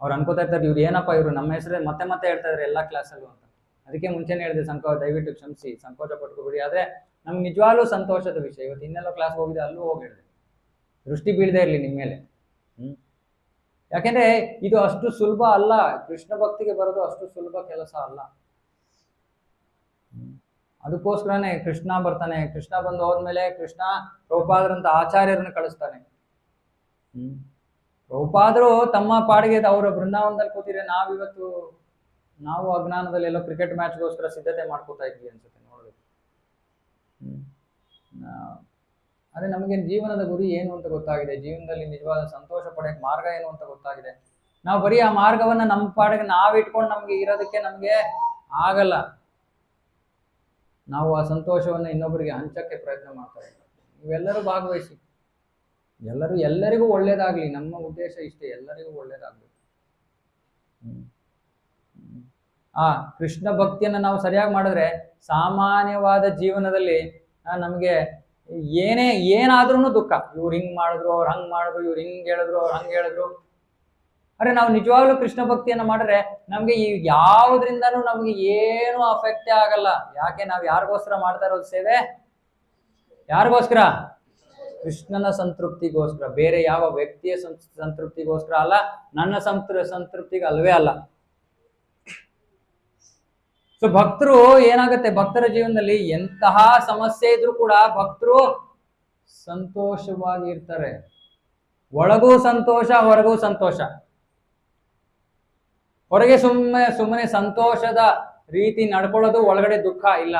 ಅವ್ರು ಅನ್ಕೋತಾ ಇರ್ತಾರೆ, ಇವ್ರು ಏನಪ್ಪ ಇವ್ರು ನಮ್ಮ ಹೆಸರೇ ಮತ್ತೆ ಮತ್ತೆ ಹೇಳ್ತಾ ಇದಾರೆ ಎಲ್ಲಾ ಕ್ಲಾಸಲ್ಲೂ ಅಂತ. ಅದಕ್ಕೆ ಮುಂಚೆನೆ ಹೇಳಿದೆ, ದಯವಿಟ್ಟು ಕ್ಷಮಿಸಿ, ಸಂಕೋಚ ಪಟ್ಕೋಬೇಡಿ. ಆದ್ರೆ ನಮ್ಗೆ ನಿಜವಾಗ್ಲೂ ಸಂತೋಷದ ವಿಷಯ. ಇವತ್ತು ಇನ್ನೆಲ್ಲೋ ಕ್ಲಾಸ್ ಹೋಗಿದೆ, ಅಲ್ಲೂ ಹೋಗಿ ಹೇಳಿದೆ, ದೃಷ್ಟಿ ಬೀಳದೆ ಇರ್ಲಿ ನಿಮ್ಮ ಮೇಲೆ. ಯಾಕೆಂದ್ರೆ ಇದು ಅಷ್ಟು ಸುಲಭ ಅಲ್ಲ. ಕೃಷ್ಣ ಭಕ್ತಿಗೆ ಬರೋದು ಅಷ್ಟು ಸುಲಭ ಕೆಲಸ ಅಲ್ಲ. ಅದಕ್ಕೋಸ್ಕರನೇ ಕೃಷ್ಣ ಬರ್ತಾನೆ. ಕೃಷ್ಣ ಬಂದು ಹೋದ್ಮೇಲೆ ಕೃಷ್ಣ ಪ್ರಭುಪಾದರಂತ ಆಚಾರ್ಯರನ್ನು ಕಳಿಸ್ತಾನೆ. ಪ್ರಭುಪಾದರು ತಮ್ಮ ಪಾಡಿಗೆ ಅವರ ಬೃಂದಾವನದಲ್ಲಿ ಕೂತಿದ್ರೆ ನಾವು ಅಜ್ಞಾನದಲ್ಲಿ ಎಲ್ಲೋ ಕ್ರಿಕೆಟ್ ಮ್ಯಾಚ್ಗೋಸ್ಕರ ಸಿದ್ಧತೆ ಮಾಡ್ಕೋತಾ ಇದ್ವಿ ಅನ್ಸುತ್ತೆ, ನೋಡ್ಬೇಕು. ಅದೇ ನಮಗೆ ಜೀವನದ ಗುರಿ ಏನು ಅಂತ ಗೊತ್ತಾಗಿದೆ, ಜೀವನದಲ್ಲಿ ನಿಜವಾದ ಸಂತೋಷ ಪಡೆಯಕ್ಕೆ ಮಾರ್ಗ ಏನು ಅಂತ ಗೊತ್ತಾಗಿದೆ. ನಾವು ಬರೀ ಆ ಮಾರ್ಗವನ್ನ ನಮ್ಮ ಪಾಡಿಗೆ ನಾವು ಇಟ್ಕೊಂಡು ನಮ್ಗೆ ಇರೋದಕ್ಕೆ ನಮ್ಗೆ ಆಗಲ್ಲ. ನಾವು ಆ ಸಂತೋಷವನ್ನ ಇನ್ನೊಬ್ಬರಿಗೆ ಹಂಚಕ್ಕೆ ಪ್ರಯತ್ನ ಮಾಡ್ತಾ ಇದ್ದೀವಿ. ನೀವೆಲ್ಲರೂ ಭಾಗವಹಿಸಿ, ಎಲ್ಲರಿಗೂ ಒಳ್ಳೇದಾಗ್ಲಿ. ನಮ್ಮ ಉದ್ದೇಶ ಇಷ್ಟೇ, ಎಲ್ಲರಿಗೂ ಒಳ್ಳೇದಾಗ್ಲಿ. ಆ ಕೃಷ್ಣ ಭಕ್ತಿಯನ್ನ ನಾವು ಸರಿಯಾಗಿ ಮಾಡಿದ್ರೆ ಸಾಮಾನ್ಯವಾದ ಜೀವನದಲ್ಲಿ ನಮ್ಗೆ ಏನಾದ್ರೂ ದುಃಖ. ಇವ್ರು ಹಿಂಗ್ ಮಾಡಿದ್ರು, ಅವ್ರು ಹಂಗ್ ಮಾಡಿದ್ರು, ಇವ್ರು ಹಿಂಗ್ ಹೇಳಿದ್ರು, ಅವ್ರು ಹಂಗ್ ಹೇಳಿದ್ರು. ಅರೆ ನಾವು ನಿಜವಾಗ್ಲೂ ಕೃಷ್ಣ ಭಕ್ತಿಯನ್ನ ಮಾಡಿದ್ರೆ ನಮ್ಗೆ ಈ ಯಾವುದ್ರಿಂದನೂ ನಮ್ಗೆ ಏನು ಅಫೆಕ್ಟೇ ಆಗಲ್ಲ. ಯಾಕೆ? ನಾವು ಯಾರಿಗೋಸ್ಕರ ಮಾಡ್ತಾ ಇರೋದು ಸೇವೆ? ಯಾರಿಗೋಸ್ಕರ? ಕೃಷ್ಣನ ಸಂತೃಪ್ತಿಗೋಸ್ಕರ, ಬೇರೆ ಯಾವ ವ್ಯಕ್ತಿಯ ಸಂತೃಪ್ತಿಗೋಸ್ಕರ ಅಲ್ಲ, ನನ್ನ ಸಂತೃಪ್ತಿಗೆ ಅಲ್ವೇ ಅಲ್ಲ. ಸೊ ಭಕ್ತರು ಏನಾಗುತ್ತೆ, ಭಕ್ತರ ಜೀವನದಲ್ಲಿ ಎಂತಹ ಸಮಸ್ಯೆ ಇದ್ರೂ ಕೂಡ ಭಕ್ತರು ಸಂತೋಷವಾಗಿ ಇರ್ತಾರೆ. ಒಳಗೂ ಸಂತೋಷ, ಹೊರಗೂ ಸಂತೋಷ. ಹೊರಗೆ ಸುಮ್ಮನೆ ಸಂತೋಷದ ರೀತಿ ನಡ್ಕೊಳ್ಳೋದು, ಒಳಗಡೆ ದುಃಖ ಇಲ್ಲ.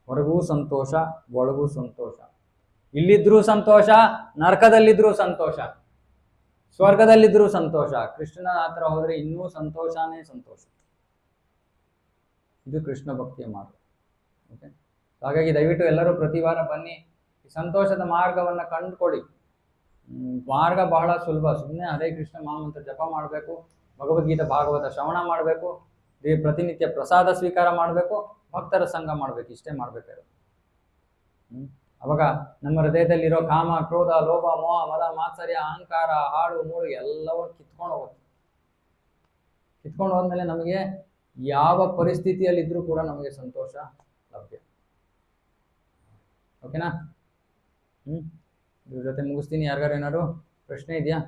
ಹೊರಗೂ ಸಂತೋಷ, ಒಳಗೂ ಸಂತೋಷ. ಇಲ್ಲಿದ್ರೂ ಸಂತೋಷ, ನರಕದಲ್ಲಿದ್ರೂ ಸಂತೋಷ, ಸ್ವರ್ಗದಲ್ಲಿದ್ರೂ ಸಂತೋಷ. ಕೃಷ್ಣನ ಹತ್ರ ಹೋದ್ರೆ ಇನ್ನೂ ಸಂತೋಷನೇ ಸಂತೋಷ. ಇದು ಕೃಷ್ಣ ಭಕ್ತಿಯ ಮಾರ್ಗ. ಓಕೆ, ಹಾಗಾಗಿ ದಯವಿಟ್ಟು ಎಲ್ಲರೂ ಪ್ರತಿ ವಾರ ಬನ್ನಿ, ಸಂತೋಷದ ಮಾರ್ಗವನ್ನ ಕಂಡುಕೊಳ್ಳಿ. ಮಾರ್ಗ ಬಹಳ ಸುಲಭ. ಸುಮ್ಮನೆ ಹರೇ ಕೃಷ್ಣ ಮಹಾಮಂತ್ರ ಜಪ ಮಾಡಬೇಕು, ಭಗವದ್ಗೀತಾ ಭಾಗವತ ಶ್ರವಣ ಮಾಡಬೇಕು, ಪ್ರತಿನಿತ್ಯ ಪ್ರಸಾದ ಸ್ವೀಕಾರ ಮಾಡಬೇಕು, ಭಕ್ತರ ಸಂಘ ಮಾಡಬೇಕು. ಇಷ್ಟೇ ಮಾಡ್ಬೇಕಾದ್ರೆ ಅವಾಗ ನಮ್ಮ ಹೃದಯದಲ್ಲಿರೋ ಕಾಮ, ಕ್ರೋಧ, ಲೋಭ, ಮೋಹ, ಮದ, ಮಾತ್ಸರ್ಯ, ಅಹಂಕಾರ, ಹಾಳು ಮೂಳು ಎಲ್ಲವೂ ಕಿತ್ಕೊಂಡು ಹೋಗುತ್ತೆ. ಕಿತ್ಕೊಂಡು ಹೋದ್ಮೇಲೆ ನಮಗೆ ಯಾವ ಪರಿಸ್ಥಿತಿಯಲ್ಲಿದ್ರೂ ಕೂಡ ನಮಗೆ ಸಂತೋಷ ಲಭ್ಯ. ಓಕೆನಾ? ಇದ್ರ ಜೊತೆ ಮುಗಿಸ್ತೀನಿ. ಯಾರಿಗಾರು ಏನಾದ್ರು ಪ್ರಶ್ನೆ ಇದೆಯಾ?